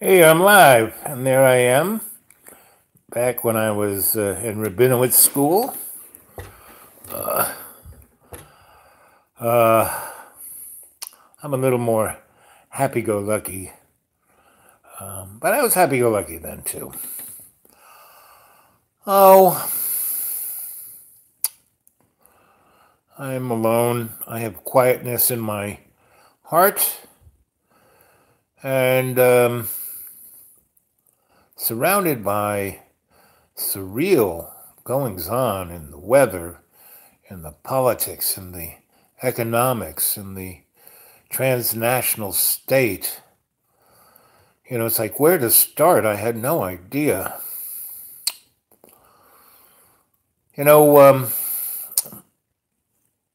Hey, I'm live, and there I am, back when I was in Rabinowitz school. I'm a little more happy-go-lucky, but I was happy-go-lucky then, too. Oh, I'm alone. I have quietness in my heart, and surrounded by surreal goings-on in the weather, in the politics, in the economics, in the transnational state. You know, it's like where to start. I had no idea. You know,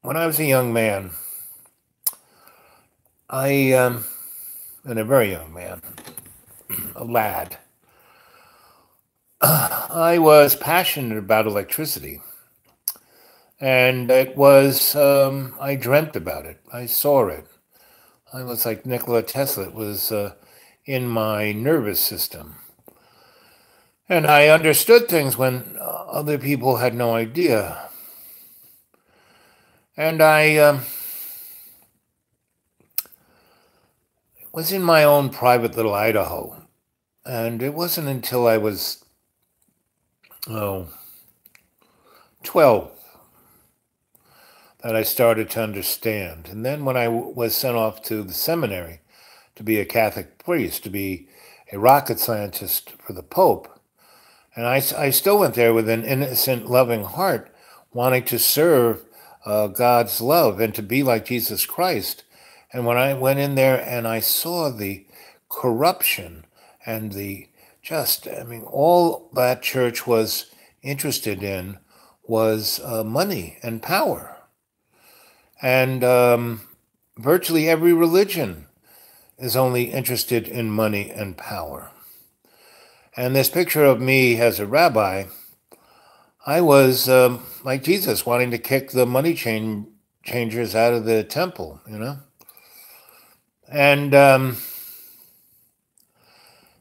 when I was a young man, and a very young man, a lad, I was passionate about electricity. And I dreamt about it. I saw it. I was like Nikola Tesla. It was in my nervous system. And I understood things when other people had no idea. And I was in my own private little Idaho. And it wasn't until I was, 12 that I started to understand. And then when I was sent off to the seminary to be a Catholic priest, to be a rocket scientist for the Pope, and I still went there with an innocent, loving heart, wanting to serve God's love and to be like Jesus Christ. And when I went in there and I saw the corruption and all that church was interested in was money and power. And virtually every religion is only interested in money and power. And this picture of me as a rabbi, I was like Jesus, wanting to kick the money changers out of the temple, you know? And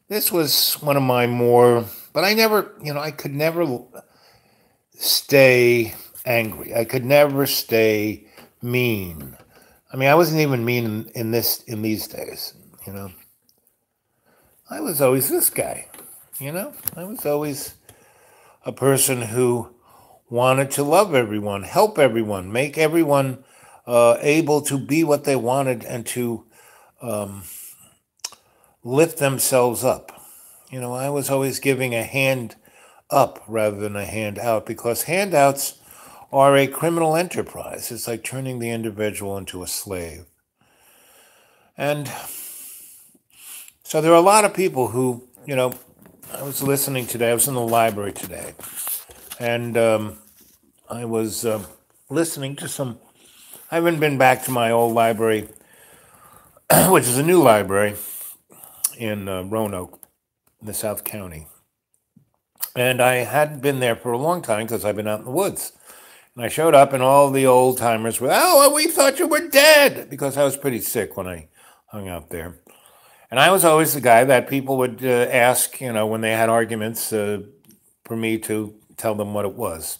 this was one of my more, but I could never stay angry. I could never stay mean. I mean, I wasn't even mean in these days, you know. I was always this guy, you know. I was always a person who wanted to love everyone, help everyone, make everyone able to be what they wanted and to lift themselves up. You know, I was always giving a hand up rather than a hand out, because handouts are a criminal enterprise. It's like turning the individual into a slave. And so there are a lot of people who, you know, I was listening today, I was in the library today, and I was listening to I haven't been back to my old library, which is a new library in Roanoke, in the South County. And I hadn't been there for a long time because I've been out in the woods. And I showed up, and all the old timers were, "Oh, we thought you were dead," because I was pretty sick when I hung out there. And I was always the guy that people would ask, you know, when they had arguments, for me to tell them what it was.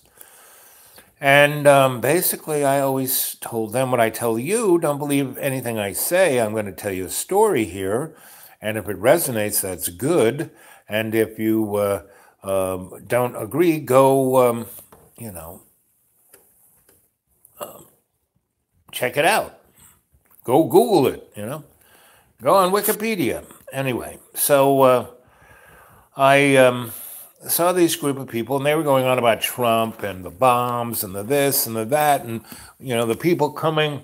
And basically, I always told them what I tell you. Don't believe anything I say. I'm going to tell you a story here. And if it resonates, that's good. And if you don't agree, go, check it out. Go Google it, you know. Go on Wikipedia. Anyway, so I saw this group of people, and they were going on about Trump and the bombs and the this and the that, and, you know, the people coming,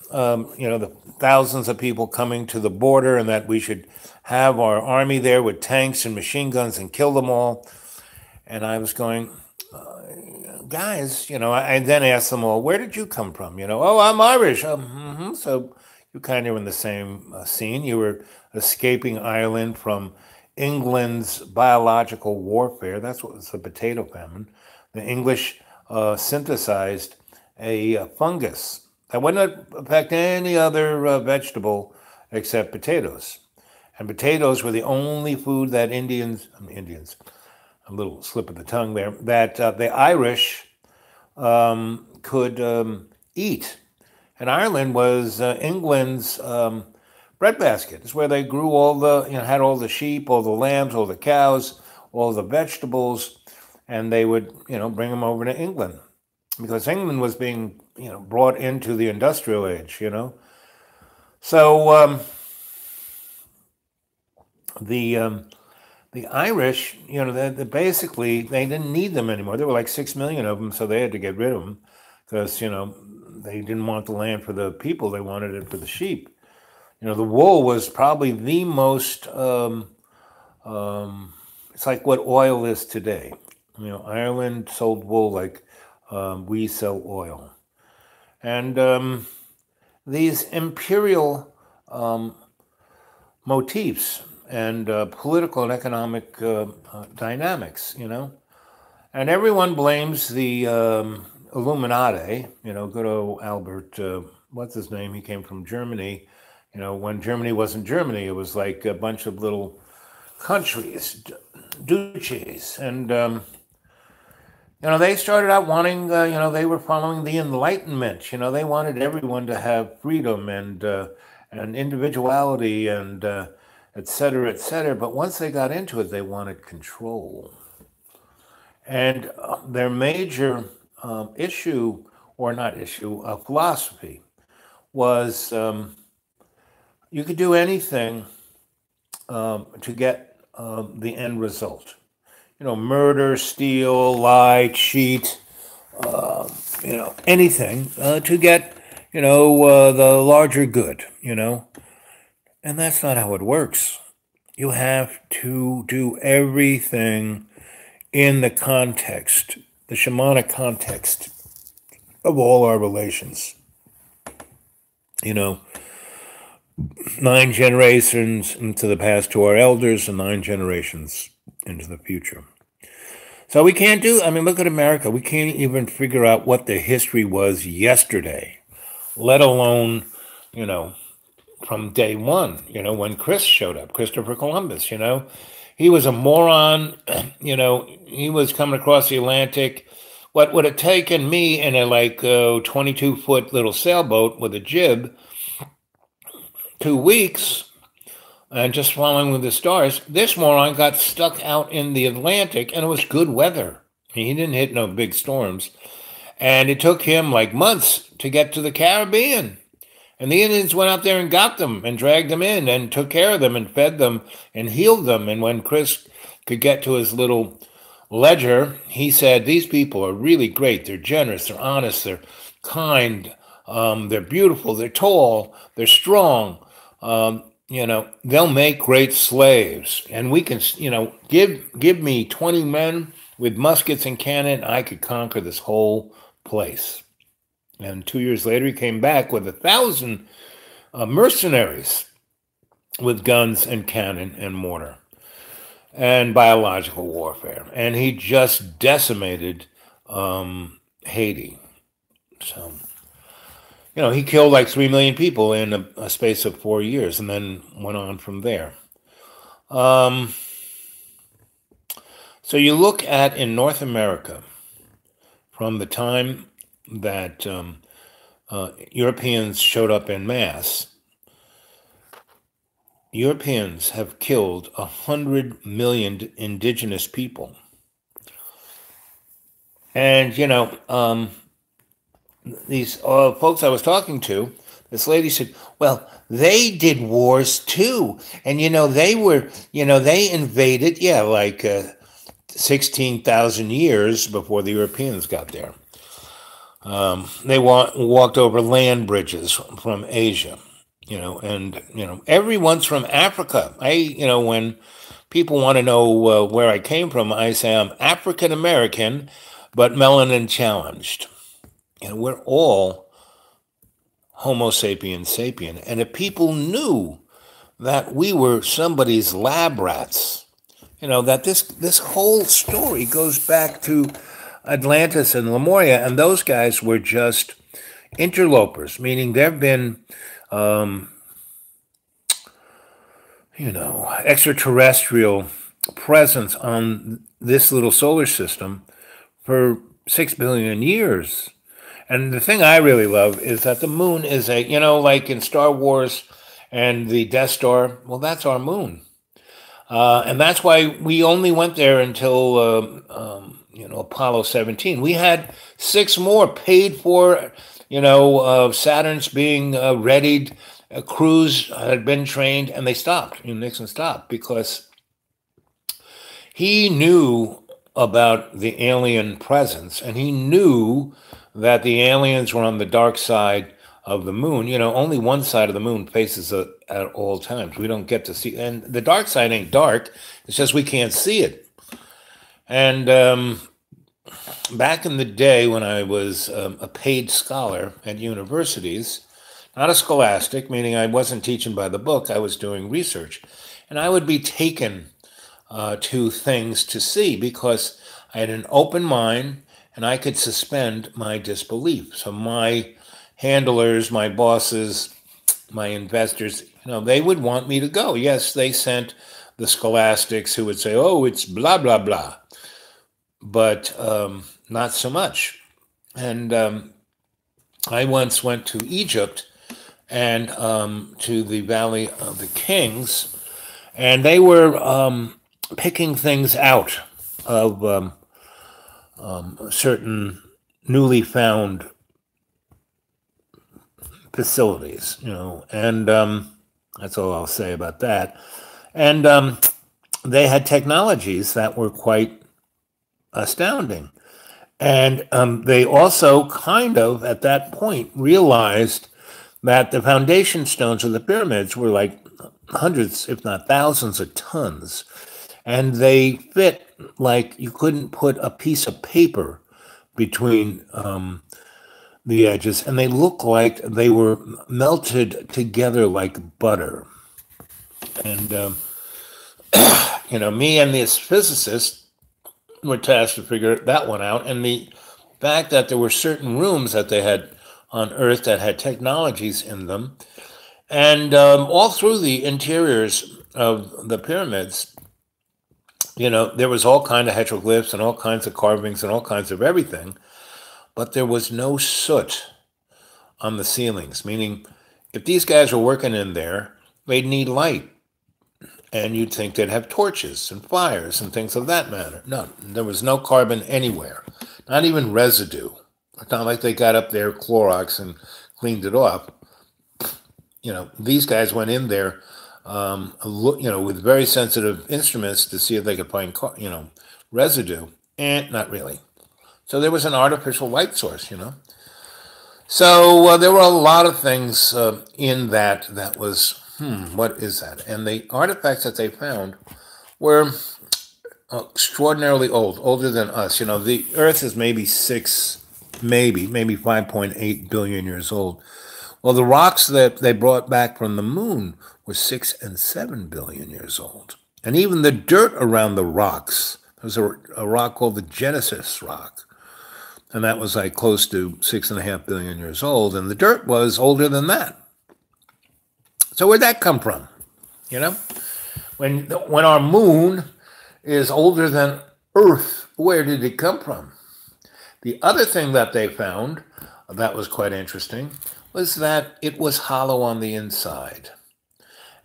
the thousands of people coming to the border, and that we should have our army there with tanks and machine guns and kill them all. And I was going, guys, you know, I then asked them all, where did you come from? You know, oh, I'm Irish. So you kind of were in the same scene. You were escaping Ireland from England's biological warfare. That's what was the potato famine. The English synthesized a fungus that would not affect any other vegetable except potatoes. And potatoes were the only food that Indians, a little slip of the tongue there, that the Irish could eat. And Ireland was England's breadbasket. It's where they grew all the, had all the sheep, all the lambs, all the cows, all the vegetables, and they would, bring them over to England because England was being, brought into the industrial age, So the Irish, they basically, they didn't need them anymore. There were like 6 million of them, so they had to get rid of them because, they didn't want the land for the people. They wanted it for the sheep. The wool was probably the most, it's like what oil is today. Ireland sold wool like we sell oil. And these imperial motifs and political and economic dynamics, and everyone blames the Illuminati, good old Albert, what's his name? He came from Germany. When Germany wasn't Germany, it was like a bunch of little countries, duchies. And, they started out wanting, they were following the Enlightenment. They wanted everyone to have freedom and individuality and et cetera, et cetera. But once they got into it, they wanted control. And their major issue, or not issue, philosophy was you could do anything to get the end result. Murder, steal, lie, cheat, anything to get, the larger good, And that's not how it works. You have to do everything in the context, the shamanic context of all our relations. 9 generations into the past to our elders and 9 generations into the future. So we can't look at America. We can't even figure out what the history was yesterday, let alone, from day one, when Chris showed up, Christopher Columbus, he was a moron, he was coming across the Atlantic. What would have taken me in a 22-foot little sailboat with a jib 2 weeks and just following with the stars, this moron got stuck out in the Atlantic, and it was good weather. He didn't hit no big storms. And it took him months to get to the Caribbean. And the Indians went out there and got them and dragged them in and took care of them and fed them and healed them. And when Chris could get to his little ledger, he said, these people are really great. They're generous. They're honest. They're kind. They're beautiful. They're tall. They're strong. They'll make great slaves. And we can, give me 20 men with muskets and cannon. I could conquer this whole place. And 2 years later, he came back with 1,000 mercenaries with guns and cannon and mortar and biological warfare. And he just decimated Haiti. So, he killed 3 million people in a space of 4 years and then went on from there. So you look at in North America, from the time that Europeans showed up en masse, Europeans have killed 100 million indigenous people. And, these folks I was talking to, this lady said, well, they did wars too. And, they were, they invaded, 16,000 years before the Europeans got there. They walked over land bridges from Asia, and, everyone's from Africa. When people want to know where I came from, I say I'm African American, but melanin challenged. We're all Homo sapiens sapien. And if people knew that we were somebody's lab rats, that this whole story goes back to Atlantis and Lemuria, and those guys were just interlopers, meaning there have been, extraterrestrial presence on this little solar system for 6 billion years. And the thing I really love is that the moon is like in Star Wars and the Death Star, well, that's our moon. And that's why we only went there until, Apollo 17. We had 6 more paid for, Saturn's being readied. A crews had been trained, and they stopped. Nixon stopped because he knew about the alien presence, and he knew that the aliens were on the dark side of the moon. Only one side of the moon faces it at all times. We don't get to see, and the dark side ain't dark. It's just we can't see it. And back in the day when I was a paid scholar at universities, not a scholastic, meaning I wasn't teaching by the book, I was doing research. And I would be taken to things to see because I had an open mind and I could suspend my disbelief. So my handlers, my bosses, my investors, they would want me to go. Yes, they sent the scholastics who would say, oh, it's blah, blah, blah. But not so much. And I once went to Egypt and to the Valley of the Kings, and they were picking things out of certain newly found facilities, and that's all I'll say about that. And they had technologies that were quite astounding. And they also kind of, at that point, realized that the foundation stones of the pyramids were like hundreds, if not thousands of tons. And they fit like you couldn't put a piece of paper between the edges. And they look like they were melted together like butter. And, me and this physicist were tasked to figure that one out. And the fact that there were certain rooms that they had on Earth that had technologies in them. And all through the interiors of the pyramids, there was all kinds of petroglyphs and all kinds of carvings and all kinds of everything. But there was no soot on the ceilings, meaning if these guys were working in there, they'd need light. And you'd think they'd have torches and fires and things of that matter. No, there was no carbon anywhere, not even residue. It's not like they got up there Clorox and cleaned it off. These guys went in there, with very sensitive instruments to see if they could find, residue, and not really. So there was an artificial light source, So there were a lot of things in that was, what is that? And the artifacts that they found were extraordinarily old, older than us. The Earth is maybe 5.8 billion years old. Well, the rocks that they brought back from the moon were 6 and 7 billion years old. And even the dirt around the rocks, there's a rock called the Genesis rock. And that was like close to 6.5 billion years old. And the dirt was older than that. So where'd that come from? When our moon is older than Earth, where did it come from? The other thing that they found that was quite interesting was that it was hollow on the inside.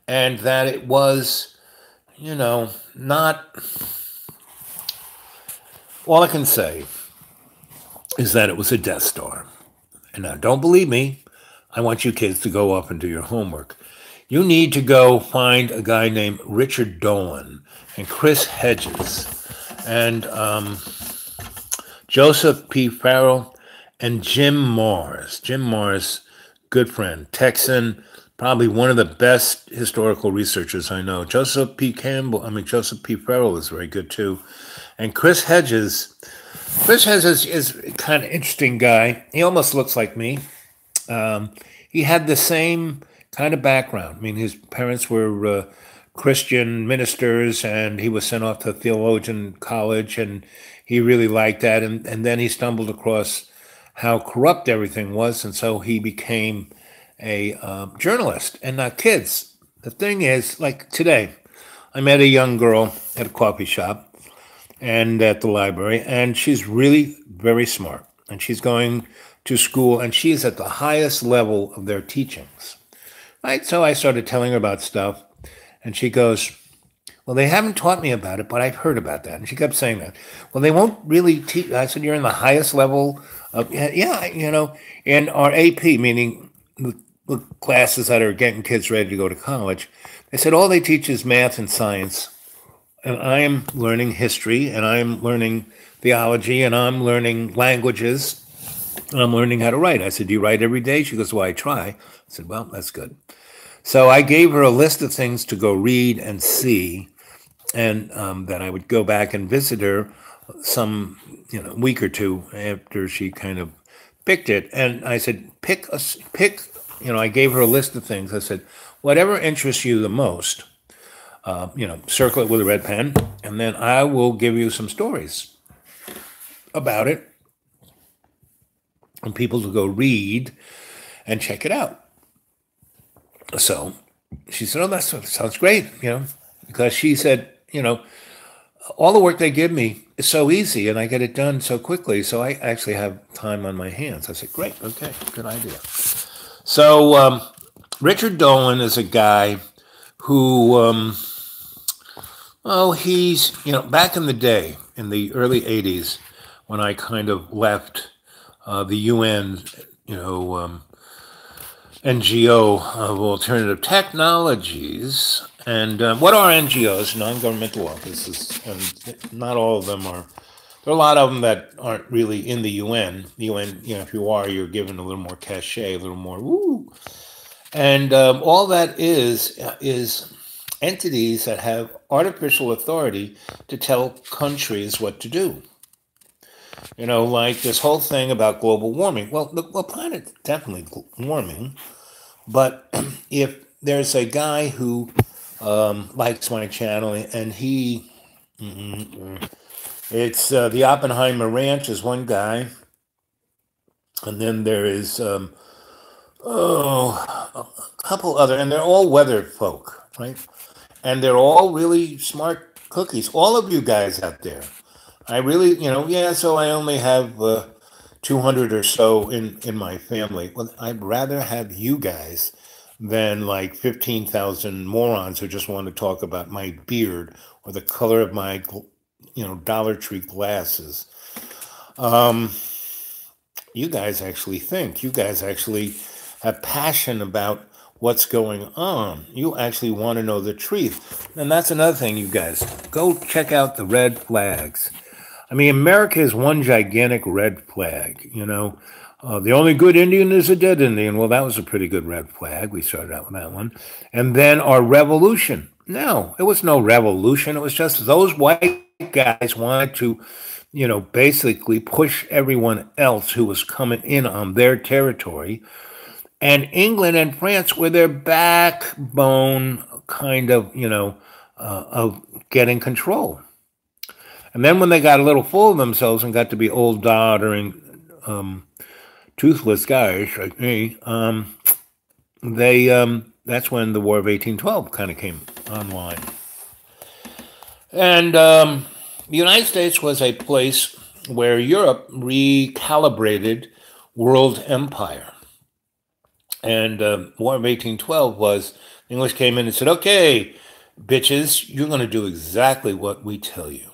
And that it was, not... All I can say is that it was a Death Star. And now, don't believe me. I want you kids to go off and do your homework. You need to go find a guy named Richard Dolan and Chris Hedges and Joseph P. Farrell and Jim Mars. Jim Mars, good friend, Texan, probably one of the best historical researchers I know. Joseph P. Farrell is very good too. And Chris Hedges is a kind of interesting guy. He almost looks like me. He had the same kind of background. I mean, his parents were Christian ministers, and he was sent off to theologian college, and he really liked that. And then he stumbled across how corrupt everything was, and so he became a journalist. And now, kids, The thing is, like today, I met a young girl at a coffee shop and at the library, and she's really very smart. And she's going to school, and she's at the highest level of their teachings. Right? So I started telling her about stuff, and she goes, well, they haven't taught me about it, but I've heard about that. And she kept saying that. Well, they won't really teach. I said, you're in the highest level of, yeah, in our AP, meaning the classes that are getting kids ready to go to college. They said all they teach is math and science. And I'm learning history, and I'm learning theology, and I'm learning languages, and I'm learning how to write. I said, do you write every day? She goes, well, I try. I said, well, that's good. So I gave her a list of things to go read and see, and then I would go back and visit her some week or two after she kind of picked it. And I said, pick. I gave her a list of things. I said, whatever interests you the most, circle it with a red pen, and then I will give you some stories about it, and people to go read and check it out. So she said, oh, that sounds great, because she said, all the work they give me is so easy and I get it done so quickly. So I actually have time on my hands. I said, great. Okay. Good idea. So Richard Dolan is a guy who, he's, back in the day, in the early 80s, when I kind of left the UN, NGO of Alternative Technologies. And what are NGOs, non-governmental offices? And not all of them are. There are a lot of them that aren't really in the UN. The UN, if you are, you're given a little more cachet, a little more woo. And all that is entities that have artificial authority to tell countries what to do. Like this whole thing about global warming. Well, the planet's definitely warming, but if there's a guy who likes my channel, and it's the Oppenheimer Ranch is one guy, and then there is a couple other, and they're all weather folk, right? And they're all really smart cookies. All of you guys out there, I really, so I only have 200 or so in my family. Well, I'd rather have you guys than like 15,000 morons who just want to talk about my beard or the color of my, Dollar Tree glasses. You guys actually think. You guys actually have passion about what's going on. You actually want to know the truth. And that's another thing, you guys. Go check out the red flags. I mean, America is one gigantic red flag, the only good Indian is a dead Indian. Well, that was a pretty good red flag. We started out with that one. And then our revolution. No, it was no revolution. It was just those white guys wanted to, basically push everyone else who was coming in on their territory. And England and France were their backbone kind of, of getting control. And then when they got a little full of themselves and got to be old, doddering, toothless guys like me, that's when the War of 1812 kind of came online. And the United States was a place where Europe recalibrated world empire. And War of 1812 was, the English came in and said, okay, bitches, you're going to do exactly what we tell you.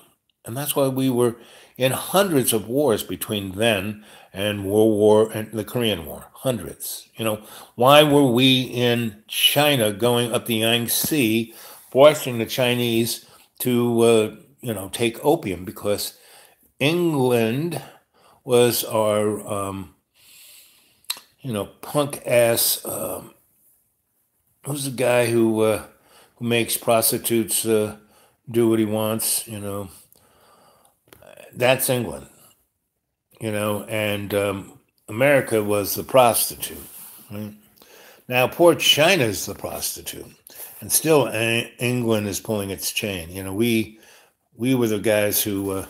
And that's why we were in hundreds of wars between then and World War and the Korean War. Hundreds. Why were we in China going up the Yangtze, forcing the Chinese to, take opium? Because England was our, punk ass. Who's the guy who makes prostitutes do what he wants? That's England. And America was the prostitute. Right? Now, poor China's the prostitute, and still England is pulling its chain. We were the guys who.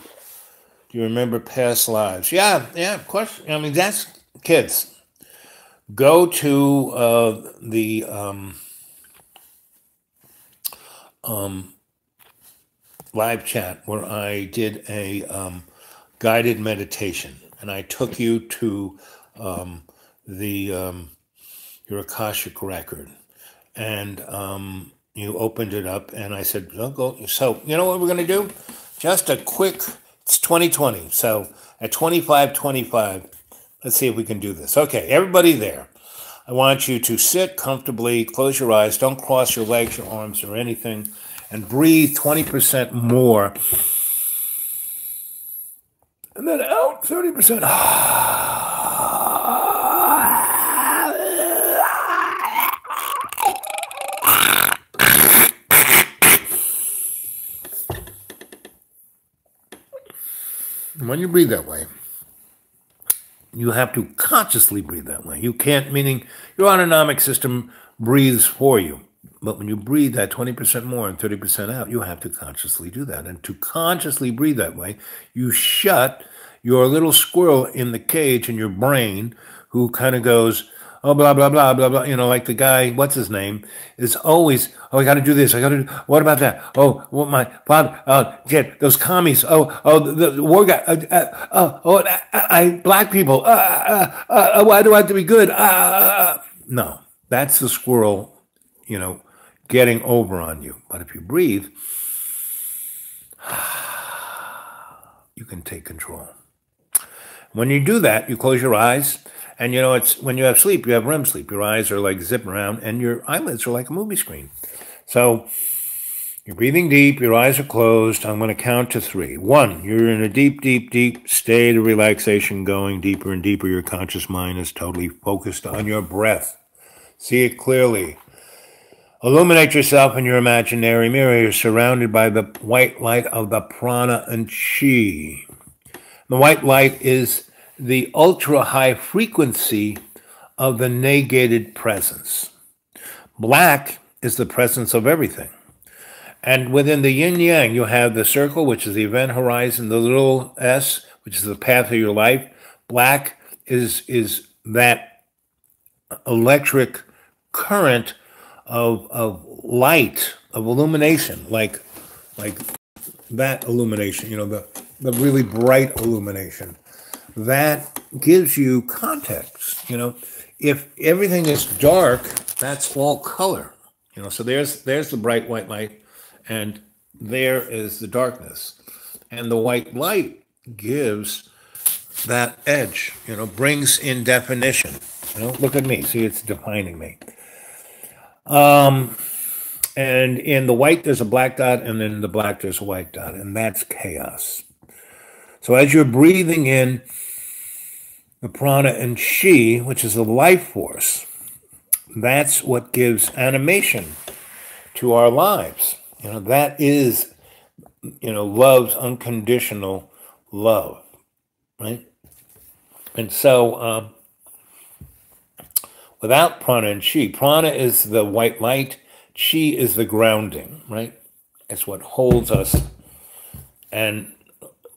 Do you remember Past Lives? Yeah, of course. I mean, that's kids. Go to the live chat where I did a guided meditation, and I took you to the your Akashic record, and you opened it up, and I said, "Don't go." So you know what we're going to do? Just a quick. It's 2020, so at 25:25, let's see if we can do this. Okay, everybody there. I want you to sit comfortably, close your eyes, don't cross your legs, your arms, or anything, and breathe 20% more. And then out 30%. And when you breathe that way, you have to consciously breathe that way. You can't, meaning your autonomic system breathes for you. But when you breathe that 20% more and 30% out, you have to consciously do that. And to consciously breathe that way, you shut your little squirrel in the cage in your brain who kind of goes, oh, blah, blah, blah, blah, blah. You know, like the guy, what's his name, is always, oh, I got to do this. I got to do, what about that? Oh, what my father, get those commies. The war guy. Black people. Why do I have to be good? No, that's the squirrel, you know, getting over on you. But if you breathe, you can take control. When you do that, you close your eyes. And, you know, it's when you have sleep, you have REM sleep. Your eyes are like zipping around and your eyelids are like a movie screen. So you're breathing deep. Your eyes are closed. I'm going to count to 3. 1, you're in a deep, deep, deep state of relaxation, going deeper and deeper. Your conscious mind is totally focused on your breath. See it clearly. Illuminate yourself in your imaginary mirror. You're surrounded by the white light of the prana and chi. The white light is the ultra-high frequency of the negated presence. Black is the presence of everything. And within the yin-yang, you have the circle, which is the event horizon, the little s, which is the path of your life. Black is that electric current of light, of illumination, like that illumination, you know, the really bright illumination. That gives you context. You know, if everything is dark, that's all color. You know, so there's the bright white light, and there is the darkness. And the white light gives that edge, you know, brings in definition. You know, look at me. See, it's defining me. And in the white, there's a black dot, and in the black, there's a white dot, and that's chaos. So as you're breathing in the prana and chi, which is the life force, that's what gives animation to our lives. You know, that is, you know, love's unconditional love, right? And so without prana and chi, prana is the white light, chi is the grounding, right? It's what holds us, and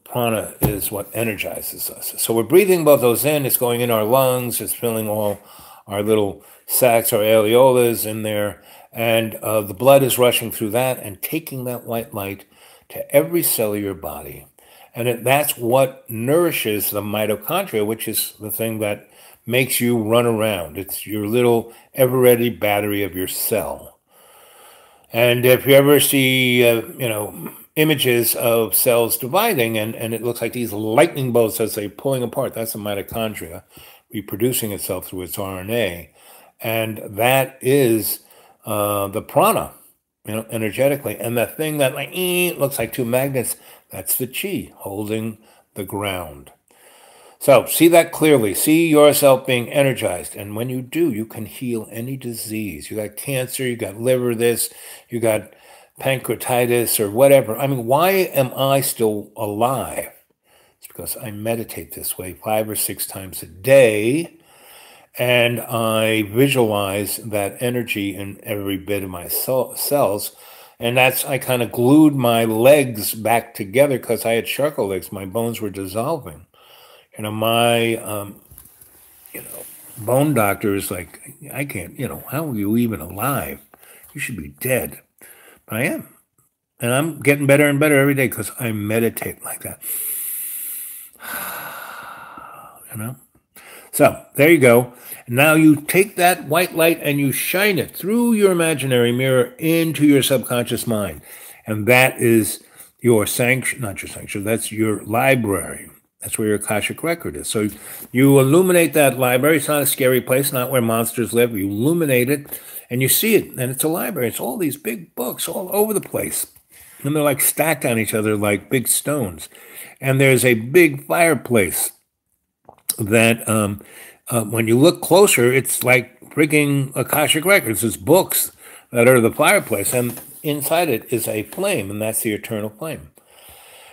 prana is what energizes us. So we're breathing both those in. It's going in our lungs. It's filling all our little sacs, our areolas in there. And the blood is rushing through that and taking that white light to every cell of your body. And that's what nourishes the mitochondria, which is the thing that makes you run around. It's your little ever-ready battery of your cell. And if you ever see, you know, images of cells dividing, and it looks like these lightning bolts as they're pulling apart. That's the mitochondria reproducing itself through its RNA. And that is the prana, you know, energetically. And the thing that like looks like 2 magnets, that's the chi holding the ground. So see that clearly. See yourself being energized. And when you do, you can heal any disease. You got cancer, you got liver this, you got pancreatitis or whatever. I mean, why am I still alive? It's because I meditate this way 5 or 6 times a day, and I visualize that energy in every bit of my cells. And that's, I kind of glued my legs back together because I had charcoal legs. My bones were dissolving. You know, my, you know, bone doctor is like, I can't, you know, how are you even alive? You should be dead. But I am. And I'm getting better and better every day because I meditate like that. You know? So there you go. Now you take that white light and you shine it through your imaginary mirror into your subconscious mind. And that is your sanction, not your sanctuary, that's your library. That's where your Akashic record is. So you illuminate that library. It's not a scary place, not where monsters live. You illuminate it and you see it. And it's a library. It's all these big books all over the place. And they're like stacked on each other like big stones. And there's a big fireplace that when you look closer, it's like freaking Akashic records. It's books that are the fireplace. And inside it is a flame, and that's the eternal flame.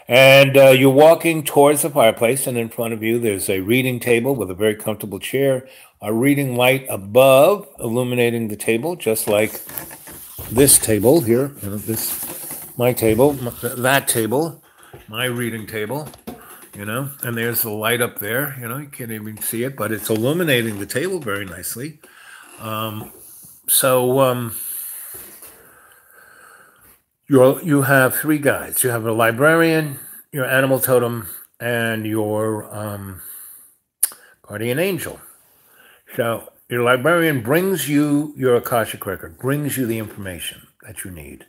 And you're walking towards the fireplace, and in front of you, there's a reading table with a very comfortable chair, a reading light above, illuminating the table, just like this table here, my table, that table, my reading table, and there's the light up there, you can't even see it, but it's illuminating the table very nicely. You have three guides. You have a librarian, your animal totem, and your guardian angel. So your librarian brings you your Akashic record, brings you the information that you need.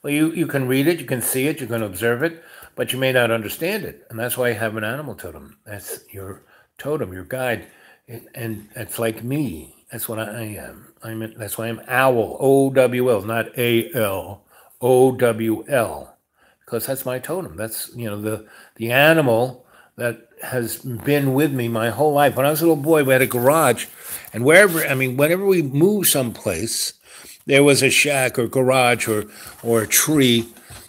Well, you can read it, you can see it, you can observe it, but you may not understand it. And that's why you have an animal totem. That's your totem, your guide. And it's like me. That's what I am. That's why I'm Owl, O-W-L, not A-L. O-W-L, because that's my totem. That's, the animal that has been with me my whole life. When I was a little boy, we had a garage, and whenever we moved someplace, there was a shack or garage or a tree,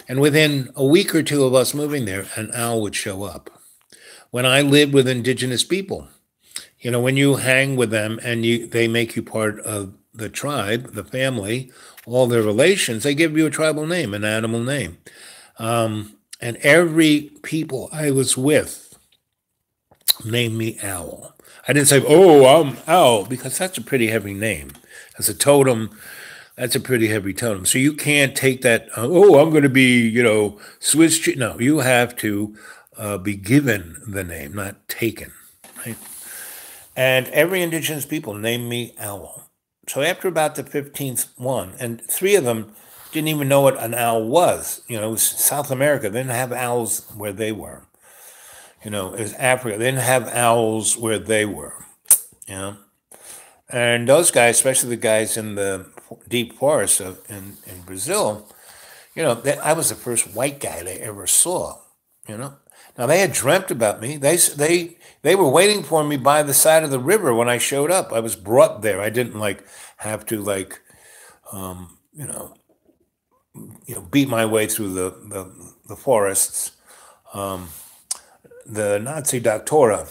and within a week or two of us moving there, an owl would show up. When I lived with indigenous people, when you hang with them and they make you part of the tribe, the family, all their relations, they give you a tribal name, an animal name. And every people I was with named me Owl. I didn't say, oh, I'm Owl, because that's a pretty heavy name. As a totem, that's a pretty heavy totem. So you can't take that, oh, I'm going to be, Swiss cheese. No, you have to be given the name, not taken. Right? And every indigenous people named me Owl. So after about the 15th one, and three of them didn't even know what an owl was. It was South America. They didn't have owls where they were. It was Africa. They didn't have owls where they were. And those guys, especially the guys in the deep forests in Brazil, I was the first white guy they ever saw. Now they had dreamt about me. They were waiting for me by the side of the river when I showed up. I was brought there. I didn't have to beat my way through the forests. The Nazi Doctora,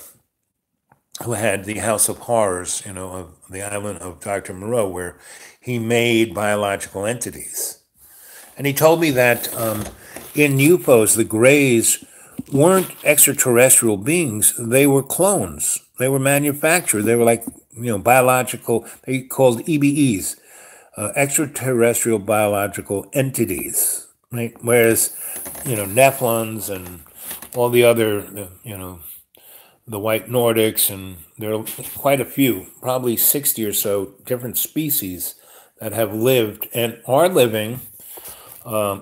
who had the House of Horrors, of the island of Dr. Moreau, where he made biological entities. And he told me that in UFOs, the Greys weren't extraterrestrial beings. They were clones. They were manufactured. They were biological, they called EBEs, extraterrestrial biological entities, right? Whereas, Nephilims and all the other, the white Nordics, and there are quite a few, probably 60 or so different species that have lived and are living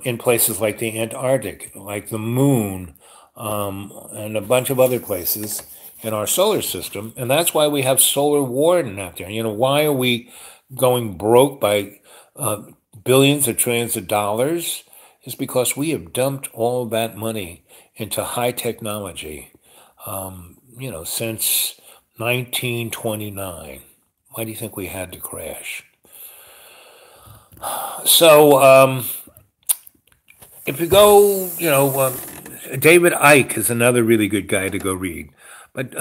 in places like the Antarctic, like the moon, and a bunch of other places in our solar system. And that's why we have solar warden out there. Why are we going broke by billions or trillions of dollars? Is because we have dumped all that money into high technology, since 1929. Why do you think we had to crash? So if you go, David Icke is another really good guy to go read. But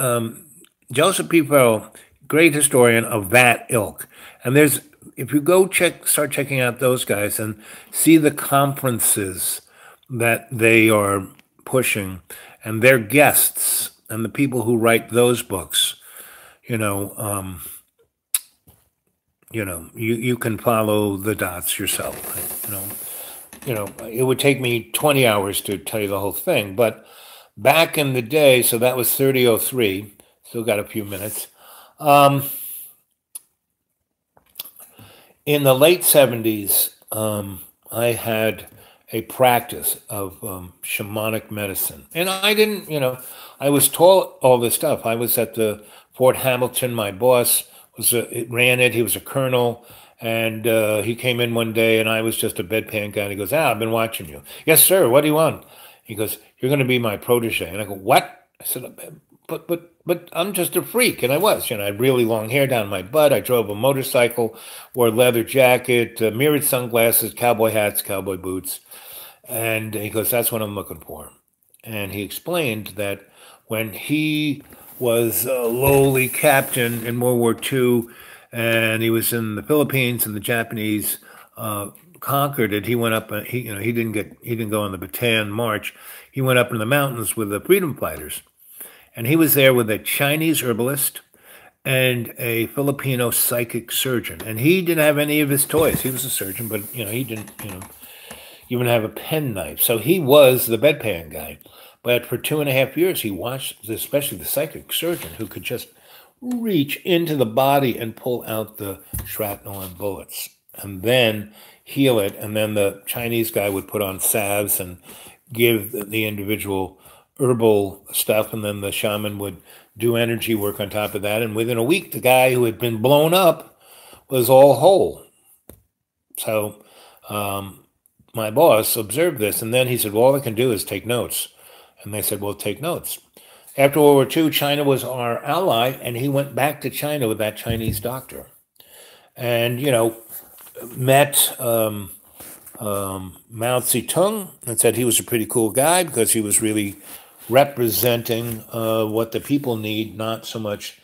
Joseph P. Farrell, great historian of that ilk. And if you go start checking out those guys and see the conferences that they are pushing and their guests and the people who write those books, you can follow the dots yourself, it would take me 20 hours to tell you the whole thing. But back in the day, so that was 3003, still got a few minutes. Um, in the late 70s, I had a practice of shamanic medicine. And I didn't, I was taught all this stuff. I was at the Fort Hamilton. My boss ran it. He was a colonel. And he came in one day, and I was just a bedpan guy. And he goes, I've been watching you. Yes, sir. What do you want? He goes, you're going to be my protege. And I go, what? I said, but I'm just a freak. And I was, I had really long hair down my butt. I drove a motorcycle, wore a leather jacket, mirrored sunglasses, cowboy hats, cowboy boots. And he goes, that's what I'm looking for. And he explained that when he was a lowly captain in World War II, and he was in the Philippines, and the Japanese conquered it. He went up. He didn't go on the Bataan March. He went up in the mountains with the freedom fighters, and he was there with a Chinese herbalist and a Filipino psychic surgeon. And he didn't have any of his toys. He was a surgeon, but he didn't even have a penknife. So he was the bedpan guy. But for 2.5 years, he watched, especially the psychic surgeon, who could just reach into the body and pull out the shrapnel and bullets and then heal it. And then the Chinese guy would put on salves and give the individual herbal stuff. And then the shaman would do energy work on top of that. And within a week, the guy who had been blown up was all whole. So my boss observed this. And then he said, well, all I can do is take notes. And they said, well, take notes. After World War II, China was our ally, and he went back to China with that Chinese doctor. And, met Mao Zedong and said he was a pretty cool guy because he was really representing what the people need, not so much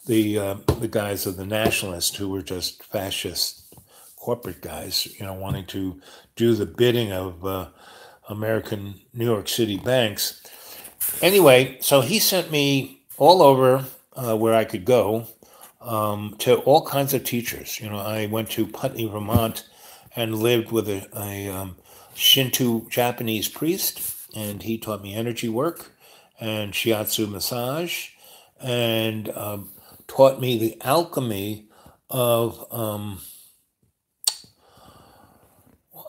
the guys of the nationalists who were just fascist corporate guys, wanting to do the bidding of American New York City banks. Anyway, so he sent me all over where I could go to all kinds of teachers. I went to Putney, Vermont, and lived with a Shinto Japanese priest, and he taught me energy work and shiatsu massage, and taught me the alchemy of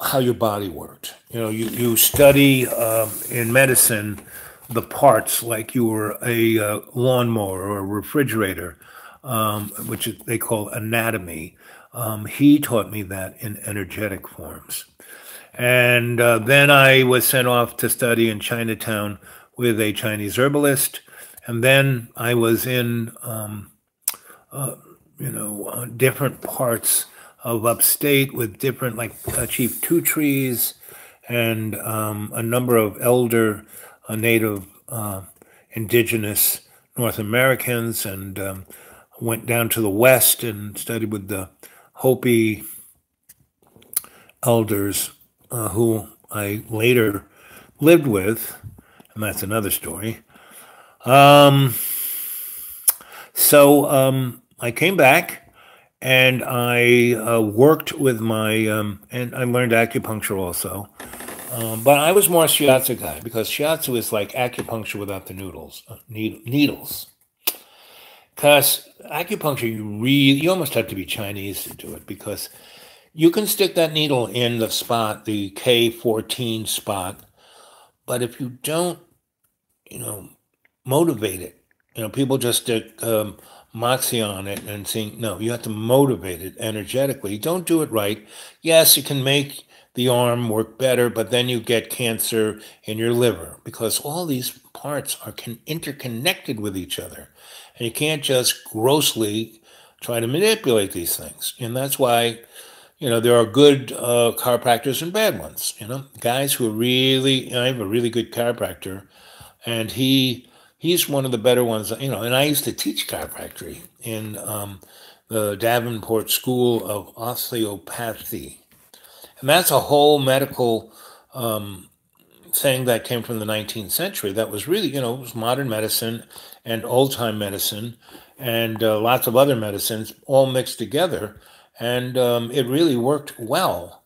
how your body worked. You study in medicine the parts like you were a lawnmower or a refrigerator, which they call anatomy. He taught me that in energetic forms. And then I was sent off to study in Chinatown with a Chinese herbalist. And then I was in, different parts of upstate with different, like Chief Two Trees and a number of elder native indigenous North Americans, and went down to the West and studied with the Hopi elders who I later lived with, and that's another story. So I came back and I worked with my, and I learned acupuncture also. But I was more a shiatsu guy because shiatsu is like acupuncture without the needles. Because acupuncture, you almost have to be Chinese to do it, because you can stick that needle in the spot, the K14 spot, but if you don't, motivate it, people just stick moxie on it and saying, no, you have to motivate it energetically. Don't do it right. Yes, it can make the arm work better, but then you get cancer in your liver because all these parts are interconnected with each other. And you can't just grossly try to manipulate these things. And that's why, there are good chiropractors and bad ones. Guys who are really, I have a really good chiropractor, and he's one of the better ones, and I used to teach chiropractic in the Davenport School of Osteopathy. And that's a whole medical thing that came from the 19th century that was really, it was modern medicine and old-time medicine and lots of other medicines all mixed together. And it really worked well.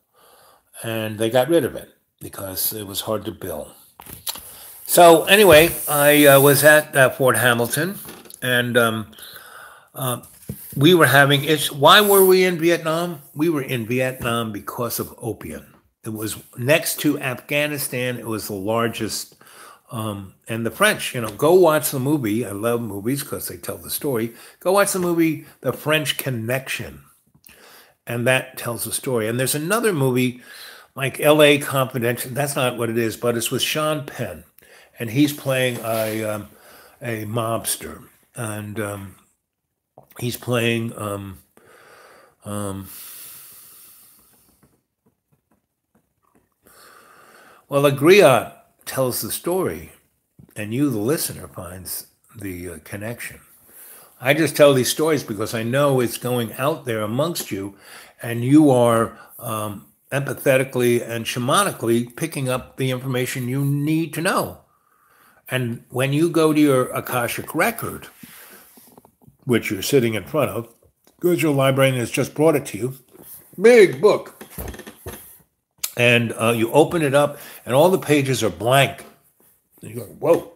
and they got rid of it because it was hard to bill. So anyway, I was at Fort Hamilton, and we were having it. Why were we in Vietnam? We were in Vietnam because of opium. It was next to Afghanistan. It was the largest. And the French, go watch the movie. I love movies because they tell the story. Go watch the movie, The French Connection. And that tells the story. And there's another movie like L.A. Confidential. That's not what it is, but it's with Sean Penn. And he's playing a mobster. And he's playing... well, a griot tells the story, and you, the listener, finds the connection. I just tell these stories because I know it's going out there amongst you, and you are empathetically and shamanically picking up the information you need to know. And when you go to your Akashic record, which you're sitting in front of, because your librarian has just brought it to you, big book, and you open it up, and all the pages are blank. And you go, whoa.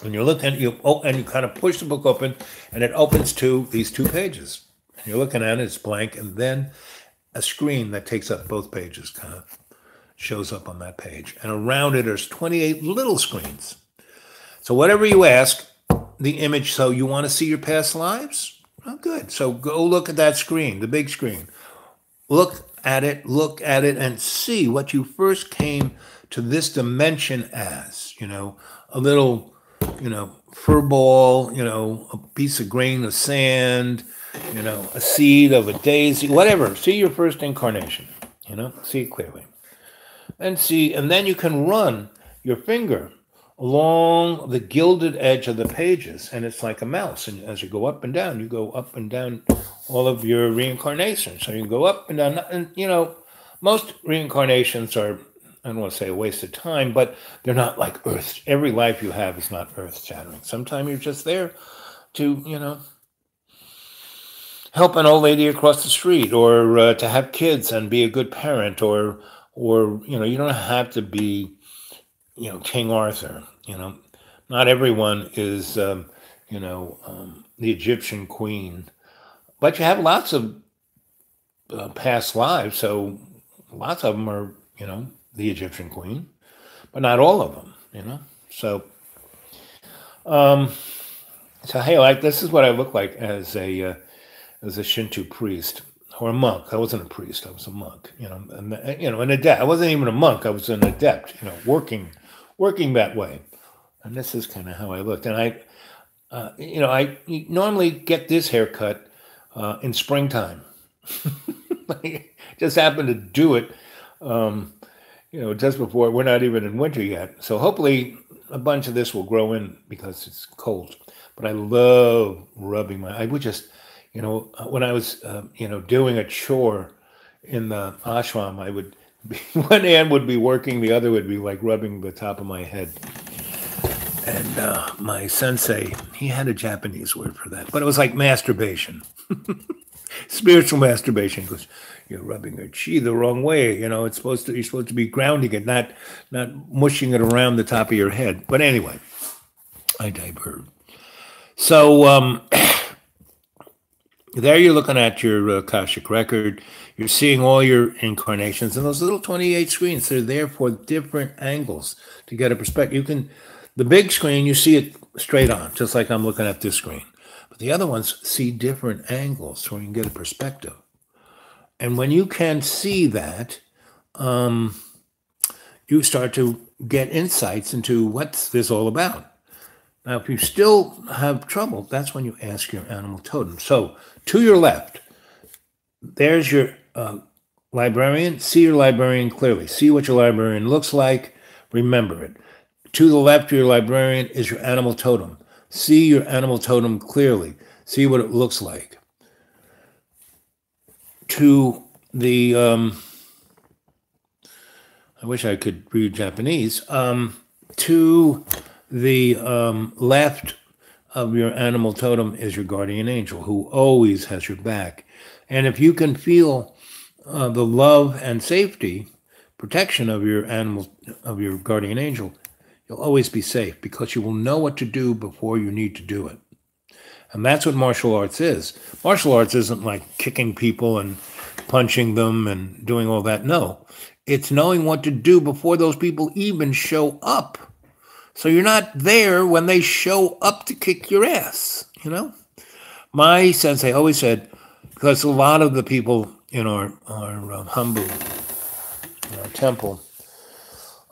And you look, and you kind of push the book open, and it opens to these 2 pages. And you're looking at it, it's blank, and then a screen that takes up both pages kind of shows up on that page. And around it, there's 28 little screens. So whatever you ask, the image, so you want to see your past lives? Oh, good. So go look at that screen, the big screen. Look at it, and see what you first came to this dimension as, a little, fur ball, a piece of grain of sand, a seed of a daisy, whatever. See your first incarnation, see it clearly. And then you can run your finger along the gilded edge of the pages, and it's like a mouse. And as you go up and down, you go up and down all of your reincarnations. So you go up and down, and most reincarnations are, I don't want to say a waste of time, but they're not like Earth. Every life you have is not earth-shattering. Sometimes you're just there to, help an old lady across the street, or to have kids and be a good parent, or you don't have to be, King Arthur. Not everyone is, the Egyptian queen, but you have lots of past lives, so lots of them are, the Egyptian queen, but not all of them, So, hey, this is what I look like as a Shinto priest or a monk. I wasn't a priest; I was a monk, and an adept. I wasn't even a monk; I was an adept, working that way. And this is kind of how I looked. And I normally get this haircut in springtime. I just happened to do it, just before. We're not even in winter yet. So hopefully a bunch of this will grow in because it's cold. But I love rubbing I would just, when I was, doing a chore in the ashram, I would one hand would be working, the other would be like rubbing the top of my head. And my sensei, he had a Japanese word for that, but it was like masturbation, spiritual masturbation, because you're rubbing your chi the wrong way. You're supposed to be grounding it, not mushing it around the top of your head. But anyway, I divert. So there you're looking at your Akashic record. You're seeing all your incarnations, and those little 28 screens, they're there for different angles to get a perspective. The big screen, you see it straight on, just like I'm looking at this screen. But the other ones see different angles so you can get a perspective. And when you can see that, you start to get insights into what this all about. Now, if you still have trouble, that's when you ask your animal totem. So, to your left, there's your librarian. See your librarian clearly. See what your librarian looks like. Remember it. To the left of your librarian is your animal totem. See your animal totem clearly. See what it looks like. To the, I wish I could read Japanese. To the left of your animal totem is your guardian angel, who always has your back. And if you can feel the love and safety, protection of your animal, of your guardian angel, you'll always be safe because you will know what to do before you need to do it. And that's what martial arts is. Martial arts isn't like kicking people and punching them and doing all that. No, it's knowing what to do before those people even show up. So you're not there when they show up to kick your ass, you know? My sensei always said, because a lot of the people in our Hambu, in our temple,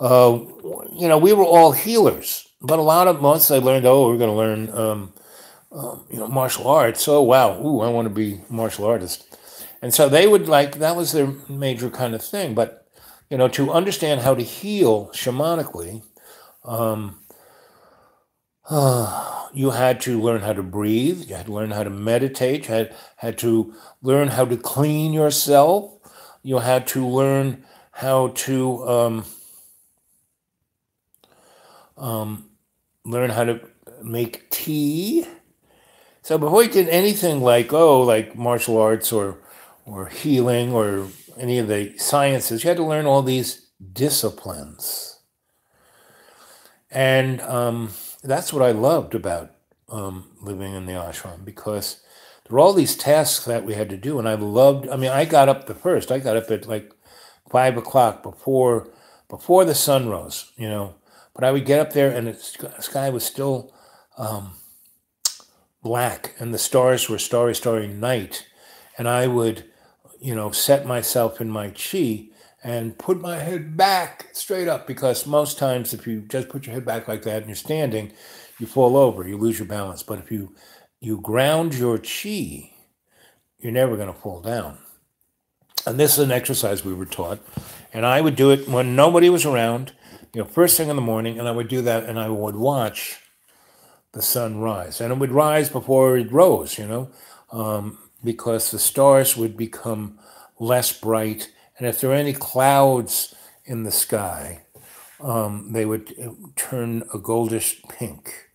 we were all healers. But a lot of months I learned, we're going to learn, martial arts. Oh, wow. Ooh, I want to be a martial artist. And so they would that was their major kind of thing. But, to understand how to heal shamanically, you had to learn how to breathe. You had to learn how to meditate. You had to learn how to clean yourself. You had to learn how to learn how to make tea. So before you did anything like martial arts or healing or any of the sciences, you had to learn all these disciplines. And that's what I loved about living in the ashram, because there were all these tasks that we had to do, and I got up I got up at 5 o'clock before the sun rose, but I would get up there and the sky was still black and the stars were starry night, and I would, set myself in my chi and put my head back straight up, because most times if you just put your head back like that and you're standing, you fall over, you lose your balance. But if you ground your chi, you're never going to fall down. And this is an exercise we were taught, and I would do it when nobody was around, first thing in the morning, and I would do that, and I would watch the sun rise. And it would rise before it rose, because the stars would become less bright. And if there are any clouds in the sky, they would turn a goldish pink.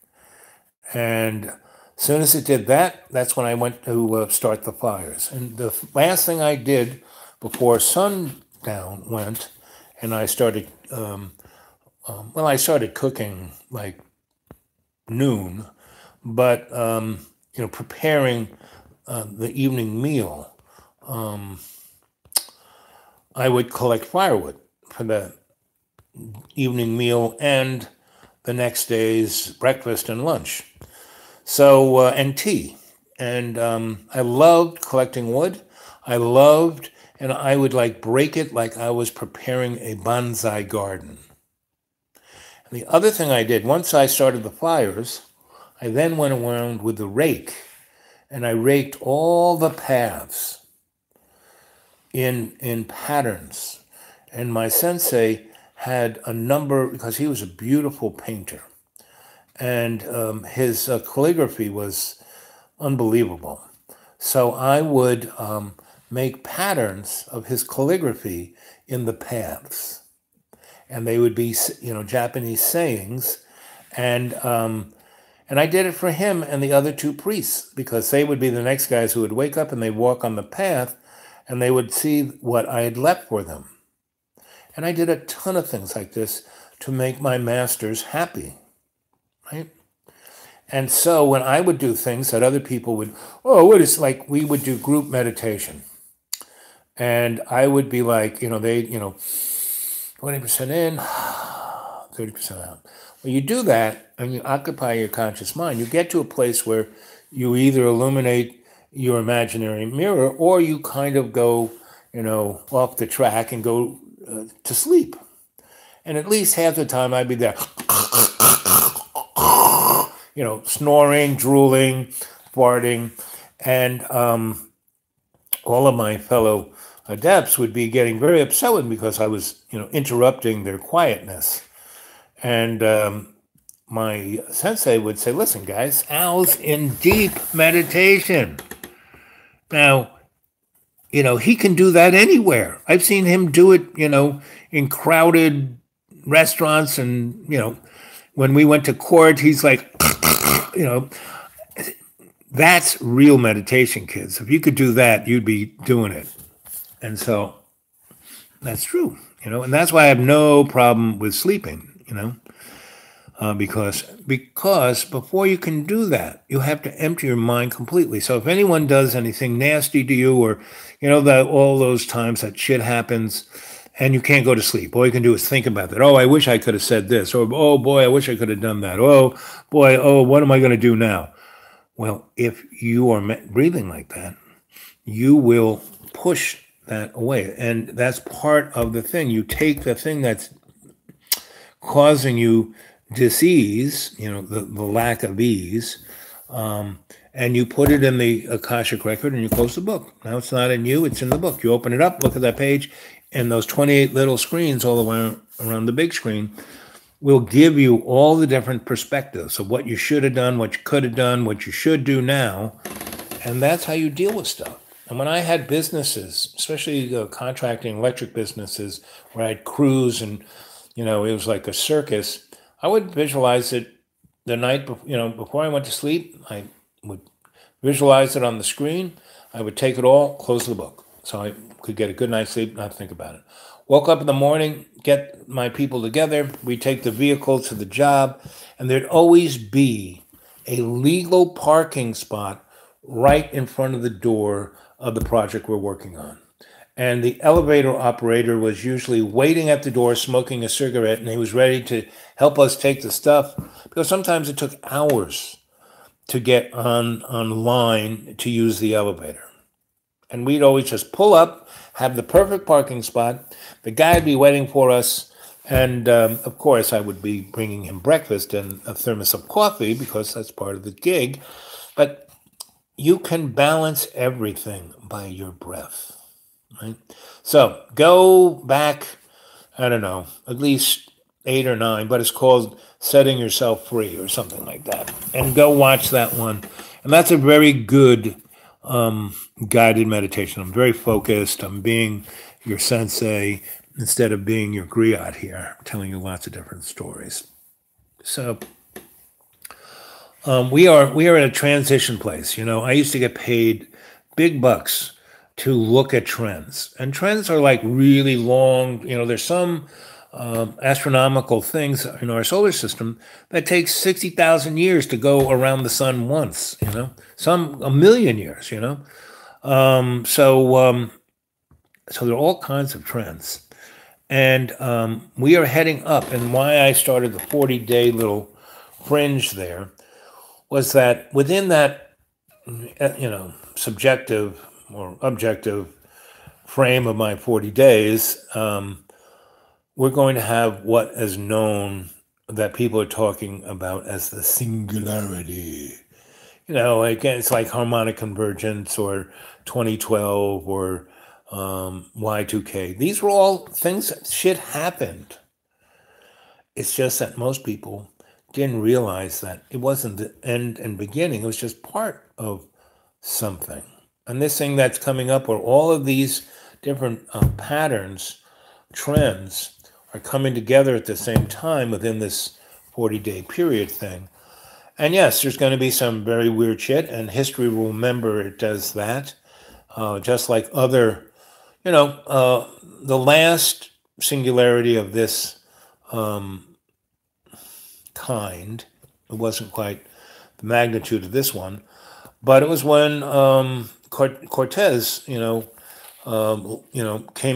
And as soon as it did that, that's when I went to start the fires. And the last thing I did before sundown went, and I started, I started cooking like noon, but, preparing the evening meal, I would collect firewood for the evening meal and the next day's breakfast and lunch. So, and tea. And I loved collecting wood. And I would break it like I was preparing a bonsai garden. And the other thing I did, once I started the fires, I then went around with the rake, and I raked all the paths in patterns. And my sensei had a number, because he was a beautiful painter, and his calligraphy was unbelievable. So I would make patterns of his calligraphy in the paths, and they would be, Japanese sayings, and I did it for him and the other two priests, because they would be the next guys who would wake up and they'd walk on the path, and they would see what I had left for them. And I did a ton of things like this to make my masters happy, right? And so when I would do things that other people would, we would do group meditation. And I would be 20% in, 30% out. When you do that and you occupy your conscious mind, you get to a place where you either illuminate your imaginary mirror, or you kind of go, off the track and go to sleep. And at least half the time I'd be there, snoring, drooling, farting. And all of my fellow adepts would be getting very upset with me because I was, interrupting their quietness. And my sensei would say, listen, guys, Al's in deep meditation. Now, he can do that anywhere. I've seen him do it, in crowded restaurants. And, when we went to court, he's like, that's real meditation, kids. If you could do that, you'd be doing it. And so that's true, and that's why I have no problem with sleeping, because before you can do that, you have to empty your mind completely. So if anyone does anything nasty to you, or that all those times that shit happens, and you can't go to sleep, all you can do is think about that. Oh, I wish I could have said this, or oh boy, I wish I could have done that. Oh boy, oh, what am I going to do now? Well, if you are breathing like that, you will push that away, and that's part of the thing. You take the thing that's causing you disease, the lack of ease, and you put it in the Akashic record and you close the book. Now it's not in you, it's in the book. You open it up, look at that page, and those 28 little screens all the way around the big screen will give you all the different perspectives of what you should have done, what you could have done, what you should do now, and that's how you deal with stuff. And when I had businesses, especially the contracting electric businesses, where I had crews and it was like a circus, I would visualize it the night before I went to sleep. I would visualize it on the screen. I would take it all, close the book, so I could get a good night's sleep, not think about it. Woke up in the morning, get my people together, we take the vehicle to the job, and there'd always be a legal parking spot right in front of the door of the project we're working on. And the elevator operator was usually waiting at the door, smoking a cigarette, and he was ready to help us take the stuff, because sometimes it took hours to get online to use the elevator. And we'd always just pull up, have the perfect parking spot. The guy would be waiting for us. And of course, I would be bringing him breakfast and a thermos of coffee, because that's part of the gig. But you can balance everything by your breath, right? So go back, I don't know, at least 8 or 9, but it's called Setting Yourself Free or something like that. And go watch that one. And that's a very good guided meditation. I'm very focused. I'm being your sensei instead of being your griot here, telling you lots of different stories. So we are at a transition place. I used to get paid big bucks to look at trends, and trends are like really long. There's some astronomical things in our solar system that takes 60,000 years to go around the sun once. Some 1,000,000 years. So there are all kinds of trends, and we are heading up. And why I started the 40-day little fringe there was that within that, subjective or objective frame of my 40 days, we're going to have what is known, that people are talking about, as the singularity. Again, it's like harmonic convergence or 2012 or Y2K. These were all things, shit happened. It's just that most people didn't realize that it wasn't the end and beginning. It was just part of something. And this thing that's coming up, where all of these different patterns, trends, are coming together at the same time within this 40-day period thing. And yes, there's going to be some very weird shit, and history will remember it does that. Just like other, the last singularity of this kind, it wasn't quite the magnitude of this one, but it was when Cortez, came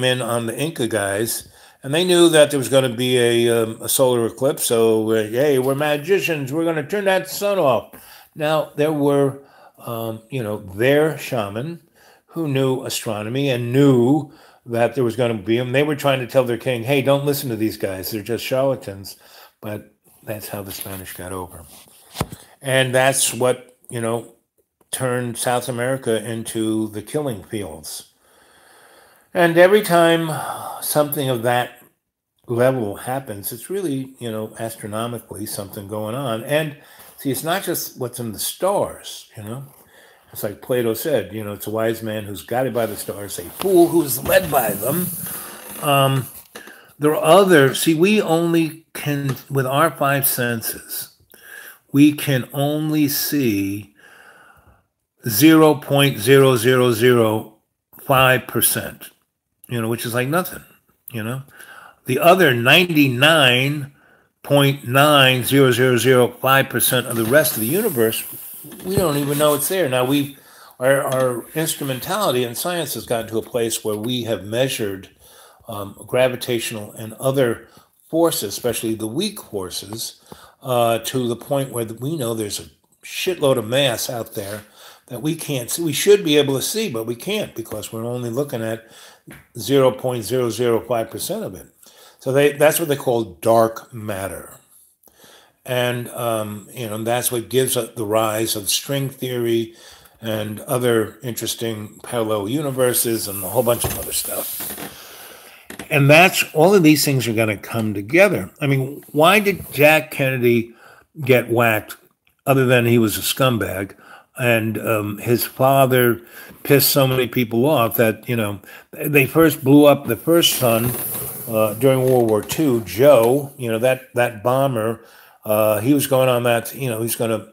in on the Inca guys, and they knew that there was going to be a solar eclipse. So, hey, we're magicians. We're going to turn that sun off. Now, there were, their shaman who knew astronomy and knew that there was going to be them. They were trying to tell their king, hey, don't listen to these guys. They're just charlatans. But that's how the Spanish got over. And that's what, turned South America into the killing fields. And every time something of that level happens, it's really, astronomically something going on. And see, it's not just what's in the stars, It's like Plato said, it's a wise man who's guided by the stars, a fool who's led by them. There are other, we only can, with our 5 senses, we can only see 0.0005%. which is like nothing, you know. The other 99.90005% of the rest of the universe, we don't even know it's there. Now, our instrumentality in science has gotten to a place where we have measured gravitational and other forces, especially the weak forces, to the point where we know there's a shitload of mass out there that we can't see. We should be able to see, but we can't because we're only looking at 0.005% of it. So that's what they call dark matter. And, that's what gives the rise of string theory and other interesting parallel universes and a whole bunch of other stuff. And that's all of these things are going to come together. I mean, why did Jack Kennedy get whacked other than he was a scumbag? And his father pissed so many people off that, they first blew up the first son during World War II, Joe, that bomber. He was going on that, he's going to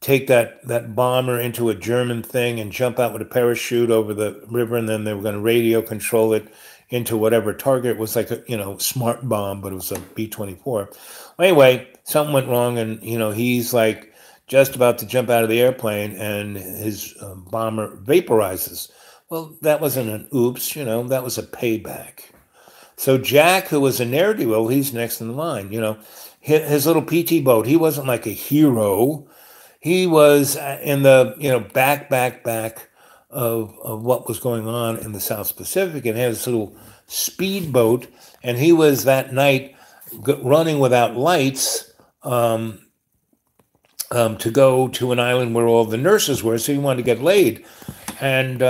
take that bomber into a German thing and jump out with a parachute over the river, and then they were going to radio control it into whatever target. It was like a, smart bomb, but it was a B-24. Anyway, something went wrong, and, he's like just about to jump out of the airplane, and his bomber vaporizes. Well, that wasn't an oops, that was a payback. So Jack, who was a ne'er-do-well, he's next in line, his little PT boat, he wasn't like a hero. He was in the, back of what was going on in the South Pacific, and had this little speedboat, and he was that night running without lights to go to an island where all the nurses were, so he wanted to get laid. And,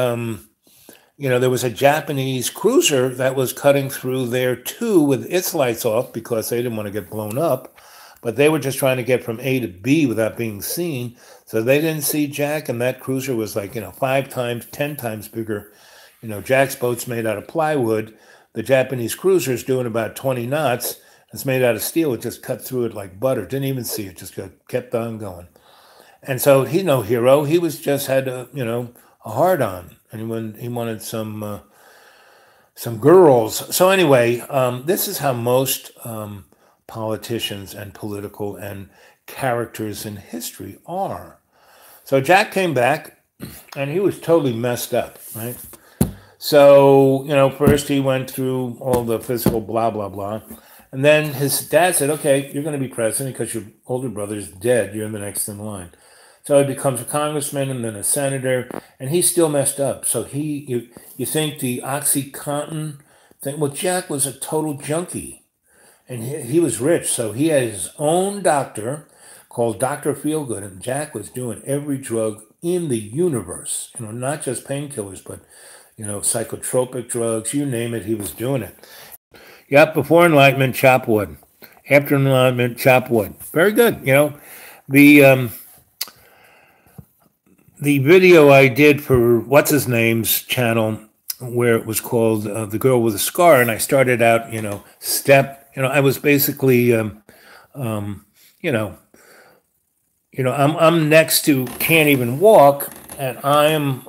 there was a Japanese cruiser that was cutting through there too with its lights off because they didn't want to get blown up, but they were just trying to get from A to B without being seen. So they didn't see Jack, and that cruiser was like, 5 times, 10 times bigger. Jack's boat's made out of plywood. The Japanese cruiser's doing about 20 knots. It's made out of steel. It just cut through it like butter. Didn't even see it. Just kept on going. And so he's no hero. He was just had a hard on, and he wanted some girls. So anyway, this is how most politicians and political and characters in history are. So Jack came back, and he was totally messed up, right? So, first he went through all the physical blah, blah, blah. And then his dad said, okay, you're going to be president because your older brother's dead. You're the next in line. So he becomes a congressman and then a senator, and he's still messed up. So you think the OxyContin thing, well, Jack was a total junkie, and he was rich. So he had his own doctor called Dr. Feelgood, and Jack was doing every drug in the universe, not just painkillers, but, psychotropic drugs, you name it, he was doing it. Yep, before enlightenment, chop wood. After enlightenment, chop wood. Very good. The video I did for what's-his-name's channel, where it was called The Girl with a Scar, and I started out, I was basically, I'm next to can't even walk, and I'm,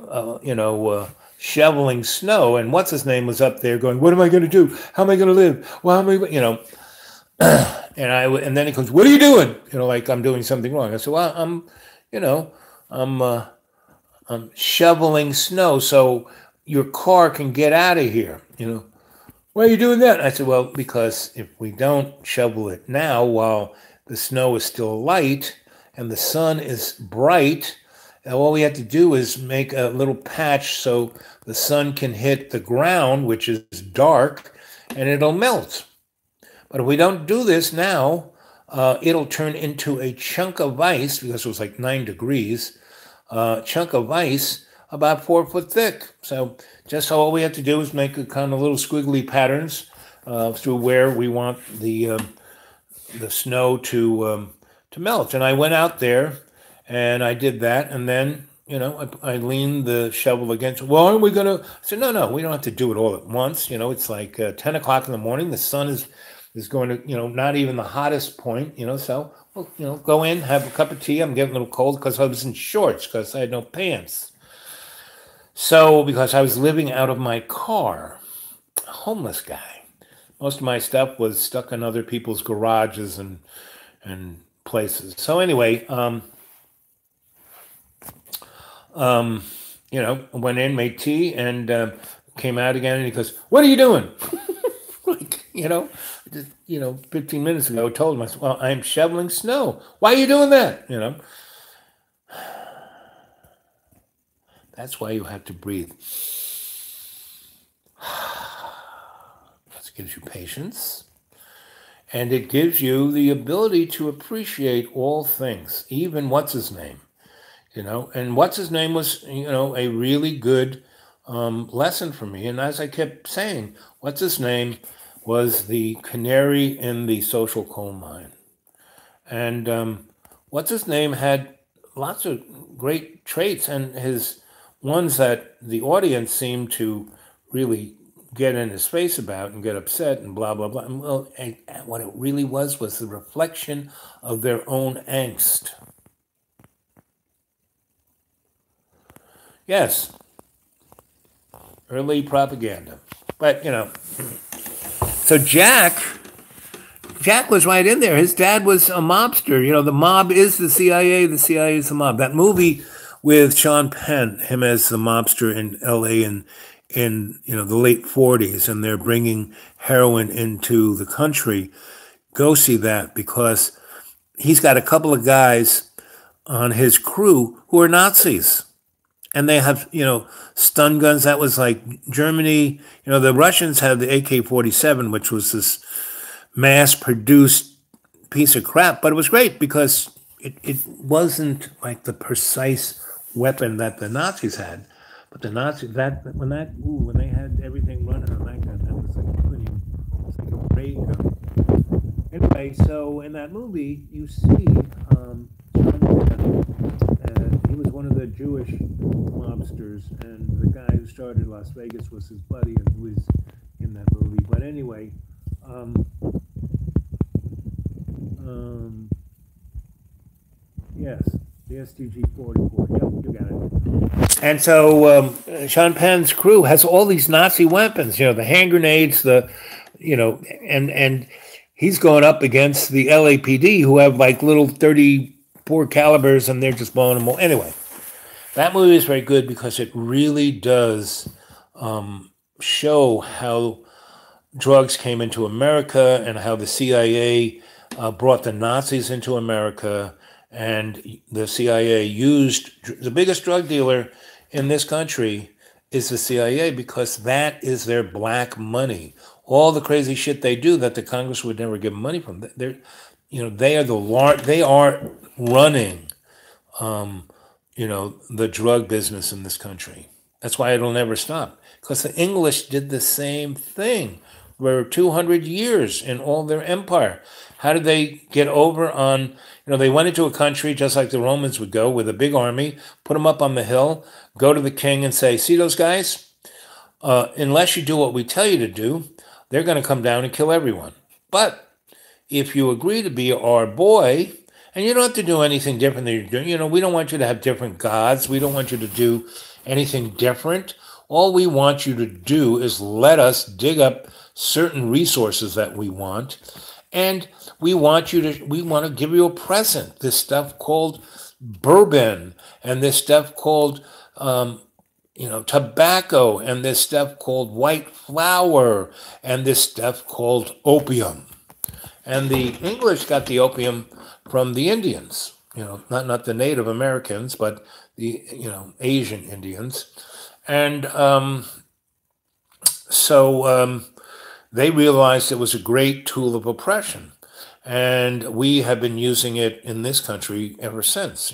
shoveling snow, and what's-his-name was up there going, what am I going to do? How am I going to live? Well, how am I, and then he goes, what are you doing? Like I'm doing something wrong. I said, well, I'm shoveling snow so your car can get out of here. Why are you doing that? I said, well, because if we don't shovel it now while the snow is still light and the sun is bright, all we have to do is make a little patch so the sun can hit the ground, which is dark, and it'll melt. But if we don't do this now, it'll turn into a chunk of ice, because it was like 9 degrees, chunk of ice about 4 foot thick. So just all we have to do is make a kind of little squiggly patterns through where we want the snow to melt. And I went out there and I did that, and then I leaned the shovel against. Well, aren't we gonna? I said, no, we don't have to do it all at once. It's like 10 o'clock in the morning. The sun is going to not even the hottest point. So we'll go in, have a cup of tea. I'm getting a little cold because I was in shorts because I had no pants. So because I was living out of my car, homeless guy. Most of my stuff was stuck in other people's garages and places. So anyway, went in, made tea, and came out again. And he goes, "What are you doing?" Like, 15 minutes ago, I told him, I said, "Well, I'm shoveling snow." "Why are you doing that?" That's why you have to breathe. That gives you patience. And it gives you the ability to appreciate all things, even what's his name, And what's his name was, a really good lesson for me. And as I kept saying, what's his name was the canary in the social coal mine. And what's his name had lots of great traits, and his ones that the audience seemed to really get in his face about and get upset and blah, blah, blah. Well, and what it really was the reflection of their own angst. Yes, early propaganda. But, so Jack was right in there. His dad was a mobster. The mob is the CIA is the mob. That movie with Sean Penn, him as the mobster in L.A. in the late 40s, and they're bringing heroin into the country. Go see that, because he's got a couple of guys on his crew who are Nazis. And they have, stun guns. That was like Germany. The Russians had the AK-47, which was this mass-produced piece of crap. But it was great because it wasn't like the precise weapon that the Nazis had. But the Nazis, when they had everything running on that gun, that was like a ray gun. Anyway, so in that movie, you see he was one of the Jewish mobsters, and the guy who started Las Vegas was his buddy, and who was in that movie. But anyway, yes, the STG-44. Yep, you got it. And so Sean Penn's crew has all these Nazi weapons. The hand grenades, and he's going up against the LAPD, who have like little 34 calibers, and they're just blowing them all. Anyway, that movie is very good because it really does show how drugs came into America and how the CIA brought the Nazis into America, and the CIA used the biggest drug dealer in this country is the CIA, because that is their black money. All the crazy shit they do that the Congress would never give money from. They are running, the drug business in this country. That's why it'll never stop. Because the English did the same thing for 200 years in all their empire. How did they get over on, they went into a country just like the Romans would go, with a big army, put them up on the hill, go to the king and say, "See those guys? Unless you do what we tell you to do, they're going to come down and kill everyone. But if you agree to be our boy," and you don't have to do anything different than you're doing. We don't want you to have different gods. We don't want you to do anything different. All we want you to do is let us dig up certain resources that we want. And we want to give you a present. This stuff called bourbon, and this stuff called, tobacco, and this stuff called white flour, and this stuff called opium. And the English got the opium from the Indians, not the Native Americans, but the, Asian Indians. And so they realized it was a great tool of oppression. And we have been using it in this country ever since,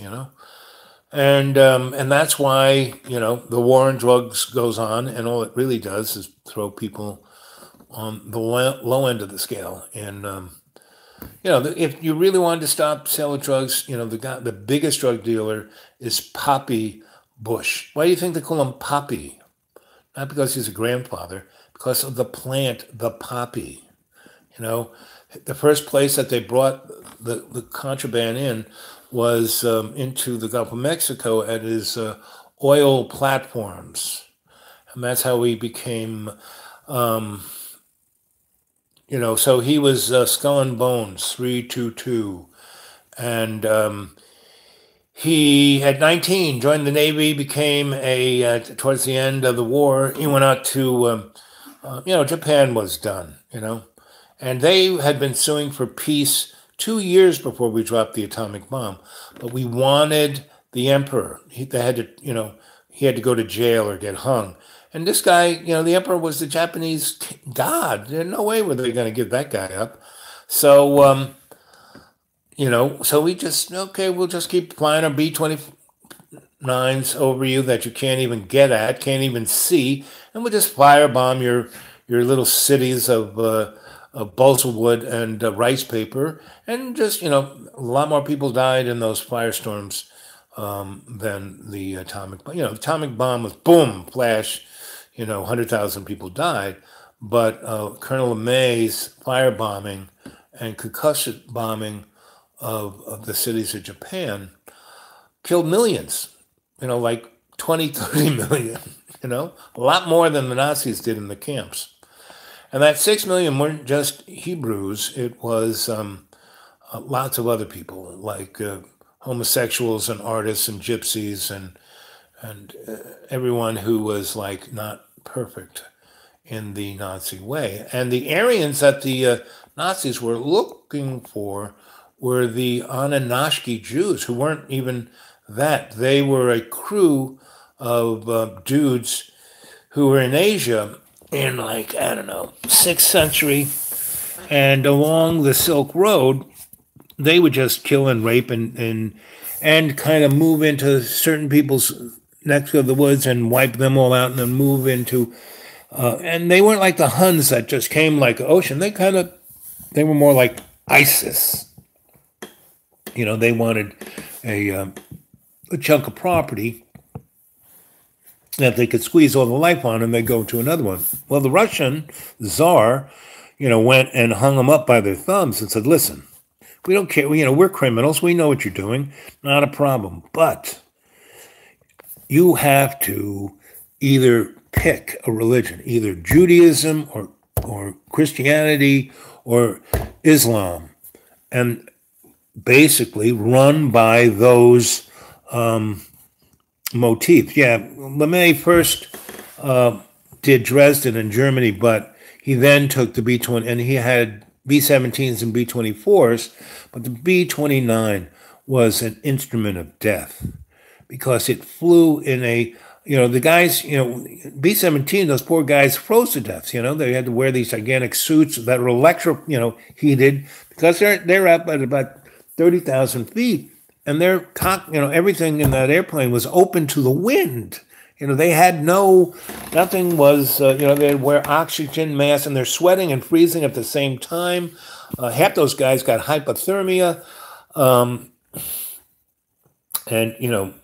And that's why, the war on drugs goes on, and all it really does is throw people on the low end of the scale. And, if you really wanted to stop sale of drugs, the biggest drug dealer is Poppy Bush. Why do you think they call him Poppy? Not because he's a grandfather, because of the plant, the poppy. The first place that they brought the contraband in was into the Gulf of Mexico at his oil platforms. And that's how he became So he was Skull and Bones 322, and he had 19, joined the Navy, became towards the end of the war, he went out to, Japan was done, and they had been suing for peace 2 years before we dropped the atomic bomb, but we wanted the emperor. He had to go to jail or get hung. And this guy, the emperor was the Japanese god. There's no way were they going to give that guy up. So, so we just, okay, we'll just keep flying our B-29s over you that you can't even get at, can't even see, and we'll just firebomb your little cities of balsa wood and rice paper, and just, a lot more people died in those firestorms than the atomic bomb. The atomic bomb was boom, flash, 100,000 people died, but Colonel LeMay's firebombing and concussive bombing of the cities of Japan killed millions, like 20, 30 million, a lot more than the Nazis did in the camps. And that 6 million weren't just Hebrews, it was lots of other people, like homosexuals and artists and gypsies and everyone who was like not perfect in the Nazi way. And the Aryans that the Nazis were looking for were the Anunnaki Jews, who weren't even that. They were a crew of dudes who were in Asia in 6th century. And along the Silk Road, they would just kill and rape and kind of move into certain people's next of the woods and wipe them all out and then move into, and they weren't like the Huns that just came like the ocean. They were more like ISIS. They wanted a chunk of property that they could squeeze all the life on and they'd go to another one. Well, the Russian Tsar, went and hung them up by their thumbs and said, listen, we don't care, we're criminals, we know what you're doing, not a problem, but you have to either pick a religion, either Judaism or Christianity or Islam, and basically run by those motifs. Yeah, LeMay first did Dresden in Germany, but he then took the B-20, and he had B-17s and B-24s, but the B-29 was an instrument of death because it flew in a, the guys, B-17, those poor guys froze to death, they had to wear these gigantic suits that were heated because they're up at about 30,000 feet, and their everything in that airplane was open to the wind. They had nothing was, they'd wear oxygen masks, and they're sweating and freezing at the same time. Half those guys got hypothermia. And,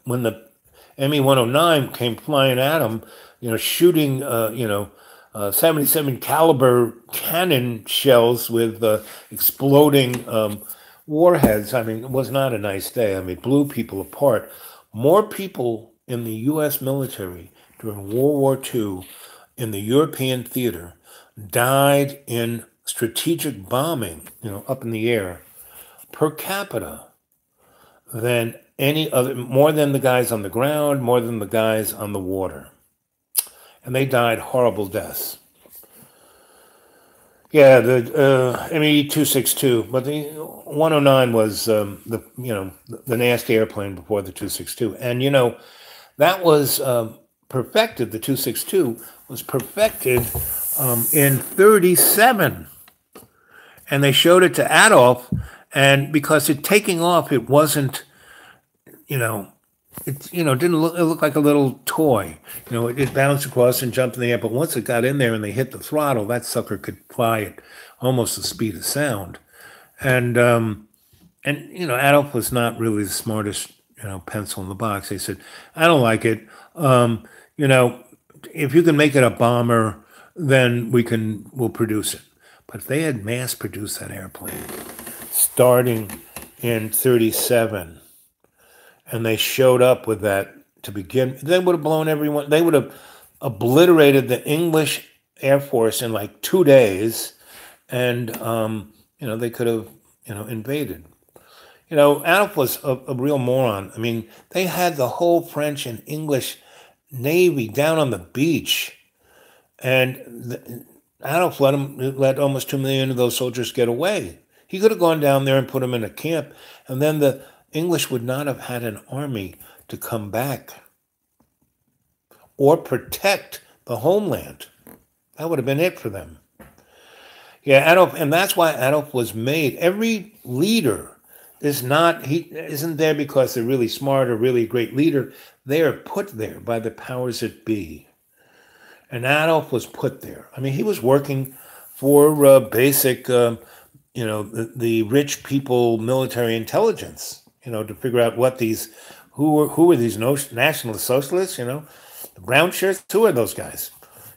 when the ME-109 came flying at them, shooting, 77 caliber cannon shells with exploding warheads. It was not a nice day. It blew people apart. More people in the U.S. military during World War II in the European theater died in strategic bombing, up in the air, per capita than any other, more than the guys on the ground, more than the guys on the water. And they died horrible deaths. Yeah, the ME-262, but the 109 was the nasty airplane before the 262. And, that was perfected, the 262 was perfected in 1937. And they showed it to Adolf, and because taking off, it wasn't, it didn't look, it looked like a little toy. It bounced across and jumped in the air, but once it got in there and they hit the throttle, that sucker could fly at almost the speed of sound. And Adolf was not really the smartest, pencil in the box. They said, I don't like it. If you can make it a bomber, then we'll produce it. But if they had mass produced that airplane starting in 1937, and they showed up with that to begin, they would have blown everyone. They would have obliterated the English Air Force in like 2 days, and they could have invaded. Adolf was a real moron. I mean, they had the whole French and English Navy down on the beach, and Adolf let almost 2 million of those soldiers get away. He could have gone down there and put them in a camp, and then the English would not have had an army to come back or protect the homeland. That would have been it for them. Yeah, Adolf, and that's why Adolf was made. Every leader isn't there because they're really smart or really great leader. They are put there by the powers that be. And Adolf was put there. I mean, he was working for basic, the rich people military intelligence, to figure out who were these nationalist socialists, the brown shirts. Who are those guys?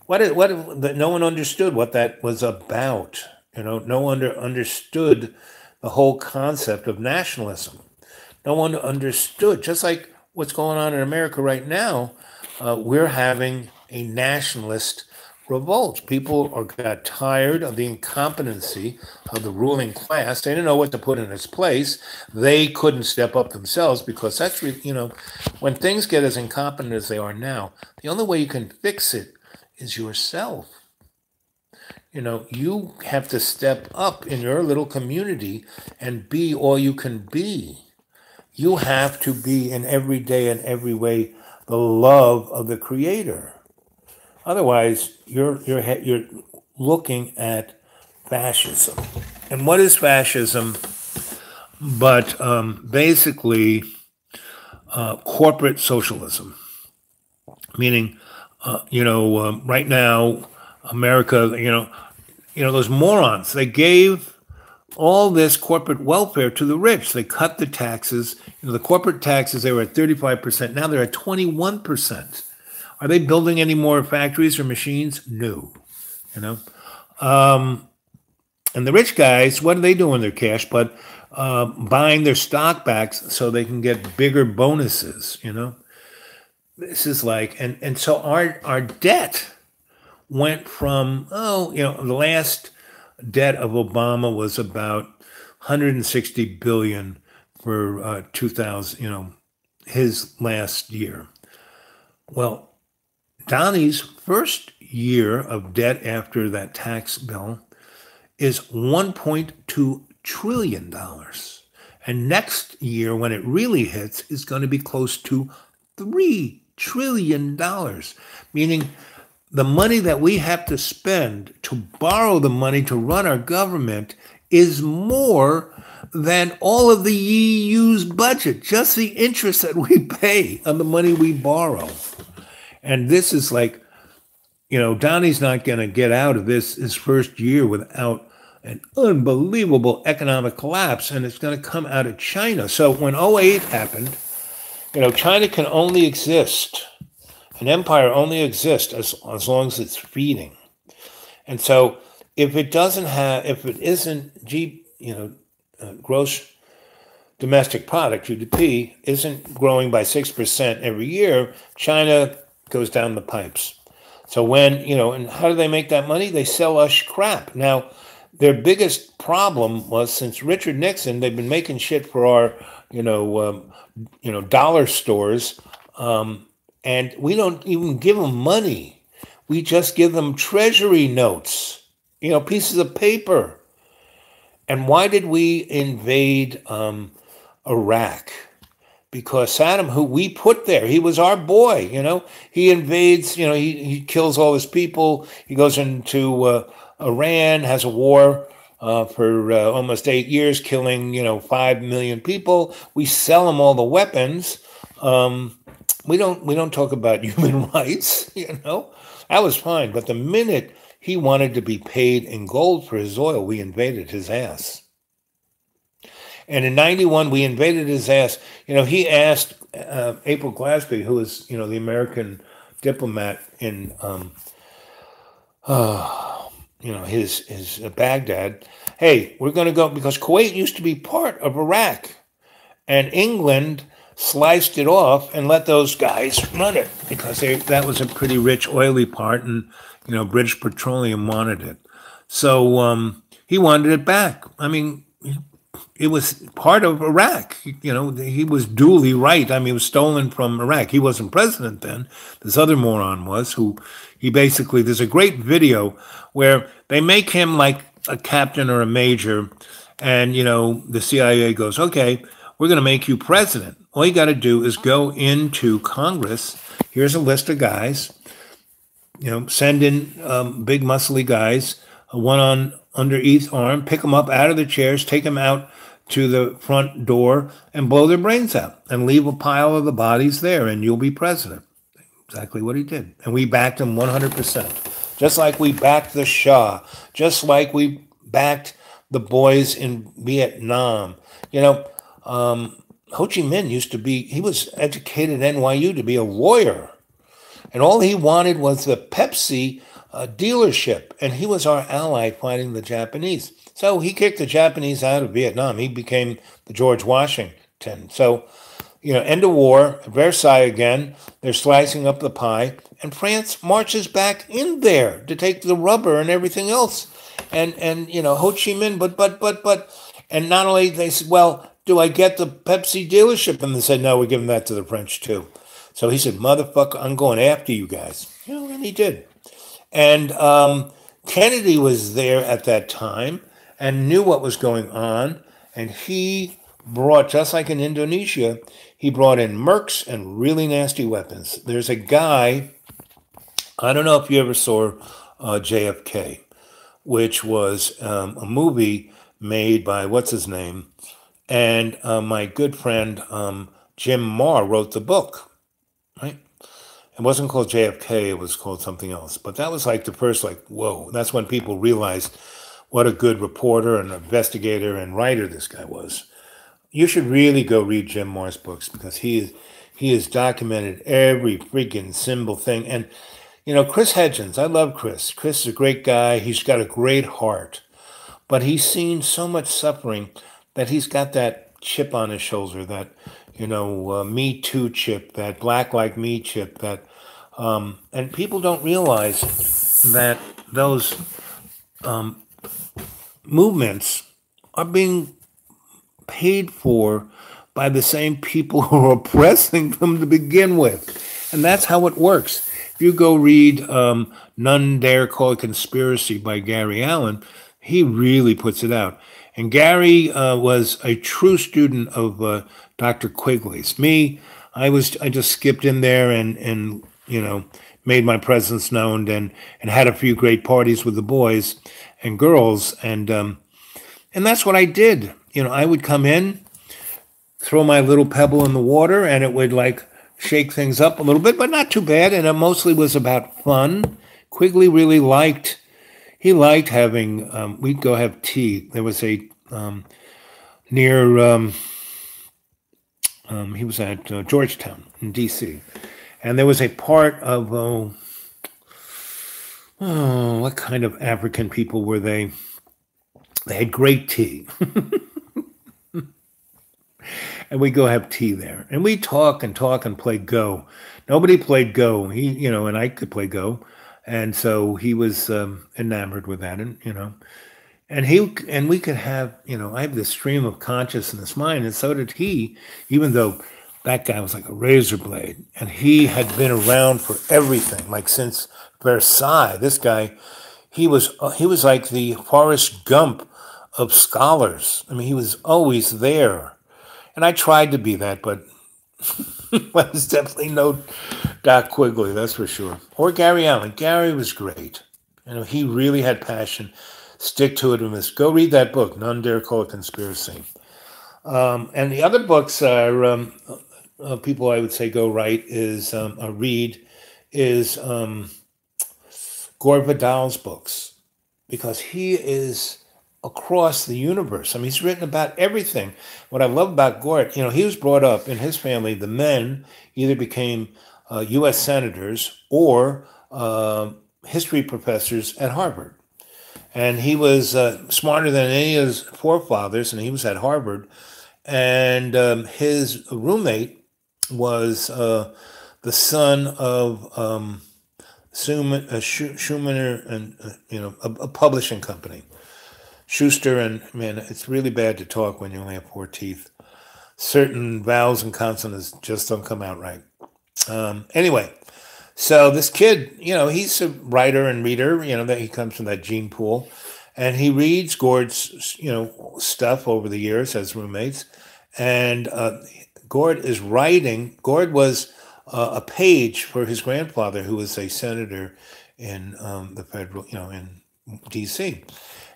No one understood what that was about. No one understood the whole concept of nationalism. No one understood, just like what's going on in America right now, we're having a nationalist revolt. People got tired of the incompetency of the ruling class. They didn't know what to put in its place. They couldn't step up themselves because that's, when things get as incompetent as they are now, the only way you can fix it is yourself. You have to step up in your little community and be all you can be. You have to be in every day and every way the love of the Creator. Otherwise, you're looking at fascism. And what is fascism? But basically, corporate socialism. Meaning, right now, America, those morons, they gave all this corporate welfare to the rich. They cut the taxes. The corporate taxes, they were at 35%. Now they're at 21%. Are they building any more factories or machines? No. And the rich guys, what are they doing with their cash? But buying their stock back so they can get bigger bonuses, This is like, and so our debt went from, the last debt of Obama was about 160 billion for 2000, his last year. Well, Donnie's first year of debt after that tax bill is $1.2 trillion. And next year, when it really hits, is going to be close to $3 trillion, meaning the money that we have to spend to borrow the money to run our government is more than all of the EU's budget, just the interest that we pay on the money we borrow. And this is like, Donnie's not going to get out of his first year without an unbelievable economic collapse, and it's going to come out of China. So when '08 happened, China can only exist. An empire only exists as long as it's feeding. And so if it isn't gross domestic product, GDP, isn't growing by 6% every year, China goes down the pipes. So when, and how do they make that money? They sell us crap. Now, their biggest problem was, since Richard Nixon, they've been making shit for our, dollar stores, and we don't even give them money. We just give them treasury notes, pieces of paper. And why did we invade Iraq? Because Saddam, who we put there, he was our boy, He invades, he kills all his people. He goes into Iran, has a war for almost 8 years, killing, 5 million people. We sell him all the weapons. We don't talk about human rights, That was fine. But the minute he wanted to be paid in gold for his oil, we invaded his ass. And in '91, we invaded his ass. He asked April Glaspie, who is, the American diplomat in, his Baghdad, hey, we're going to go, because Kuwait used to be part of Iraq, and England sliced it off and let those guys run it because that was a pretty rich, oily part. And, British Petroleum wanted it. So he wanted it back. I mean, it was part of Iraq. He was duly right. I mean, it was stolen from Iraq. He wasn't president then. This other moron was, who he basically, there's a great video where they make him like a captain or a major, and, the CIA goes, okay, we're going to make you president. All you got to do is go into Congress. Here's a list of guys. Send in big muscly guys, one on under each arm, pick them up out of the chairs, take them out to the front door and blow their brains out and leave a pile of the bodies there, and you'll be president. Exactly what he did. And we backed him 100%. Just like we backed the Shah, just like we backed the boys in Vietnam. Ho Chi Minh he was educated at NYU to be a lawyer. And all he wanted was the Pepsi dealership. And he was our ally fighting the Japanese. So he kicked the Japanese out of Vietnam. He became the George Washington. So, end of war, Versailles again. They're slicing up the pie. And France marches back in there to take the rubber and everything else. And Ho Chi Minh, but. And not only they said, well, do I get the Pepsi dealership? And they said, no, we're giving that to the French too. So he said, motherfucker, I'm going after you guys. And he did. And Kennedy was there at that time and knew what was going on. And he brought, just like in Indonesia, he brought in Mercs and really nasty weapons. There's a guy, I don't know if you ever saw JFK, which was a movie made by, what's his name? And my good friend Jim Marr wrote the book, right? It wasn't called JFK, it was called something else. But that was like the first, whoa. That's when people realized what a good reporter and investigator and writer this guy was. You should really go read Jim Marr's books, because he has documented every freaking symbol thing. And, Chris Hedgens, I love Chris. Chris is a great guy. He's got a great heart. But he's seen so much suffering that he's got that chip on his shoulder, that, Me Too chip, that Black Like Me chip, that, and people don't realize that those movements are being paid for by the same people who are oppressing them to begin with. And that's how it works. If you go read None Dare Call It Conspiracy by Gary Allen, he really puts it out. And Gary was a true student of Dr. Quigley's. Me, I just skipped in there and made my presence known and had a few great parties with the boys and girls, and that's what I did. I would come in, throw my little pebble in the water, and it would shake things up a little bit, but not too bad. And it mostly was about fun. Quigley really liked having, we'd go have tea. There was a, near, he was at Georgetown in D.C. And there was a part of, what kind of African people were they? They had great tea. And we'd go have tea there. And we'd talk and play Go. Nobody played Go. He, and I could play Go. And so he was enamored with that, and we could have, I have this stream of consciousness mind, and so did he, even though that guy was like a razor blade, and he had been around for everything, since Versailles. This guy, he was like the Forrest Gump of scholars. I mean, he was always there, and I tried to be that, but I was definitely no Doc Quigley, that's for sure. Or Gary Allen. Gary was great. He really had passion. Stick to it in this. Go read that book, None Dare Call It Conspiracy. And the other books are people I would say go read is Gore Vidal's books, because he is across the universe. I mean, he's written about everything. What I love about Gore, he was brought up in his family. The men either became U.S. senators or history professors at Harvard. And he was smarter than any of his forefathers, and he was at Harvard. And his roommate was the son of Schumann and a publishing company. Schuster and man, it's really bad to talk when you only have four teeth. Certain vowels and consonants just don't come out right. Anyway, so this kid, he's a writer and reader. That he comes from that gene pool, and he reads Gord's, stuff over the years as roommates, and Gord is writing. Gord was a page for his grandfather, who was a senator in the federal, in D.C.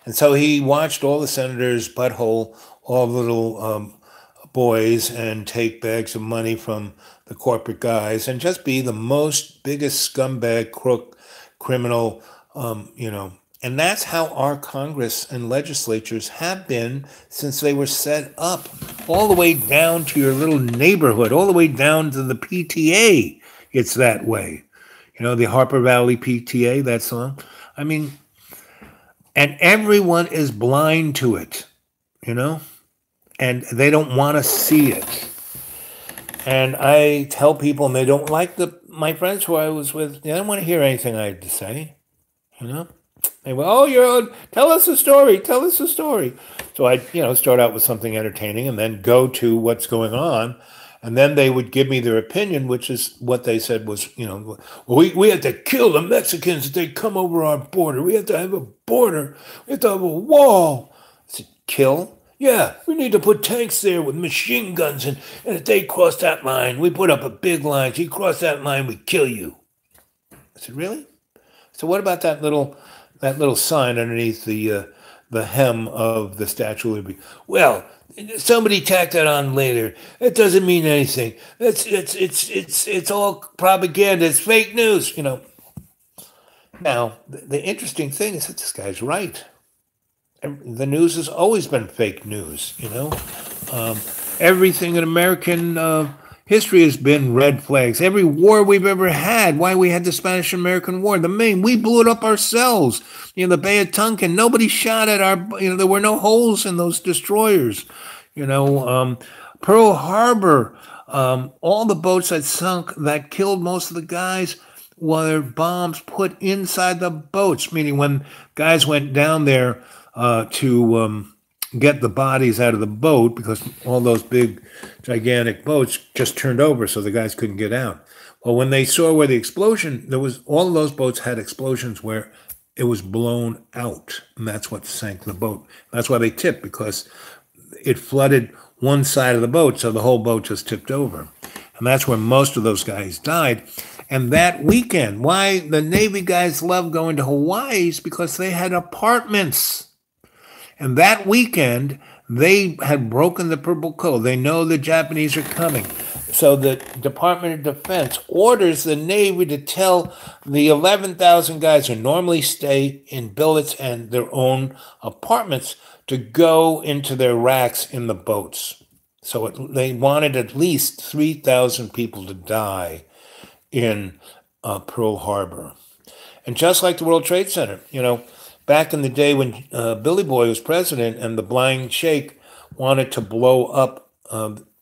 And so he watched all the senators butthole all the little boys and take bags of money from the corporate guys and just be the biggest scumbag, crook, criminal, And that's how our Congress and legislatures have been since they were set up, all the way down to your little neighborhood, all the way down to the PTA. It's that way. The Harper Valley PTA, that song. I mean, and everyone is blind to it, and they don't want to see it. And I tell people, and they don't like my friends who I was with, they don't want to hear anything I had to say, They go, oh, tell us a story, tell us a story. So I, start out with something entertaining and then go to what's going on. And then they would give me their opinion, which is what they said was, we had to kill the Mexicans if they come over our border. We have to have a border. We have to have a wall. I said, kill? Yeah, we need to put tanks there with machine guns. And if they cross that line, we put up a big line. If you cross that line, we kill you. I said, really? So what about that little sign underneath the hem of the Statue of Liberty? Well, somebody tacked that on later. It doesn't mean anything. It's all propaganda. It's fake news. Now the interesting thing is that this guy's right. The news has always been fake news. Everything in American history has been red flags. Every war we've ever had, why we had the Spanish-American War, the Maine, we blew it up ourselves. The Bay of Tonkin, nobody shot at our, there were no holes in those destroyers. Pearl Harbor, all the boats that sunk, that killed most of the guys, were bombs put inside the boats, meaning when guys went down there to get the bodies out of the boat, because all those big, gigantic boats just turned over so the guys couldn't get out. Well, when they saw where the explosion, all of those boats had explosions where it was blown out, and that's what sank the boat. That's why they tipped, because it flooded one side of the boat, so the whole boat just tipped over. And that's where most of those guys died. And that weekend, why the Navy guys love going to Hawaii is because they had apartments. And that weekend, they had broken the purple code. They know the Japanese are coming. So the Department of Defense orders the Navy to tell the 11,000 guys who normally stay in billets and their own apartments to go into their racks in the boats. So they wanted at least 3,000 people to die in Pearl Harbor. And just like the World Trade Center, back in the day when Billy Boy was president and the blind sheikh wanted to blow up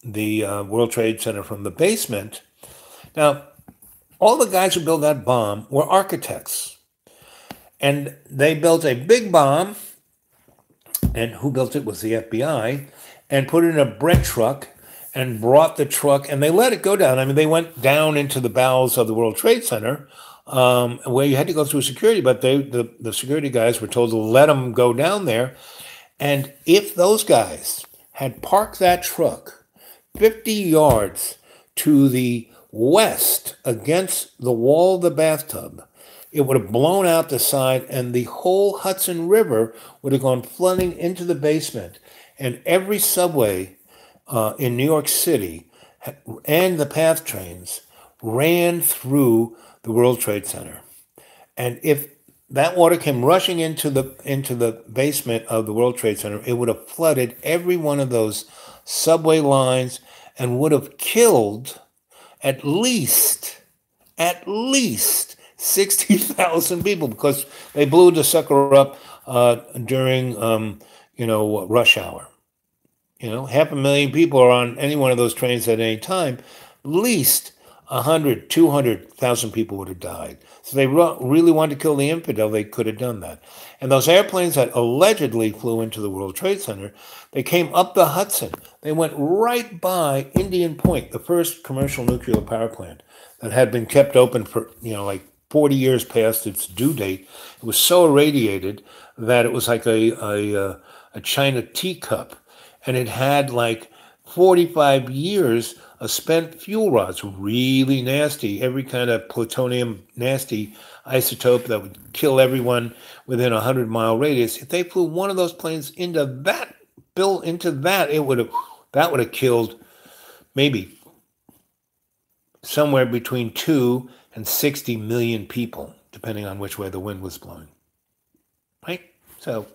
the World Trade Center from the basement. Now, all the guys who built that bomb were architects. And they built a big bomb, and who built it was the FBI, and put it in a bread truck and brought the truck, and they let it go down. I mean, they went down into the bowels of the World Trade Center, where you had to go through security, but the security guys were told to let them go down there. And if those guys had parked that truck 50 yards to the west against the wall of the bathtub, it would have blown out the side, and the whole Hudson River would have gone flooding into the basement. And every subway in New York City and the PATH trains ran through the World Trade Center. And if that water came rushing into the basement of the World Trade Center, it would have flooded every one of those subway lines and would have killed at least 60,000 people, because they blew the sucker up during rush hour. 500,000 people are on any one of those trains at any time. At least 100, 200,000 people would have died. So they really wanted to kill the infidel, they could have done that. And those airplanes that allegedly flew into the World Trade Center, they came up the Hudson. They went right by Indian Point, the first commercial nuclear power plant that had been kept open for, like 40 years past its due date. It was so irradiated that it was like a China teacup. And it had like 45 years of spent fuel rods, really nasty, every kind of plutonium nasty isotope that would kill everyone within a 100-mile radius. If they flew one of those planes into that, that would have killed maybe somewhere between 2 and 60 million people, depending on which way the wind was blowing. Right? So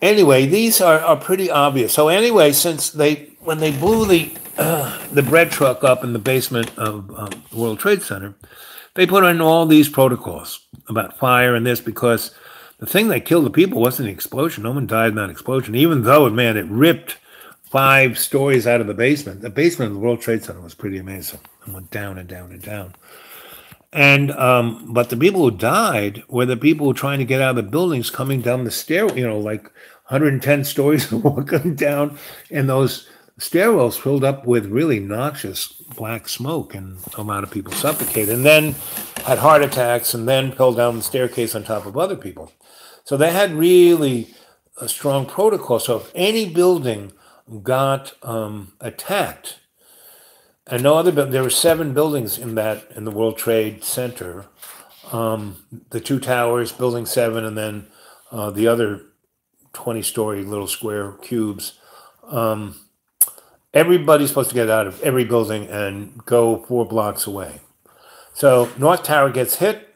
anyway, these are pretty obvious. So anyway, when they blew the bread truck up in the basement of the World Trade Center, they put in all these protocols about fire and this, because the thing that killed the people wasn't the explosion. No one died in that explosion, even though, man, it ripped 5 stories out of the basement. The basement of the World Trade Center was pretty amazing. It went down and down and down. And but the people who died were the people who were trying to get out of the buildings, coming down the stair, like 110 stories walking down, and those stairwells filled up with really noxious black smoke, and a lot of people suffocated, and then had heart attacks, and then fell down the staircase on top of other people. So they had really a strong protocol. So if any building got attacked, and no other, there were 7 buildings in the World Trade Center, the 2 towers, Building 7, and then the other 20-story little square cubes. Everybody's supposed to get out of every building and go 4 blocks away. So North Tower gets hit,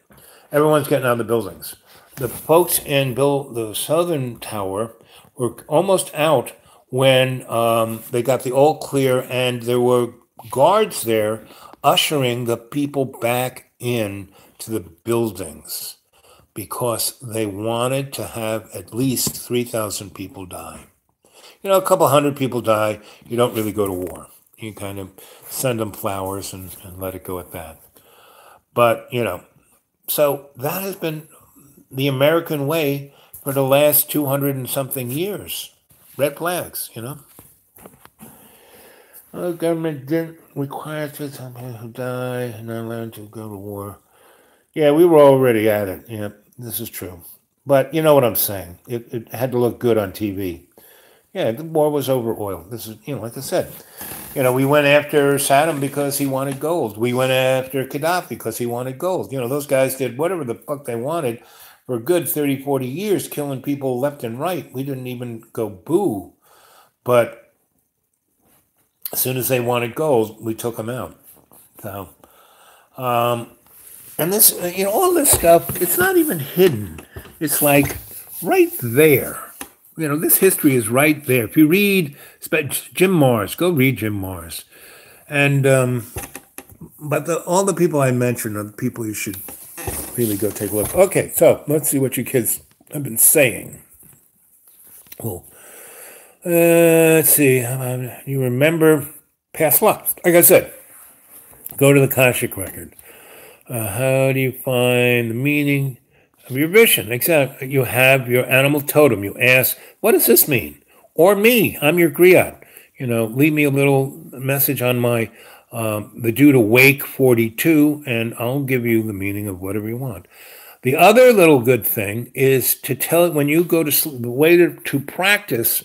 everyone's getting out of the buildings. The folks in the Southern Tower were almost out when they got the all clear, and there were guards there ushering the people back in to the buildings because they wanted to have at least 3,000 people die. A couple hundred people die, you don't really go to war. You kind of send them flowers and let it go at that. But, so that has been the American way for the last 200 and something years. Red flags, The government didn't require some people who die and not allowed to go to war. Yeah, we were already at it. Yeah, this is true. But you know what I'm saying. It had to look good on TV. Yeah, the war was over oil. This is, like I said, we went after Saddam because he wanted gold. We went after Gaddafi because he wanted gold. Those guys did whatever the fuck they wanted for a good 30, 40 years, killing people left and right. We didn't even go boo. But as soon as they wanted gold, we took them out. So, and this, all this stuff, it's not even hidden. It's like right there. This history is right there. If you read Jim Marrs, go read Jim Marrs. And, but all the people I mentioned are the people you should really go take a look. Okay, so let's see what you kids have been saying. Cool. Let's see. You remember past lives. Like I said, go to the Akashic Record. How do you find the meaning of your vision? Exactly. You have your animal totem. You ask, what does this mean? Or me, I'm your griot. Leave me a little message on my the Dude Awake 42, and I'll give you the meaning of whatever you want. The other little good thing is to tell it when you go to sleep. The way to practice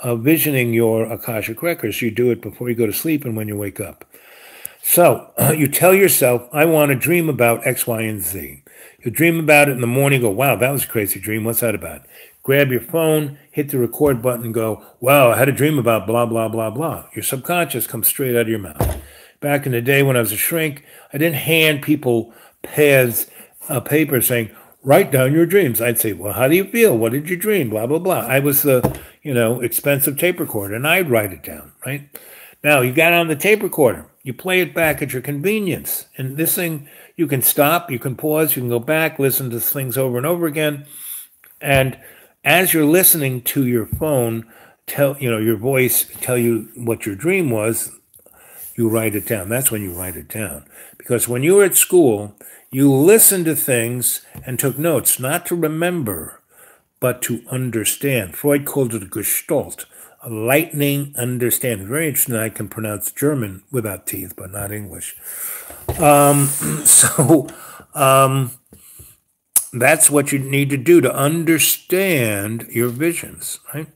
visioning your Akashic records, you do it before you go to sleep and when you wake up. So you tell yourself, I want to dream about X, Y, and Z. You dream about it in the morning, go, wow, that was a crazy dream. What's that about? Grab your phone, hit the record button, and go, wow, I had a dream about blah, blah, blah, blah. Your subconscious comes straight out of your mouth. Back in the day when I was a shrink, I didn't hand people pads of paper saying, write down your dreams. I'd say, well, how do you feel? What did you dream? Blah, blah, blah. I was the, expensive tape recorder, and I'd write it down, right? Now, you got on the tape recorder. You play it back at your convenience. And this thing, you can stop, you can pause, you can go back, listen to things over and over again. And as you're listening to your phone, your voice tell you what your dream was, you write it down. That's when you write it down. Because when you were at school, you listened to things and took notes, not to remember, but to understand. Freud called it a Gestalt, a lightning understanding. Very interesting. I can pronounce German without teeth, but not English. That's what you need to do to understand your visions, right?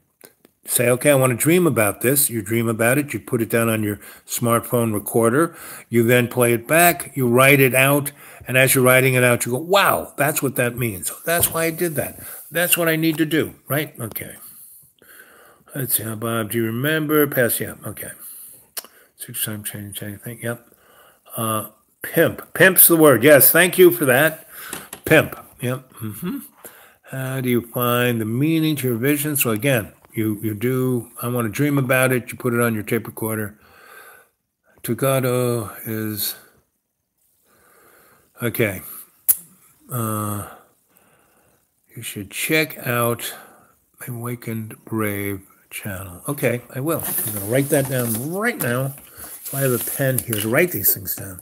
Say, okay, I want to dream about this. You dream about it. You put it down on your smartphone recorder. You then play it back. You write it out. And as you're writing it out, you go, wow, that's what that means. That's why I did that. That's what I need to do, right? Okay. Let's see. Bob, do you remember? Pass, yeah. Okay. 6 times change anything. Yep. Pimp. Pimp's the word. Yes, thank you for that. Pimp. Yep. How do you find the meaning to your vision? So again, you do, I want to dream about it. You put it on your tape recorder. Tugado is, okay. You should check out the Awakened Brave channel. Okay, I will. I'm going to write that down right now. So I have a pen here to write these things down.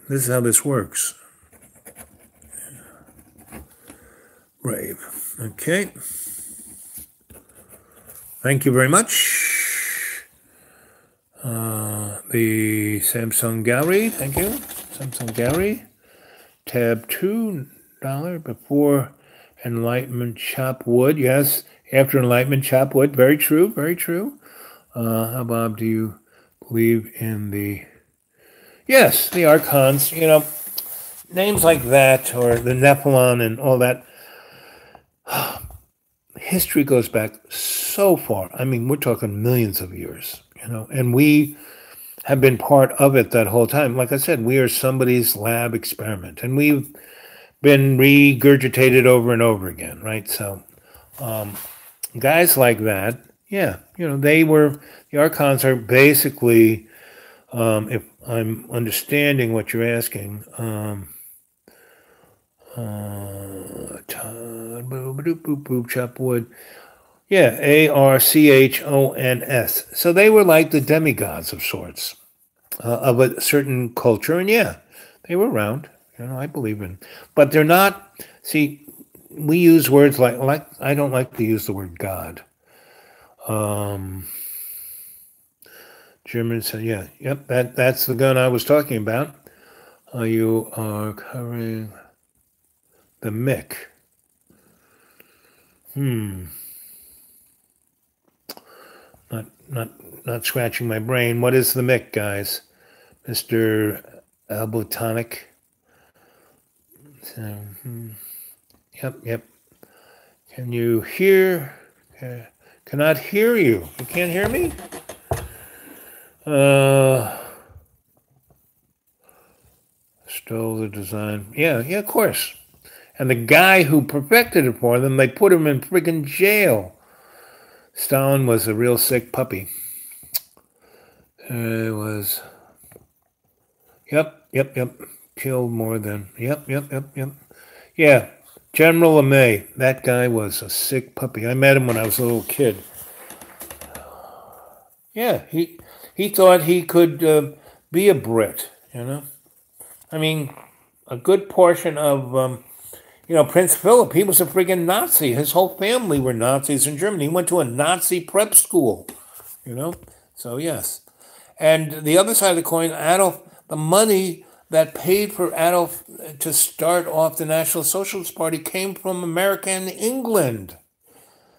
This is how this works. Brave. Okay. Thank you very much. The Samsung Gallery. Thank you. Samsung Gallery. Tab $2 before enlightenment chop wood. Yes, after enlightenment chop wood. Very true. Very true. How, Bob, do you believe in the... Yes, the archons, you know, names like that, or the Nephilim and all that. History goes back so far. I mean, we're talking millions of years, you know, and we have been part of it that whole time. Like I said, we are somebody's lab experiment, and we've been regurgitated over and over again, right? So guys like that, yeah, you know, the archons are basically, if I'm understanding what you're asking, chop wood. Yeah, Archons. So they were like the demigods of sorts, of a certain culture, and yeah, they were around. You know, I believe in, but they're not. See, we use words like I don't like to use the word God. German said, yeah, yep, that's the gun I was talking about. You are covering the Mick. Not scratching my brain. What is the Mick, guys? Mr. Albotonic. So, Yep. Can you hear? Cannot hear you. You can't hear me? Stole the design. Yeah, of course. And the guy who perfected it for them, they put him in friggin' jail. Stalin was a real sick puppy. It was. Yep. Killed more than. Yep. Yeah, General LeMay. That guy was a sick puppy. I met him when I was a little kid. Yeah, he thought he could be a Brit, you know? I mean, a good portion of, Prince Philip, he was a friggin' Nazi. His whole family were Nazis in Germany. He went to a Nazi prep school, you know? So, yes. And the other side of the coin, Adolf, the money that paid for Adolf to start off the National Socialist Party came from America and England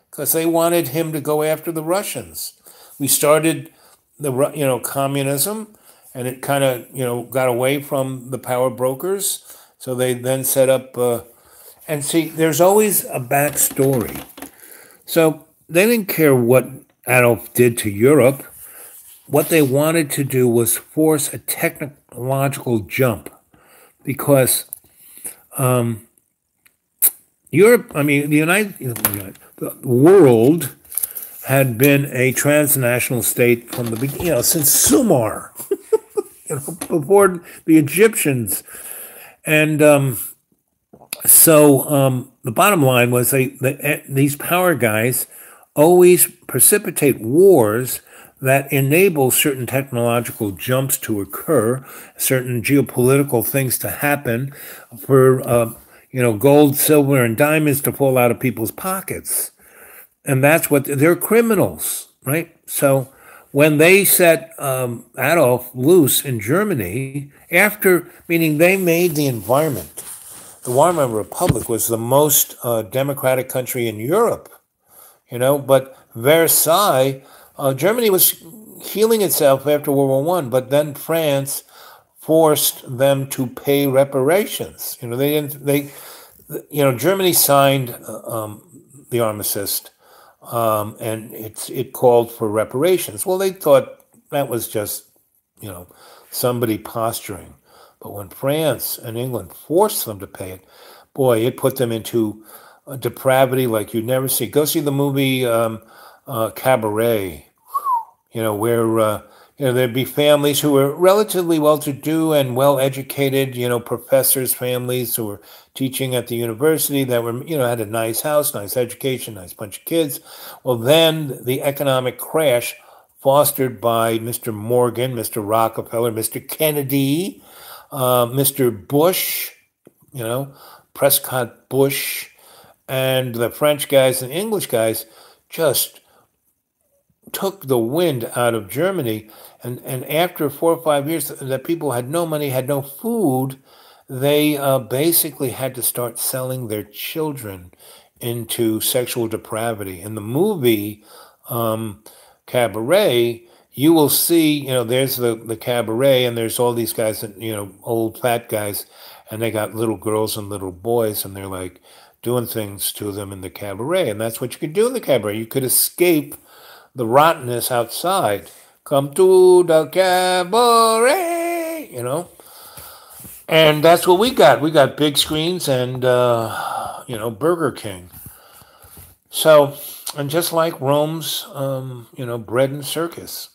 because they wanted him to go after the Russians. We started the communism, and it kind of got away from the power brokers. So they then set up and see, there's always a backstory. So they didn't care what Adolf did to Europe. What they wanted to do was force a technological jump, because Europe, the world had been a transnational state from the beginning, since Sumer, before the Egyptians. And so the bottom line was these power guys always precipitate wars that enable certain technological jumps to occur, certain geopolitical things to happen, for gold, silver, and diamonds to fall out of people's pockets. And that's what they're criminals, right? So when they set Adolf loose in Germany, meaning they made the environment, the Weimar Republic was the most democratic country in Europe, but Versailles, Germany was healing itself after World War One, but then France forced them to pay reparations. Germany signed the armistice, and it called for reparations. Well, they thought that was just, somebody posturing. But when France and England forced them to pay it, boy, it put them into a depravity like you'd never see. Go see the movie Cabaret, where there'd be families who were relatively well-to-do and well-educated, professors' families who were teaching at the university that were, had a nice house, nice education, nice bunch of kids. Well, then the economic crash fostered by Mr. Morgan, Mr. Rockefeller, Mr. Kennedy, Mr. Bush, Prescott Bush, and the French guys and English guys just took the wind out of Germany. And after 4 or 5 years that people had no money, had no food, they basically had to start selling their children into sexual depravity. In the movie Cabaret, you will see, there's the cabaret, and there's all these guys, old fat guys, and they got little girls and little boys, and they're like doing things to them in the cabaret. And that's what you could do in the cabaret. You could escape the rottenness outside. Come to the cabaret, And that's what we got. We got big screens and, Burger King. So, and just like Rome's, bread and circus,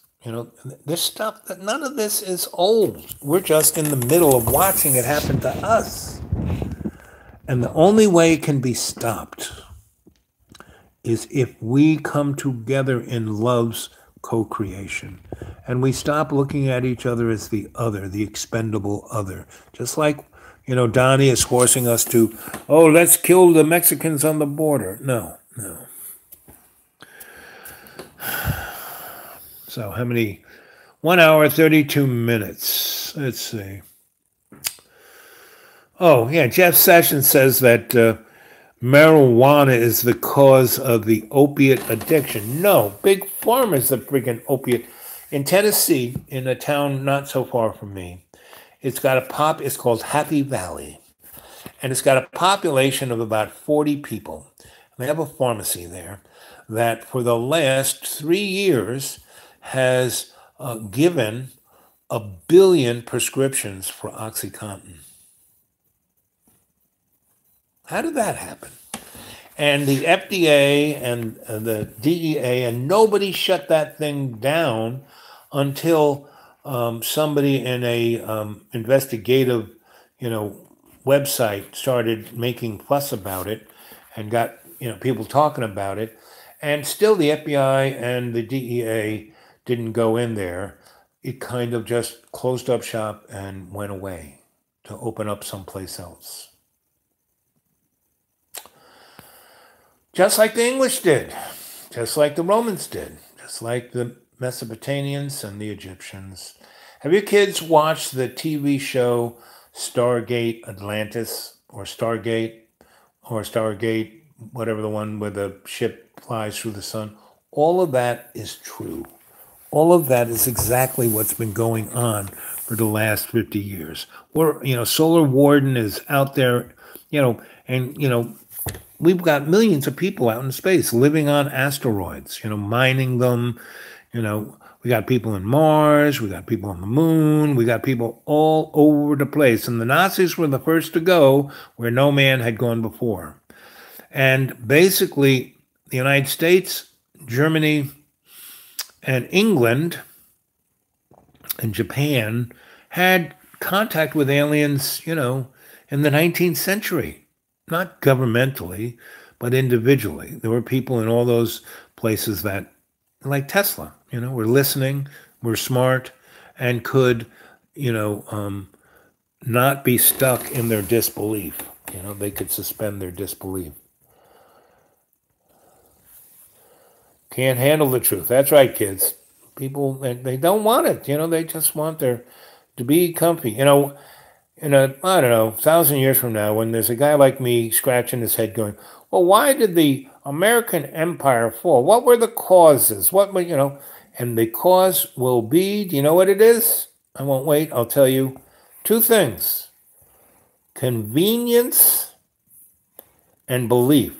this stuff, that none of this is old. We're just in the middle of watching it happen to us. And the only way it can be stopped is if we come together in love's co-creation and we stop looking at each other as the other, the expendable other. Just like, Donnie is forcing us to, let's kill the Mexicans on the border. No. So how many? 1 hour, 32 minutes. Let's see. Oh, yeah, Jeff Sessions says that marijuana is the cause of the opiate addiction. No, Big Pharma is the freaking opiate. In Tennessee, in a town not so far from me, it's called Happy Valley. And it's got a population of about 40 people. They have a pharmacy there that for the last 3 years has given 1 billion prescriptions for OxyContin. How did that happen? And the FDA and the DEA and nobody shut that thing down until somebody in a investigative, website started making fuss about it and got, people talking about it. And still the FBI and the DEA didn't go in there. It kind of just closed up shop and went away to open up someplace else. Just like the English did, just like the Romans did, just like the Mesopotamians and the Egyptians. Have your kids watched the TV show Stargate Atlantis or Stargate, whatever the one where the ship flies through the sun? All of that is true. All of that is exactly what's been going on for the last 50 years. Solar Warden is out there, we've got millions of people out in space living on asteroids, mining them. We got people in Mars, we got people on the moon, we got people all over the place. And the Nazis were the first to go where no man had gone before. And basically, the United States, Germany, and England and Japan had contact with aliens, in the 19th century. not governmentally, but individually. There were people in all those places that, like Tesla, were listening, were smart, and could, you know, um, not be stuck in their disbelief. They could suspend their disbelief. Can't handle the truth. That's right, kids. People, they don't want it. They just want to be comfy. In I don't know, 1,000 years from now, when there's a guy like me scratching his head going, well, why did the American empire fall? What were the causes? What were, and the cause will be, do you know what it is? I won't wait. I'll tell you two things: convenience and belief.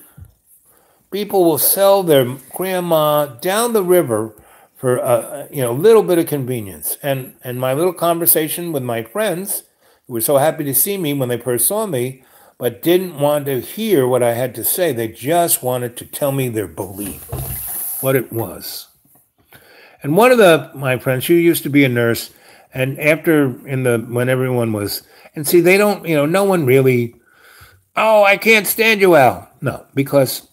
People will sell their grandma down the river for a little bit of convenience. And my little conversation with my friends, who were so happy to see me when they first saw me, but didn't want to hear what I had to say. They just wanted to tell me their belief, what it was. And one of my friends, she used to be a nurse, and after when everyone was, and see, they don't, no one really, oh, I can't stand you, Al. No, because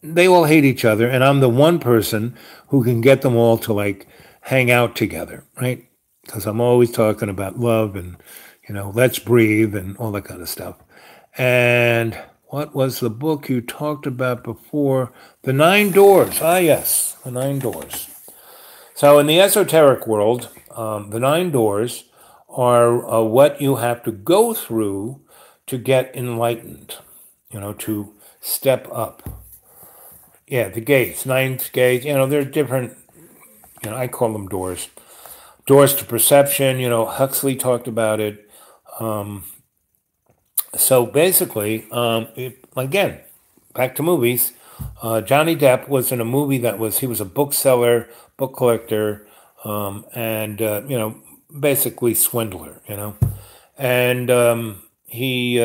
they all hate each other, and I'm the one person who can get them all to like hang out together, right? Because I'm always talking about love and, let's breathe and all that kind of stuff. And what was the book you talked about before? The Nine Doors. Ah, yes, the Nine Doors. So in the esoteric world, the Nine Doors are what you have to go through to get enlightened, to step up. Yeah, the gates, ninth gate, they're different, I call them doors. Doors to perception, Huxley talked about it. So basically, again, back to movies, Johnny Depp was in a movie he was a bookseller, book collector, and, basically swindler, And he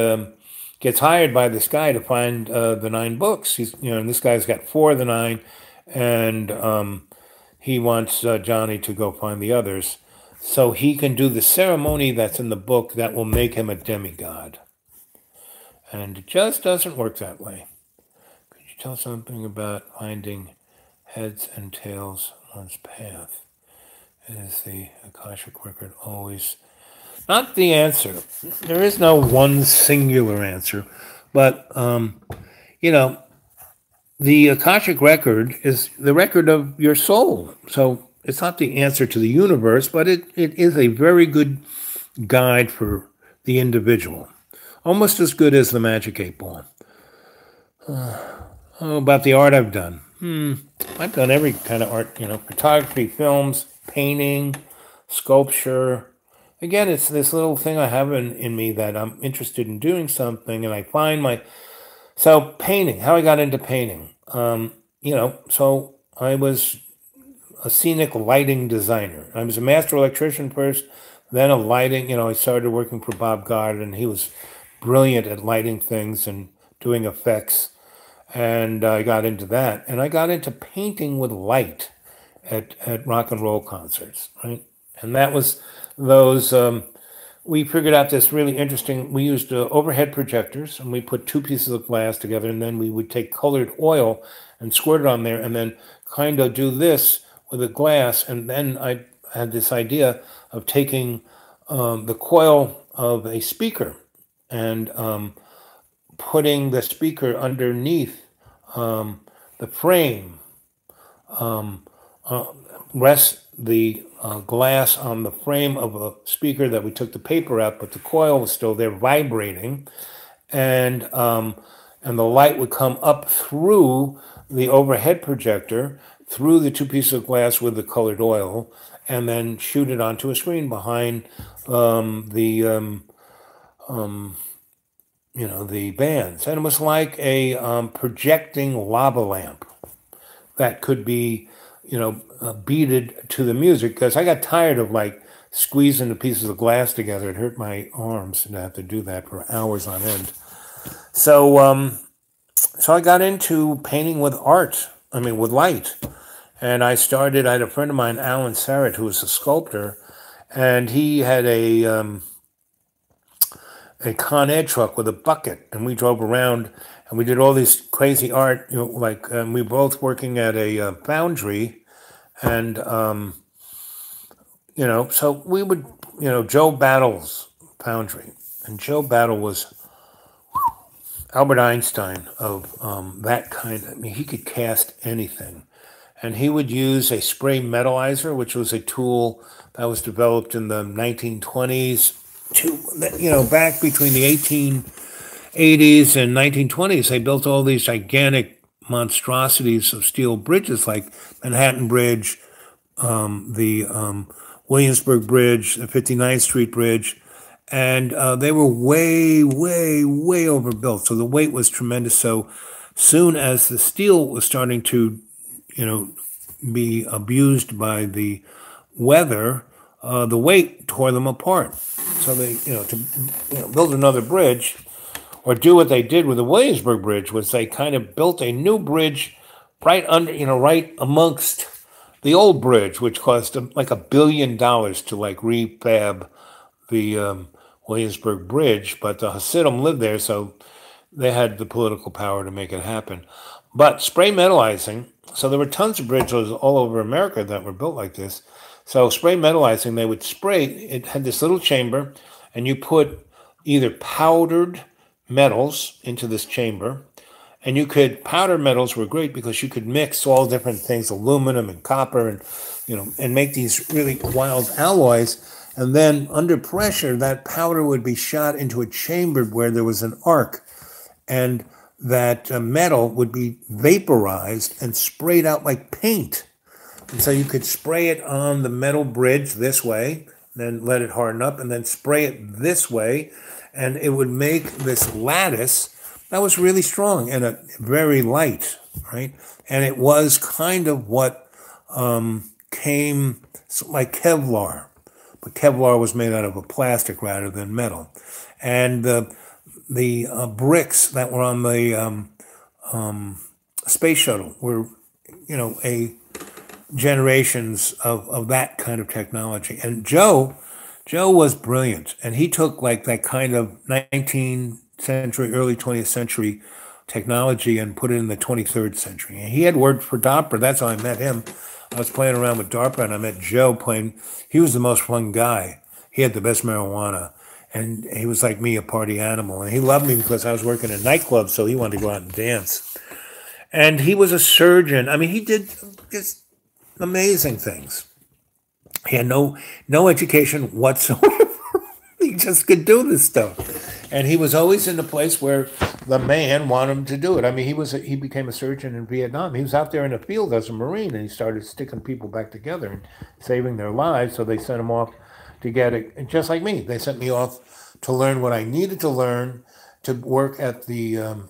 gets hired by this guy to find the 9 books. And this guy's got 4 of the 9, and he wants Johnny to go find the others, so he can do the ceremony that's in the book that will make him a demigod. And it just doesn't work that way. Could you tell something about finding heads and tails on one's path? Is the Akashic record always not the answer? There is no one singular answer, but the Akashic record is the record of your soul. So it's not the answer to the universe, but it is a very good guide for the individual. Almost as good as the Magic 8 Ball. About the art I've done. I've done every kind of art, photography, films, painting, sculpture. Again, it's this little thing I have in me that I'm interested in doing something, and I find so painting, how I got into painting. So I was a scenic lighting designer. I was a master electrician first, then a lighting, I started working for Bob Gard, and he was brilliant at lighting things and doing effects. And I got into that. And I got into painting with light at rock and roll concerts, right? And that was those, we figured out this really interesting, we used overhead projectors, and we put 2 pieces of glass together, and then we would take colored oil and squirt it on there, and then kind of do this with a glass. And then I had this idea of taking the coil of a speaker and putting the speaker underneath the frame, rest the glass on the frame of a speaker that we took the paper out, but the coil was still there vibrating, and the light would come up through the overhead projector, through the 2 pieces of glass with the colored oil, and then shoot it onto a screen behind the bands. And it was like a projecting lava lamp that could be, beaded to the music, because I got tired of like squeezing the pieces of glass together. It hurt my arms to have to do that for hours on end. So, so I got into painting with with light. And I had a friend of mine, Alan Sarrett, who was a sculptor, and he had a Con Ed truck with a bucket, and we drove around and we did all this crazy art. Like we were both working at a foundry, and so we would, Joe Battle's foundry, and Joe Battle was Albert Einstein of that kind. I mean, he could cast anything. And he would use a spray metallizer, which was a tool that was developed in the 1920s to, back between the 1880s and 1920s. They built all these gigantic monstrosities of steel bridges like Manhattan Bridge, the Williamsburg Bridge, the 59th Street Bridge. And they were way, way, way overbuilt. So the weight was tremendous. So soon as the steel was starting to, be abused by the weather, the weight tore them apart. So they, to build another bridge or do what they did with the Williamsburg Bridge was they kind of built a new bridge right under, right amongst the old bridge, which cost them like $1 billion to like refab the Williamsburg Bridge. But the Hasidim lived there, so they had the political power to make it happen. But spray metallizing, so there were tons of bridges all over America that were built like this. So spray metallizing, they would spray, it had this little chamber, and you put either powdered metals into this chamber, and powdered metals were great because you could mix all different things, aluminum and copper, and, and make these really wild alloys. And then under pressure, that powder would be shot into a chamber where there was an arc, and that metal would be vaporized and sprayed out like paint. And so you could spray it on the metal bridge this way, then let it harden up, and then spray it this way, and it would make this lattice that was really strong and very light, right? And it was kind of what came like Kevlar, but Kevlar was made out of a plastic rather than metal. And the bricks that were on the space shuttle were, generations of that kind of technology. And Joe was brilliant, and he took like that kind of 19th century, early 20th century technology and put it in the 23rd century. And he had worked for DARPA. That's how I met him. I was playing around with DARPA, and I met Joe playing. He was the most fun guy. He had the best marijuana. And he was like me, a party animal. And he loved me because I was working in nightclubs, so he wanted to go out and dance. And he was a surgeon. I mean, he did just amazing things. He had no education whatsoever. He just could do this stuff. And he was always in the place where the man wanted him to do it. I mean, he became a surgeon in Vietnam. He was out there in the field as a Marine, and he started sticking people back together and saving their lives, so they sent him off to get it. And just like me, they sent me off to learn what I needed to learn to work at the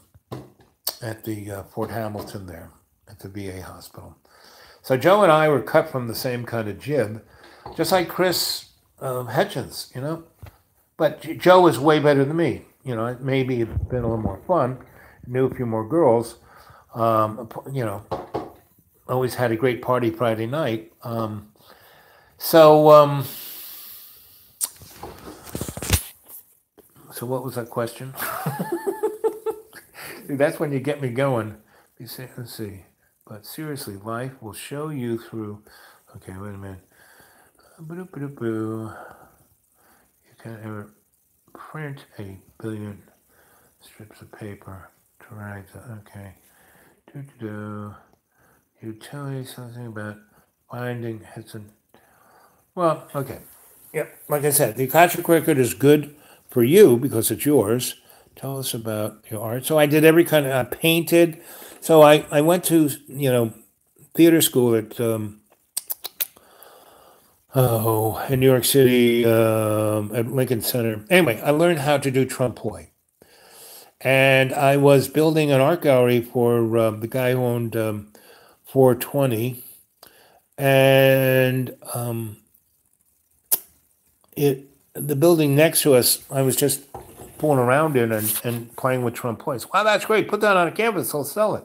Fort Hamilton there, at the VA hospital. So Joe and I were cut from the same kind of jib, just like Chris Hitchens, But Joe was way better than me. Maybe it'd been a little more fun, knew a few more girls, always had a great party Friday night. So what was that question? Dude, that's when you get me going. Let's see. But seriously, life will show you through. Okay, wait a minute. You can't ever print a billion strips of paper to write. Okay. You tell me something about finding Hudson. Well, okay. Yep. Like I said, the Akashic record is good for you because it's yours. Tell us about your art. So I did every kind of, I painted. So I went to, theater school at, in New York City, at Lincoln Center. Anyway, I learned how to do trompe-l'oeil. And I was building an art gallery for the guy who owned 420. And the building next to us, I was just fooling around in and playing with trompe-l'oeils. Wow, that's great. Put that on a canvas. I'll sell it.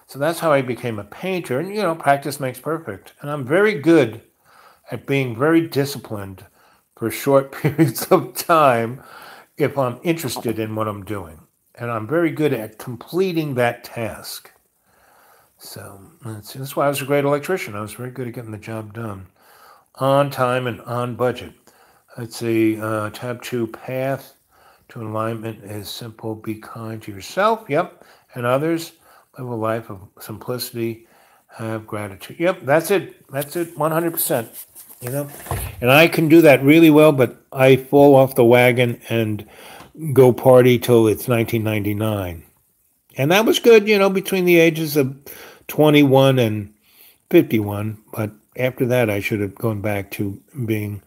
So that's how I became a painter. And, practice makes perfect. And I'm very good at being very disciplined for short periods of time if I'm interested in what I'm doing. And I'm very good at completing that task. So that's why I was a great electrician. I was very good at getting the job done on time and on budget. Let's see, tab 2, path to alignment is simple. Be kind to yourself, yep, and others. Live a life of simplicity. Have gratitude. Yep, that's it. That's it, 100%. You know, and I can do that really well, but I fall off the wagon and go party till it's 1999. And that was good, between the ages of 21 and 51. But after that, I should have gone back to being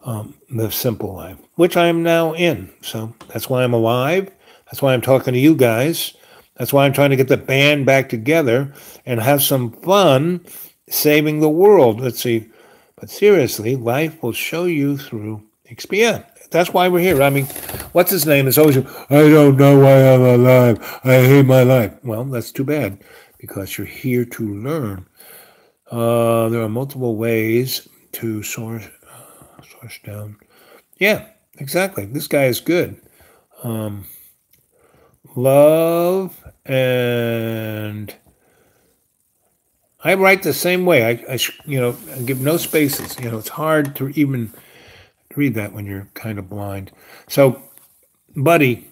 the simple life, which I am now in. So that's why I'm alive. That's why I'm talking to you guys. That's why I'm trying to get the band back together and have some fun saving the world. Let's see. But seriously, life will show you through experience. That's why we're here. I mean, what's his name is always, I don't know why I'm alive. I hate my life. Well, that's too bad, because you're here to learn. There are multiple ways to source down. Yeah, exactly. This guy is good. Love, and I write the same way. I give no spaces. It's hard to even read that when you're kind of blind. So, Buddy,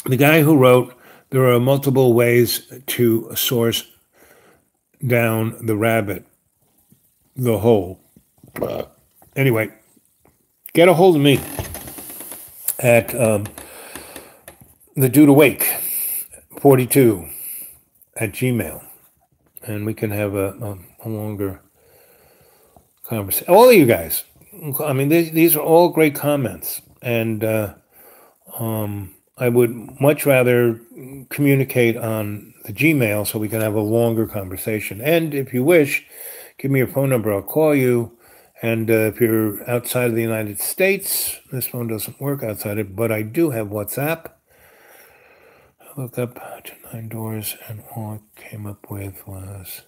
the guy who wrote, there are multiple ways to source down the rabbit, the hole. Anyway, get a hold of me at the Dude Awake 42 at Gmail, and we can have a longer conversation. All of you guys. I mean, these are all great comments, and I would much rather communicate on the Gmail so we can have a longer conversation. And if you wish, give me your phone number. I'll call you. And if you're outside of the United States, this phone doesn't work outside it, but I do have WhatsApp. I looked up to 9 doors, and all I came up with was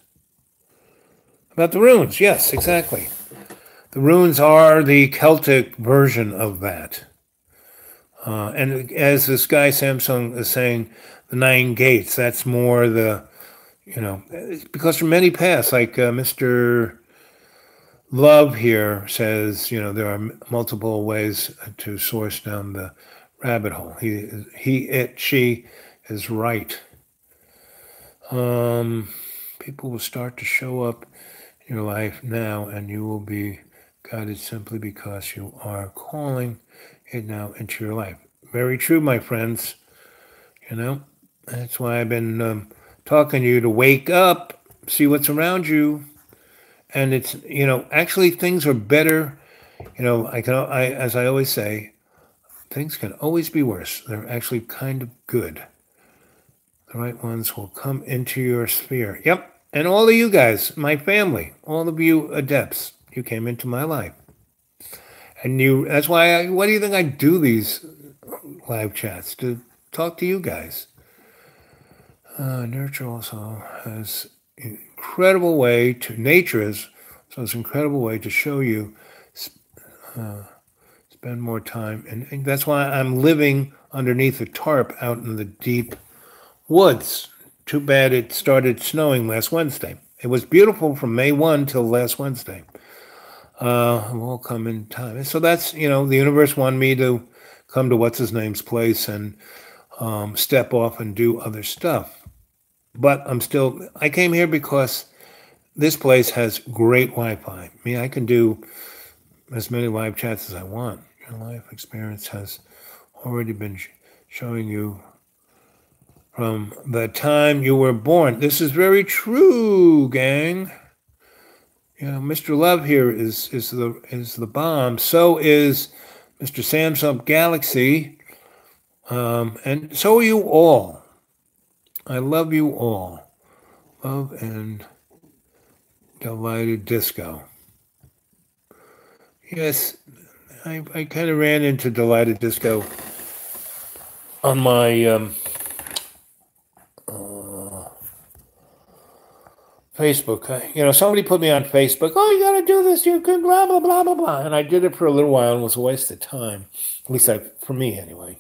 about the runes. Yes, exactly. The runes are the Celtic version of that. And as this guy Samsung is saying, the 9 gates, that's more the, because from many paths, like Mr. Love here says, there are multiple ways to source down the rabbit hole. She is right. People will start to show up in your life now, and you will be guided simply because you are calling it now into your life. Very true, my friends. That's why I've been talking to you to wake up, see what's around you. And it's, actually things are better. As I always say, things can always be worse. They're actually kind of good. The right ones will come into your sphere. Yep. And all of you guys, my family, all of you adepts, you came into my life. And that's why what do you think I do these live chats? To talk to you guys. Nurture also has incredible way to, nature is, so it's an incredible way to show you, spend more time. And that's why I'm living underneath a tarp out in the deep woods. Too bad it started snowing last Wednesday. It was beautiful from May 1 till last Wednesday. Will come in time. So that's, the universe wanted me to come to what's-his-name's place and step off and do other stuff. But I came here because this place has great Wi-Fi. I mean, I can do as many live chats as I want. Your life experience has already been showing you from the time you were born. This is very true, gang. Mr. Love here is the bomb. So is Mr. Samsung Galaxy. And so are you all. I love you all. Love and Delighted Disco. Yes, I kind of ran into Delighted Disco on my Facebook. Somebody put me on Facebook. Oh, you got to do this. You could blah, blah, blah, blah, blah. And I did it for a little while and it was a waste of time. At least for me, anyway.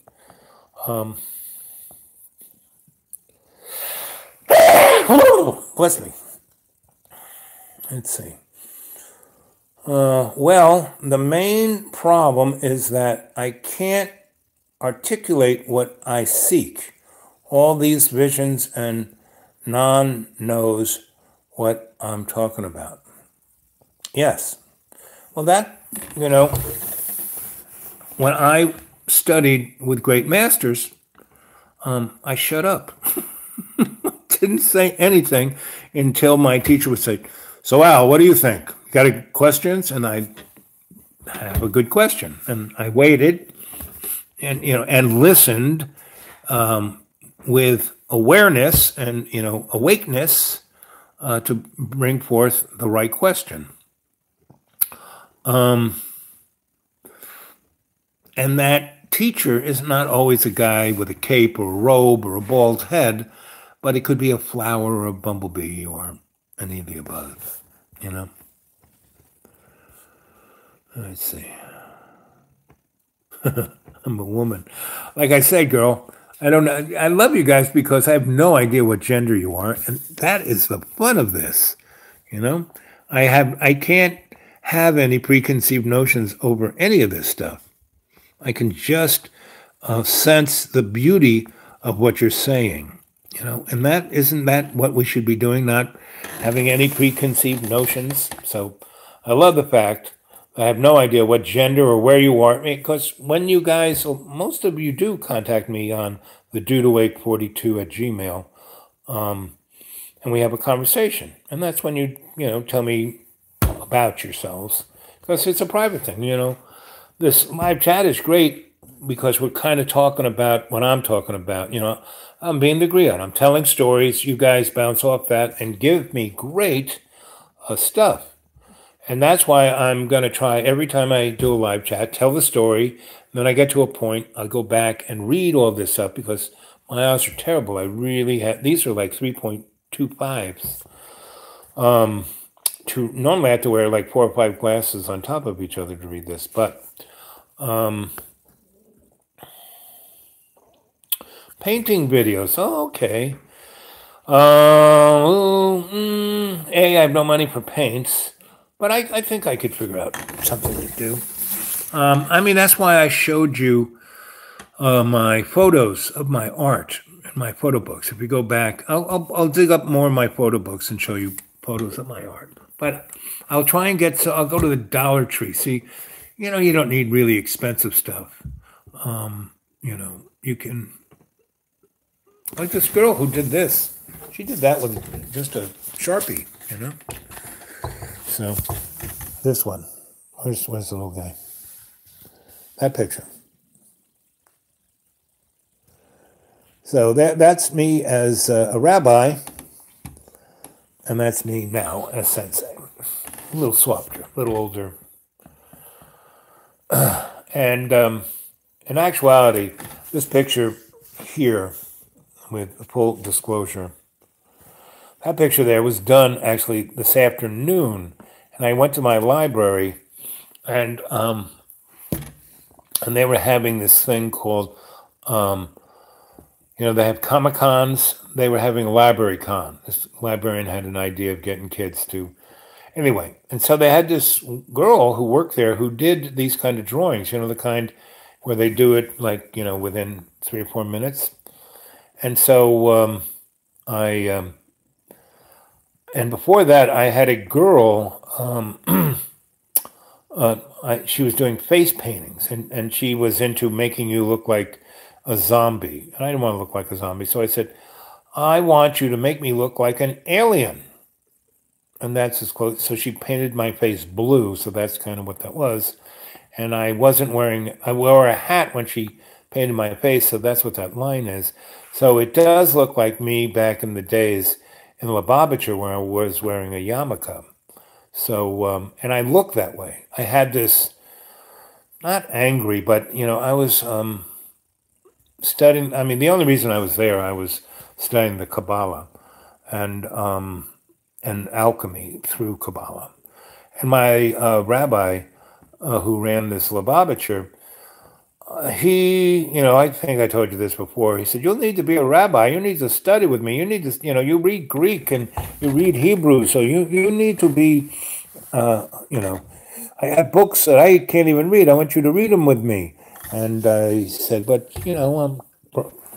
Bless me. Let's see. Well, the main problem is that I can't articulate what I seek. All these visions, and none knows what I'm talking about. Yes. Well, when I studied with great masters, I shut up. Didn't say anything until my teacher would say, "So Al, what do you think? You got any questions?" And I have a good question, and I waited, and listened with awareness and awakeness to bring forth the right question. And that teacher is not always a guy with a cape or a robe or a bald head, but it could be a flower or a bumblebee or any of the above, Let's see. I'm a woman. Like I said, girl, I don't know. I love you guys because I have no idea what gender you are, and that is the fun of this. I can't have any preconceived notions over any of this stuff. I can just sense the beauty of what you're saying. And isn't that what we should be doing, not having any preconceived notions? So I love the fact I have no idea what gender or where you are, because when you guys, most of you do contact me on the dudewake42@gmail, and we have a conversation. And that's when you tell me about yourselves, because it's a private thing. This live chat is great because we're kind of talking about what I'm talking about. I'm being the griot. I'm telling stories. You guys bounce off that and give me great stuff. And that's why I'm going to try every time I do a live chat, tell the story. And then I get to a point, I'll go back and read all this stuff because my eyes are terrible. I really have, these are like 3.25s. Normally I have to wear like 4 or 5 glasses on top of each other to read this, but painting videos. Oh, okay. I have no money for paints, but I think I could figure out something to do. That's why I showed you my photos of my art and my photo books. If you go back, I'll dig up more of my photo books and show you photos of my art. But I'll try and I'll go to the Dollar Tree. See, you don't need really expensive stuff. You can, like this girl who did this. She did that with just a Sharpie, So, this one. Where's the little guy? That picture. So that's me as a rabbi, and that's me now as sensei. A little softer, a little older. And in actuality, this picture here, with full disclosure, that picture there was done actually this afternoon, and I went to my library, and they were having this thing called, they have Comic-Cons. They were having a library con. This librarian had an idea of getting kids to, anyway, and so they had this girl who worked there who did these kind of drawings, the kind where they do it like, within 3 or 4 minutes. And so and before that, I had a girl, she was doing face paintings, and she was into making you look like a zombie. And I didn't want to look like a zombie, so I said, I want you to make me look like an alien. And that's as close. So she painted my face blue, so that's kind of what that was. And I wore a hat when she painted my face, so that's what that line is. So it does look like me back in the days in Lubavitcher where I was wearing a yarmulke. So, and I looked that way. I had this, not angry, but, I was studying, the only reason I was there, I was studying the Kabbalah. And and alchemy through Kabbalah. And my rabbi, who ran this Lubavitcher, I think I told you this before. He said, "You'll need to be a rabbi. You need to study with me. You need to, you read Greek and you read Hebrew. So you need to be, I have books that I can't even read. I want you to read them with me." And he said, "But, I'm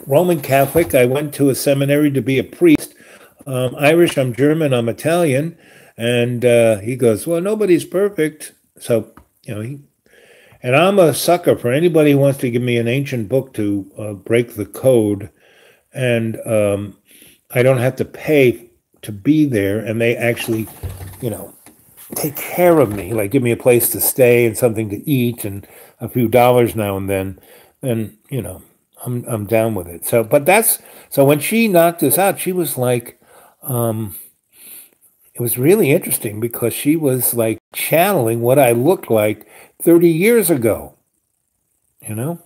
Roman Catholic. I went to a seminary to be a priest. Irish, I'm German, I'm Italian." And he goes, "Well, nobody's perfect." So, and I'm a sucker for anybody who wants to give me an ancient book to break the code. And I don't have to pay to be there. And they actually, take care of me, like give me a place to stay and something to eat and a few dollars now and then I'm down with it. So when she knocked this out, she was like, it was really interesting because she was like channeling what I looked like 30 years ago, and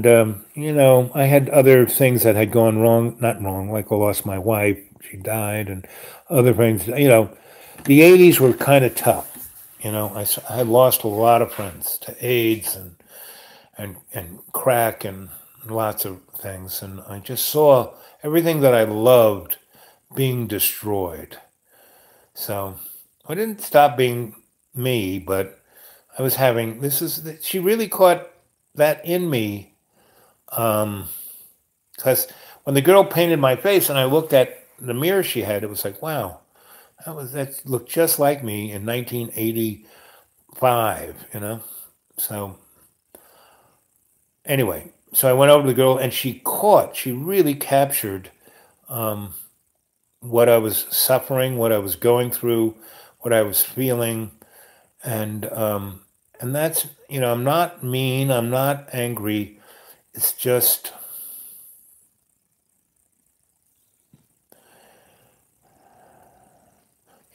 I had other things that had gone wrong, not wrong, like I lost my wife, she died, and other things. The 80s were kind of tough. I lost a lot of friends to AIDS and crack and lots of things. And I just saw everything that I loved being destroyed. So I didn't stop being me, but I was having, she really caught that in me. Because when the girl painted my face and I looked at the mirror she had, it was like, wow, that looked just like me in 1985, So anyway, so I went over to the girl and she really captured what I was suffering, what I was going through, what I was feeling. And that's, I'm not mean, I'm not angry. It's just,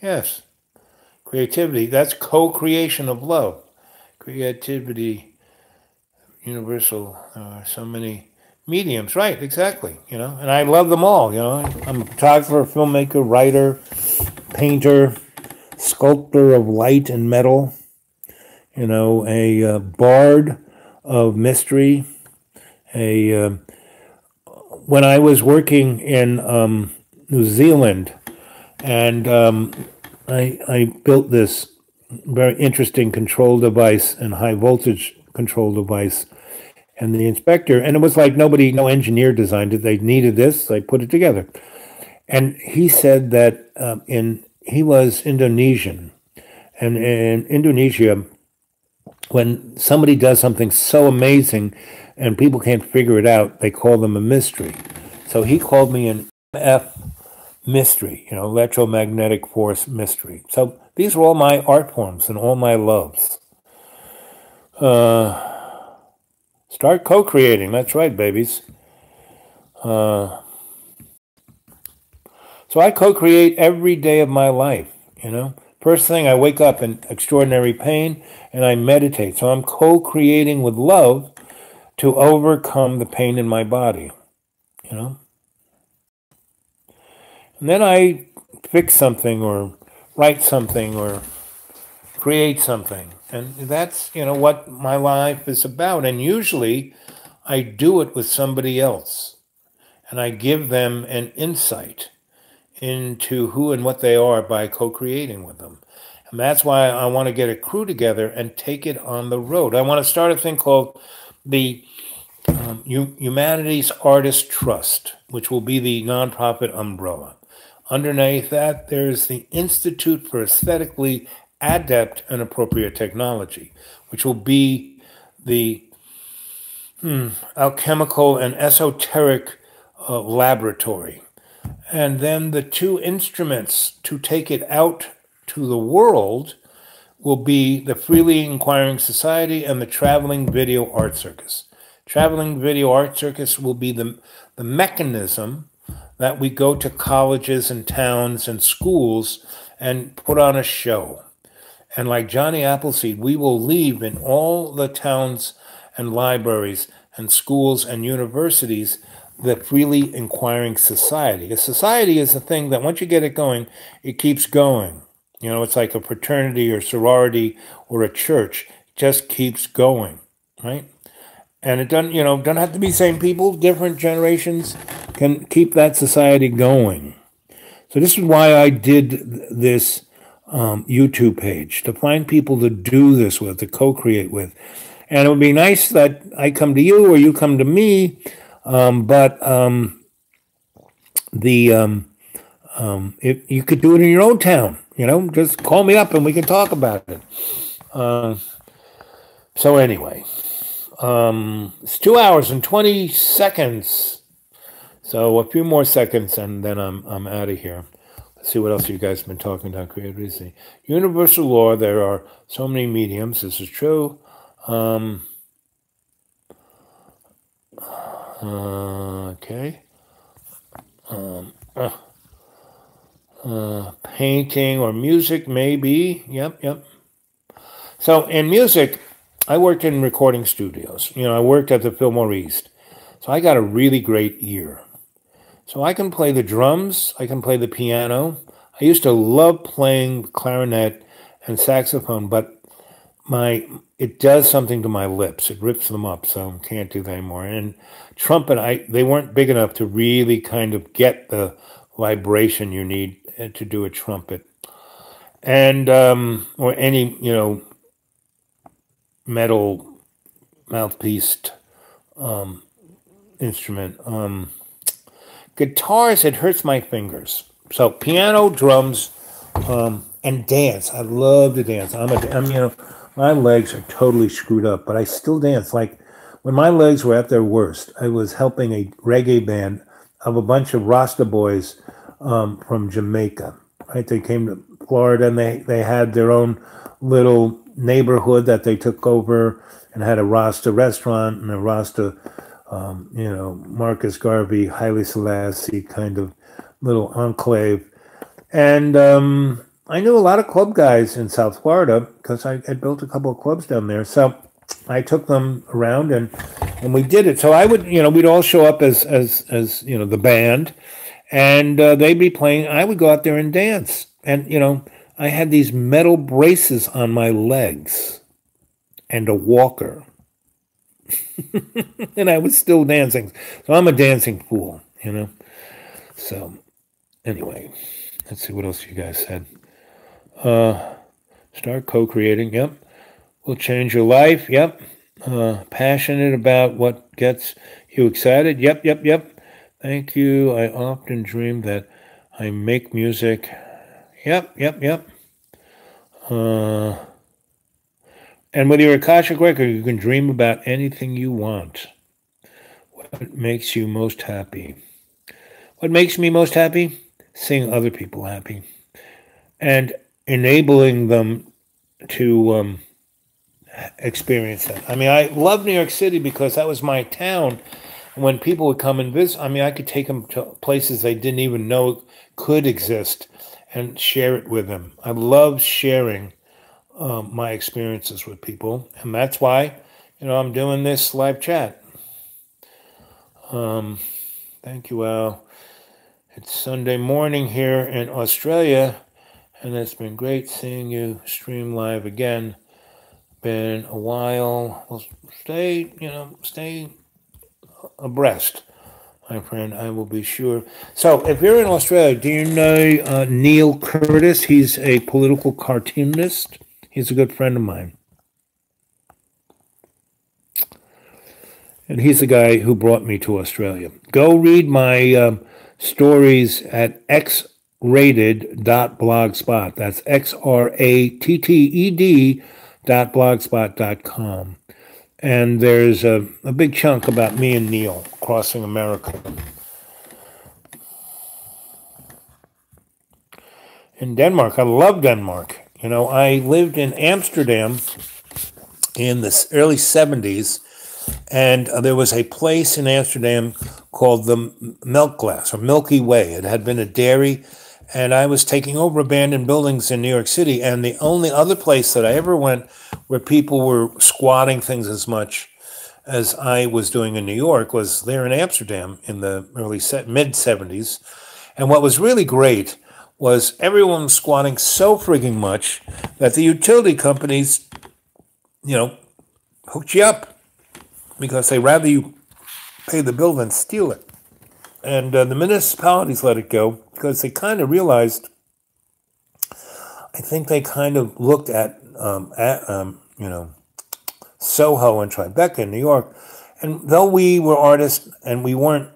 yes, creativity. That's co-creation of love. Creativity, universal, so many mediums, right, exactly, and I love them all, I'm a photographer, filmmaker, writer, painter, sculptor of light and metal, a bard of mystery. When I was working in New Zealand, and I built this very interesting control device and high voltage control device. And the inspector, and it was like no engineer designed it. They needed this, they put it together. And he said that he was Indonesian. And in Indonesia, when somebody does something so amazing and people can't figure it out, they call them a mystery. So he called me an F mystery, electromagnetic force mystery. So these are all my art forms and all my loves. Start co-creating. That's right, babies. So I co-create every day of my life, First thing, I wake up in extraordinary pain and I meditate. So I'm co-creating with love to overcome the pain in my body, And then I fix something or write something or create something. And that's, what my life is about. And usually I do it with somebody else. And I give them an insight into who and what they are by co-creating with them. And that's why I want to get a crew together and take it on the road. I want to start a thing called the Humanities Artist Trust, which will be the nonprofit umbrella. Underneath that, there's the Institute for Aesthetically Adept and Appropriate Technology, which will be the alchemical and esoteric laboratory. And then the two instruments to take it out to the world will be the Freely Inquiring Society and the Traveling Video Art Circus. Traveling Video Art Circus will be the mechanism that we go to colleges and towns and schools and put on a show. And like Johnny Appleseed, we will leave in all the towns and libraries and schools and universities the freely inquiring society. A society is a thing that once you get it going, it keeps going. You know, it's like a fraternity or sorority or a church. It just keeps going, right? And it doesn't have to be the same people. Different generations can keep that society going. So this is why I did this YouTube page, to find people to do this with, to co-create with. And it would be nice that I come to you or you come to me, but if you could do it in your own town, just call me up and we can talk about it. So anyway, it's 2 hours and 20 seconds. So a few more seconds and then I'm out of here. Let's see what else you guys have been talking about creativity. Universal law, there are so many mediums. This is true. Okay. Painting or music, maybe. Yep. So in music, I worked in recording studios. I worked at the Fillmore East. So I got a really great ear. So I can play the drums. I can play the piano. I used to love playing clarinet and saxophone, but it does something to my lips. It rips them up, so I can't do that anymore. And trumpet, they weren't big enough to really kind of get the vibration you need to do a trumpet. And, or any, metal mouthpiece instrument. Guitars, it hurts my fingers. So piano, drums, and dance. I love to dance. My legs are totally screwed up, but I still dance. Like when my legs were at their worst, I was helping a reggae band of a bunch of Rasta boys from Jamaica. Right? They came to Florida and they had their own little neighborhood that they took over and had a Rasta restaurant and a Rasta, Marcus Garvey, Haile Selassie kind of little enclave. And I knew a lot of club guys in South Florida because I had built a couple of clubs down there. So I took them around and we did it. So I would, we'd all show up as the band and they'd be playing. I would go out there and dance. And, I had these metal braces on my legs and a walker. And I was still dancing. So I'm a dancing fool, So anyway, let's see what else you guys said. Start co-creating. Yep. Will change your life. Yep. Passionate about what gets you excited. Yep. Thank you. I often dream that I make music. Yep. And with your Akashic record, you can dream about anything you want. What makes you most happy? What makes me most happy? Seeing other people happy. And enabling them to experience that. I love New York City because that was my town. When people would come and visit, I could take them to places they didn't even know could exist and share it with them. I love sharing my experiences with people. And that's why, I'm doing this live chat. Thank you, Al. It's Sunday morning here in Australia, and it's been great seeing you stream live again. Been a while. Well, stay abreast, my friend. I will be sure. So, if you're in Australia, do you know Neil Curtis? He's a political cartoonist. He's a good friend of mine. And he's the guy who brought me to Australia. Go read my stories at xrated.blogspot. That's xratted.blogspot.com. And there's a big chunk about me and Neil crossing America. In Denmark, I love Denmark. I lived in Amsterdam in the early 70s, and there was a place in Amsterdam called the Milk Glass, or Milky Way. It had been a dairy, and I was taking over abandoned buildings in New York City, and the only other place that I ever went where people were squatting things as much as I was doing in New York, was there in Amsterdam in the mid 70s. And what was really great was everyone was squatting so frigging much that the utility companies, hooked you up because they rather you pay the bill than steal it. And the municipalities let it go because they kind of realized, I think they kind of looked at Soho and Tribeca in New York. And though we were artists and we weren't,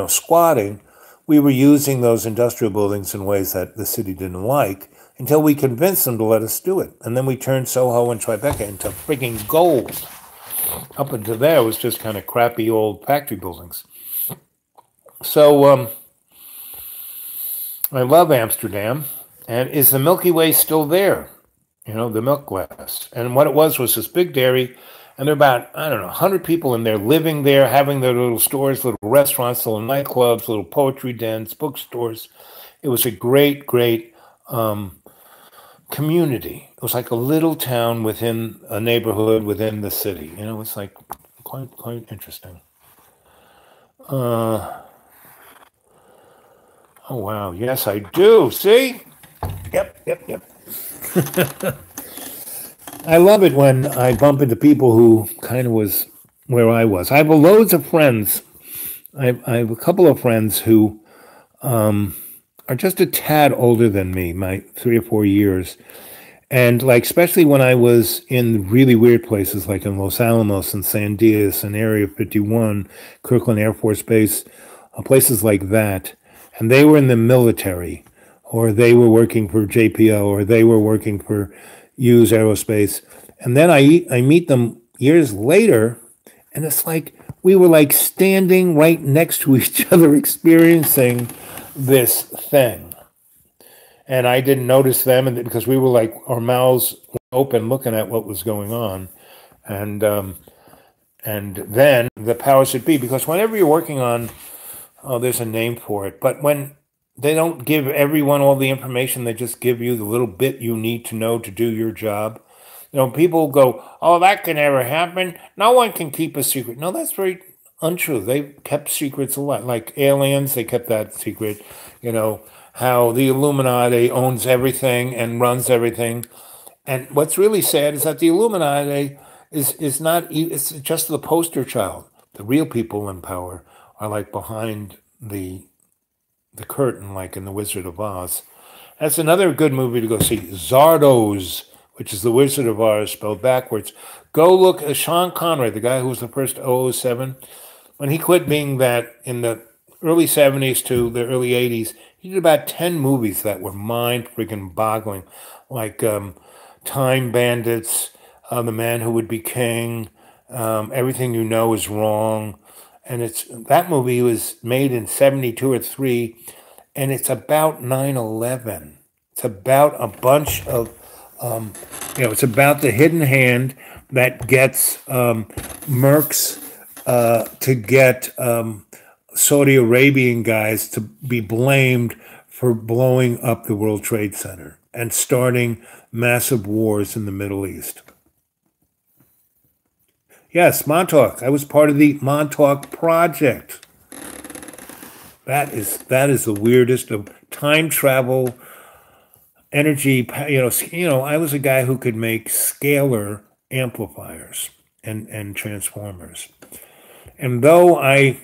squatting, we were using those industrial buildings in ways that the city didn't like until we convinced them to let us do it. And then we turned Soho and Tribeca into freaking gold. Up until there, it was just kind of crappy old factory buildings. So I love Amsterdam. And is the Milky Way still there? The milk glass. And what it was this big dairy, and there are about, 100 people in there living there, having their little stores, little restaurants, little nightclubs, little poetry dens, bookstores. It was a great, great community. It was like a little town within a neighborhood within the city. It's like quite interesting. Oh, wow. Yes, I do. See? Yep. I love it when I bump into people who kind of was where I was. I have loads of friends. I have a couple of friends who are just a tad older than me, my 3 or 4 years. And especially when I was in really weird places like in Los Alamos and San Diego and Area 51, Kirkland Air Force Base, places like that. And they were in the military, or they were working for JPL, or they were working for Hughes Aerospace. And then I meet them years later, and it's like we were standing right next to each other experiencing this thing. And I didn't notice them because we were our mouths open looking at what was going on. And then the powers that be, because whenever you're working on, there's a name for it, but when they don't give everyone all the information, they just give you the little bit you need to know to do your job. People go, oh, that can never happen. No one can keep a secret. No, that's very untrue. They kept secrets a lot. Like aliens, they kept that secret. How the Illuminati owns everything and runs everything. And what's really sad is that the Illuminati is not, it's just the poster child. The real people in power are behind the curtain, like in The Wizard of Oz. That's another good movie to go see. Zardoz, which is The Wizard of Oz spelled backwards. Go look at Sean Connery, the guy who was the first 007. When he quit being that in the early 70s to the early 80s, he did about 10 movies that were mind-freaking boggling, like Time Bandits, The Man Who Would Be King, Everything You Know Is Wrong. And that movie was made in 72 or 3, and it's about 9/11. It's about a bunch of, it's about the hidden hand that gets Mercs to get Saudi Arabian guys to be blamed for blowing up the World Trade Center and starting massive wars in the Middle East. Yes, Montauk. I was part of the Montauk Project. That is the weirdest of time travel, energy. I was a guy who could make scalar amplifiers and transformers. And though I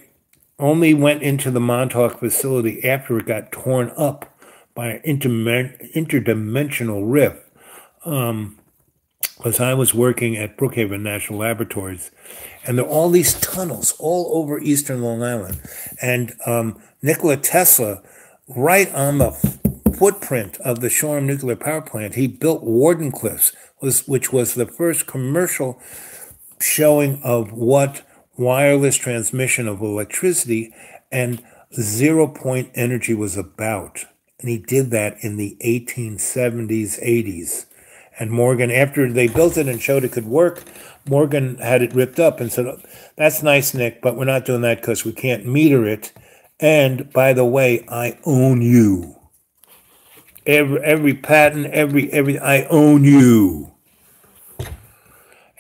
only went into the Montauk facility after it got torn up by an interdimensional rift, because I was working at Brookhaven National Laboratories, and there are all these tunnels all over eastern Long Island. And Nikola Tesla, right on the footprint of the Shoreham Nuclear Power Plant, he built Wardenclyffes, which was the first commercial showing of what wireless transmission of electricity and zero-point energy was about. And he did that in the 1870s, 80s. And Morgan, after they built it and showed it could work, Morgan had it ripped up and said, that's nice, Nick, but we're not doing that because we can't meter it. And by the way, I own you. Every patent, every I own you.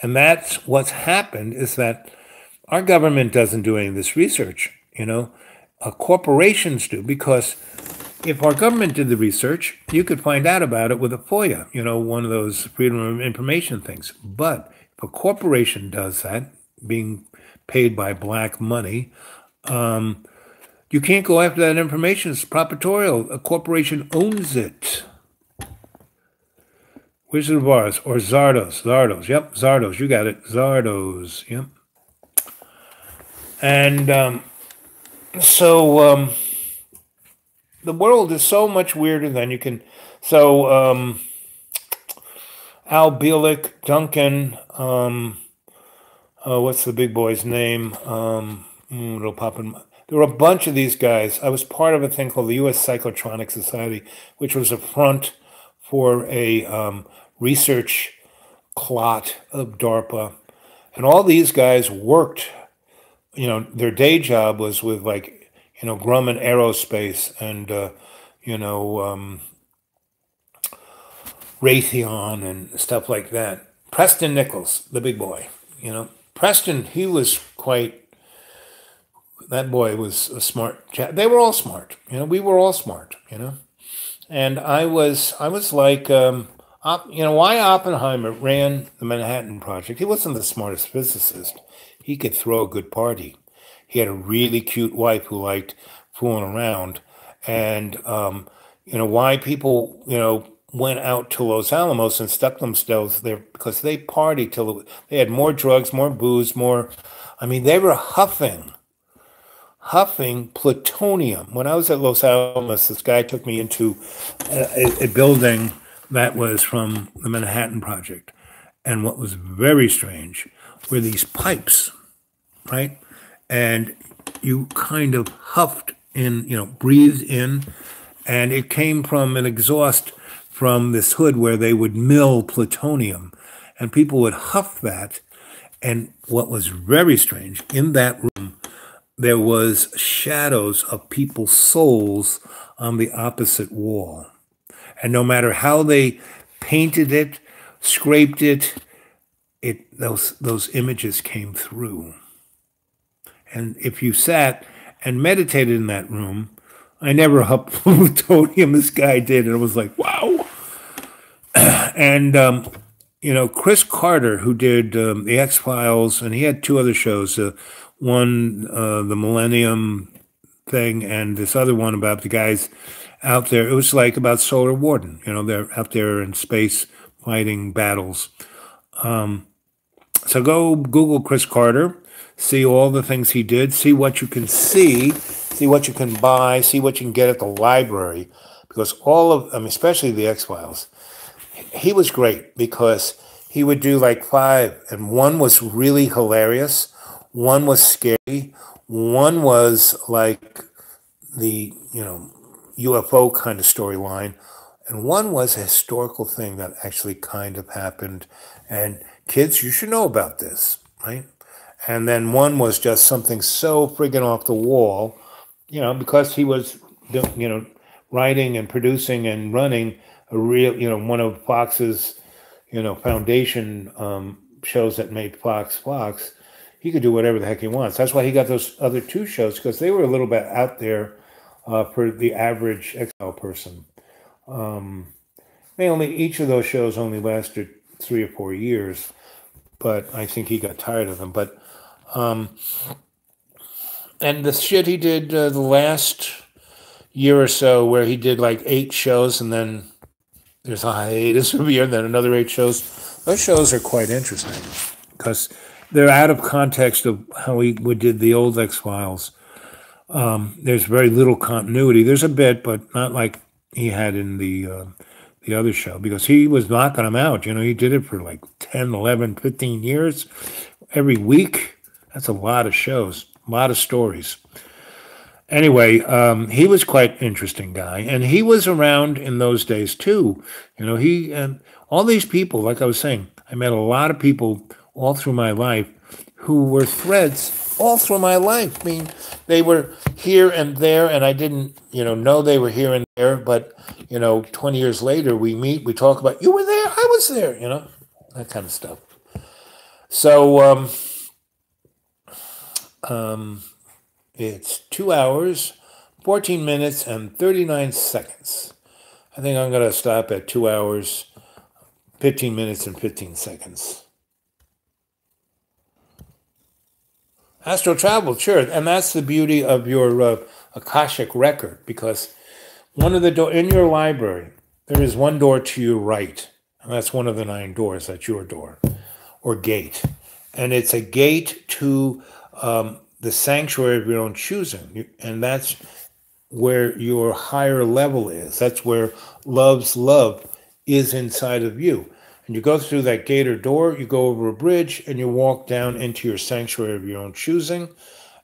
And that's what's happened is that Our government doesn't do any of this research, corporations do, because if our government did the research, you could find out about it with a FOIA, one of those Freedom of Information things. But if a corporation does that, being paid by black money, you can't go after that information. It's proprietorial. A corporation owns it. Wizard of Oz, or Zardos. Zardos, yep, Zardos, you got it. Zardos, yep. And so the world is so much weirder than you can. So Al Bielek, Duncan, what's the big boy's name? It'll pop in. There were a bunch of these guys. I was part of a thing called the U.S. Psychotronic Society, which was a front for a research clot of DARPA. And all these guys worked, their day job was with Grumman Aerospace and, Raytheon and stuff like that. Preston Nichols, the big boy, Preston, he was that boy was a smart chap. They were all smart, we were all smart, And I was like, why Oppenheimer ran the Manhattan Project? He wasn't the smartest physicist. He could throw a good party. He had a really cute wife who liked fooling around. And, why people, went out to Los Alamos and stuck themselves there, because they partied till they had more drugs, more booze, they were huffing plutonium. When I was at Los Alamos, this guy took me into a building that was from the Manhattan Project. And what was very strange were these pipes, right? And you kind of huffed in, breathed in, and it came from an exhaust from this hood where they would mill plutonium. And people would huff that. And what was very strange, in that room, there was shadows of people's souls on the opposite wall. And no matter how they painted it, scraped it, those images came through. And if you sat and meditated in that room, I never huffed plutonium, this guy did, and it was like, wow. And, Chris Carter, who did the X-Files, and he had two other shows, one, the Millennium thing, and this other one about the guys out there. It was like about Solar Warden. They're out there in space fighting battles. So go Google Chris Carter, see all the things he did, see what you can see what you can buy, see what you can get at the library. Because especially the X-Files, he was great because he would do like 5, and one was really hilarious, one was scary, one was like the, UFO kind of storyline, and one was a historical thing that actually kind of happened. And kids, you should know about this, right? And then one was just something so friggin' off the wall, because he was, writing and producing and running a real, one of Fox's, foundation shows that made Fox. He could do whatever the heck he wants. That's why he got those other 2 shows, because they were a little bit out there for the average X-File person. Each of those shows only lasted 3 or 4 years, but I think he got tired of them. But and the shit he did the last year or so, where he did like 8 shows, and then there's a hiatus of a year, and then another 8 shows. Those shows are quite interesting because they're out of context of how he did the old X-Files. There's very little continuity. There's a bit, but not like he had in the other show, because he was knocking them out. He did it for like 10, 11, 15 years. Every week. That's a lot of shows, a lot of stories. Anyway, he was quite an interesting guy, and he was around in those days too. All these people, like I was saying, I met a lot of people all through my life who were threads all through my life. I mean, they were here and there, and I didn't, know they were here and there, but, 20 years later, we meet, we talk about, you were there, I was there, that kind of stuff. So, It's 2 hours, 14 minutes, and 39 seconds. I think I'm going to stop at 2 hours, 15 minutes, and 15 seconds. Astral travel, sure. And that's the beauty of your Akashic record, because one of the door in your library, there is one door to your right. And that's one of the 9 doors. That's your door or gate. And it's a gate to the sanctuary of your own choosing. And that's where your higher level is. That's where love's love is inside of you. And you go through that gate or door, you go over a bridge, and you walk down into your sanctuary of your own choosing.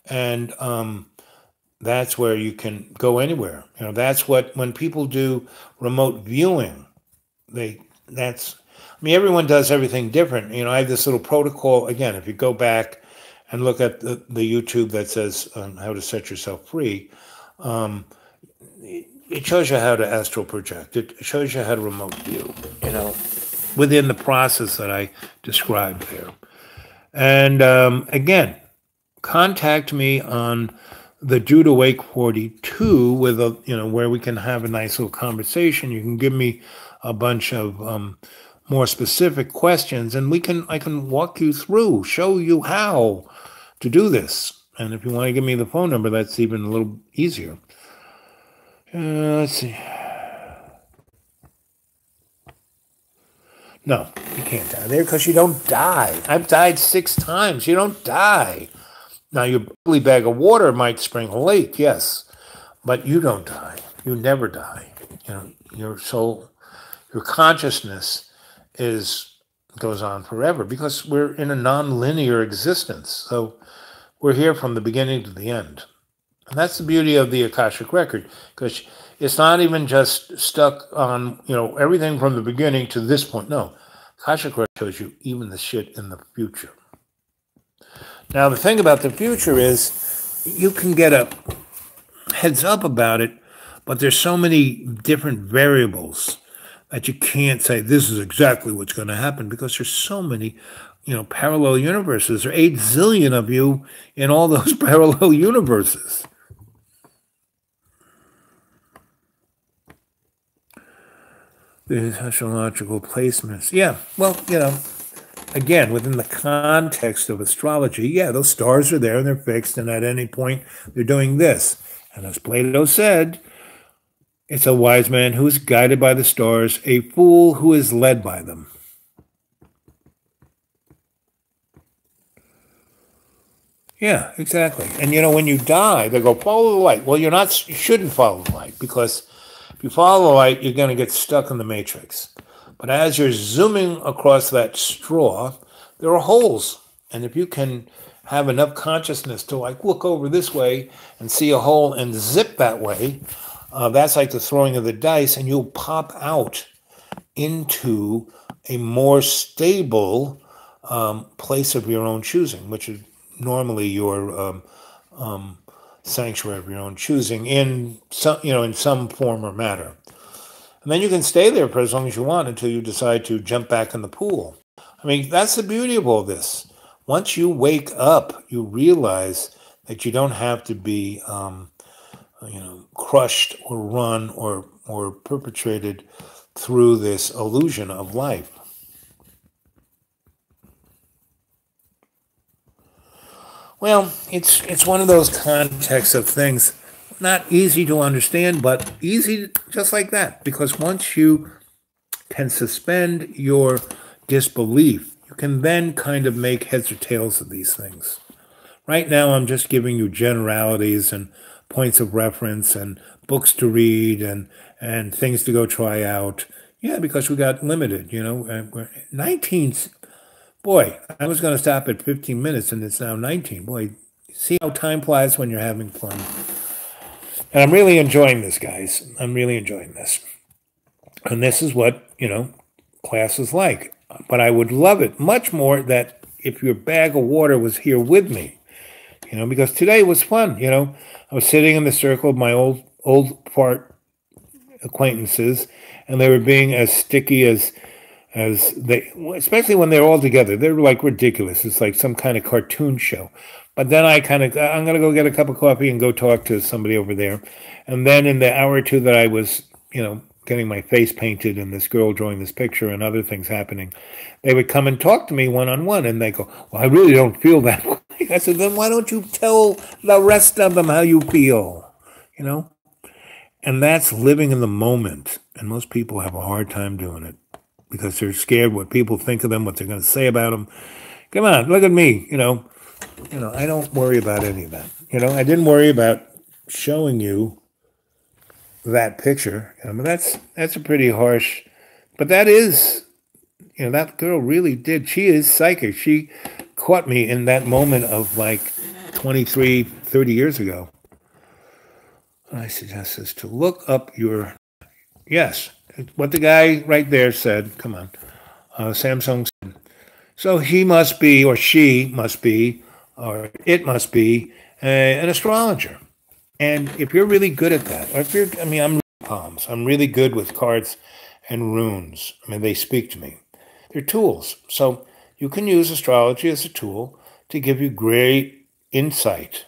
And that's where you can go anywhere. You know, that's what, when people do remote viewing, everyone does everything different. You know, I have this little protocol. Again, if you go back and look at the YouTube that says how to set yourself free, it shows you how to astral project. It shows you how to remote view, you know, within the process that I described there. And again, contact me on the Jude Awake 42 with a, you know, where we can have a nice little conversation. You can give me a bunch of more specific questions, and I can walk you through, show you how to do this. And if you want to give me the phone number, that's even a little easier. Let's see. No, you can't die there because you don't die. I've died 6 times. You don't die. Now, your ugly bag of water might spring a leak, yes, but you don't die. You never die. You know, your soul, your consciousness goes on forever because we're in a non-linear existence. So we're here from the beginning to the end. And that's the beauty of the Akashic record, because it's not even just stuck on, you know, everything from the beginning to this point. No, Akashic record shows you even the shit in the future. Now, the thing about the future is you can get a heads up about it, but there's so many different variables that you can't say this is exactly what's going to happen, because there's so many, you know, parallel universes. There are 8 zillion of you in all those parallel universes. The astrological placements. Yeah, well, you know, again, within the context of astrology, yeah, those stars are there and they're fixed, and at any point they're doing this. And as Plato said, it's a wise man who is guided by the stars, a fool who is led by them. Yeah, exactly. And, you know, when you die, they go, follow the light. Well, you shouldn't follow the light, because if you follow the light, you're going to get stuck in the matrix. But as you're zooming across that straw, there are holes. And if you can have enough consciousness to, like, look over this way and see a hole and zip that way, that's like the throwing of the dice, and you'll pop out into a more stable place of your own choosing, which is normally your sanctuary of your own choosing in some form or matter. And then you can stay there for as long as you want until you decide to jump back in the pool. I mean, that's the beauty of all this. Once you wake up, you realize that you don't have to be, crushed or run or perpetrated through this illusion of life. Well, it's one of those contexts of things, not easy to understand, but easy just like that. Because once you can suspend your disbelief, you can then kind of make heads or tails of these things. Right now, I'm just giving you generalities and points of reference and books to read and things to go try out. Yeah, because we got limited, 19. Boy, I was going to stop at 15 minutes and it's now 19. Boy, see how time flies when you're having fun. And I'm really enjoying this, guys. I'm really enjoying this. And this is what, class is like. But I would love it much more that if your bag of water was here with me, because today was fun. I was sitting in the circle of my old fart acquaintances, and they were being as sticky as they, especially when they're all together. They're like ridiculous. It's like some kind of cartoon show. But then I'm going to go get a cup of coffee and go talk to somebody over there. And then in the hour or two that I was, getting my face painted and this girl drawing this picture and other things happening, they would come and talk to me one-on-one. And they go, well, I really don't feel that way. I said, then why don't you tell the rest of them how you feel? And that's living in the moment. And most people have a hard time doing it because they're scared what people think of them, what they're going to say about them. Come on, look at me, I don't worry about any of that. I didn't worry about showing you that picture. I mean, that's a pretty harsh, but that is, that girl really did. She is psychic. She caught me in that moment of like 23, 30 years ago. I suggest is to look up yes, what the guy right there said. Come on. Samsung said. So he must be, or she must be, or it must be an astrologer. And if you're really good at that, or I'm reading palms. I'm really good with cards and runes. I mean, they speak to me. They're tools. So you can use astrology as a tool to give you great insight,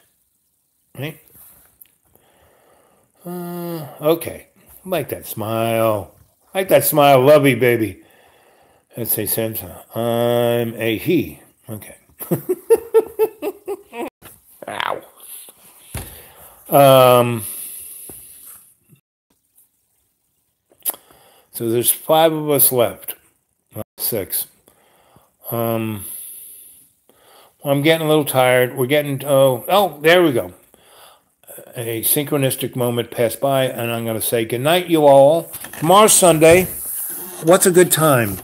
right? Okay. Like that smile. Like that smile. Love you, baby. Let's say Samson. I'm a he. Okay. Ow. So there's 5 of us left. 6. I'm getting a little tired. We're getting, there we go. A synchronistic moment passed by, and I'm going to say good night, you all. Tomorrow's Sunday. What's a good time?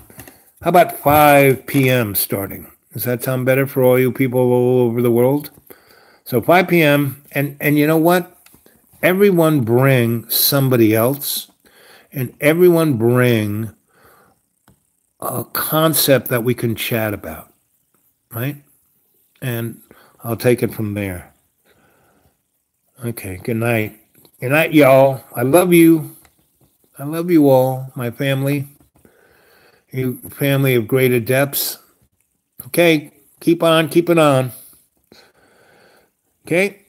How about 5 p.m. starting? Does that sound better for all you people all over the world? So 5 p.m. And you know what? Everyone bring somebody else, and everyone bring a concept that we can chat about, right? And I'll take it from there. Okay, good night. Good night, y'all. I love you. I love you all, my family. You family of great adepts. Okay, keep on keeping on. Okay?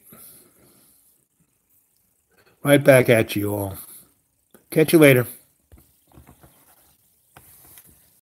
Right back at you all. Catch you later.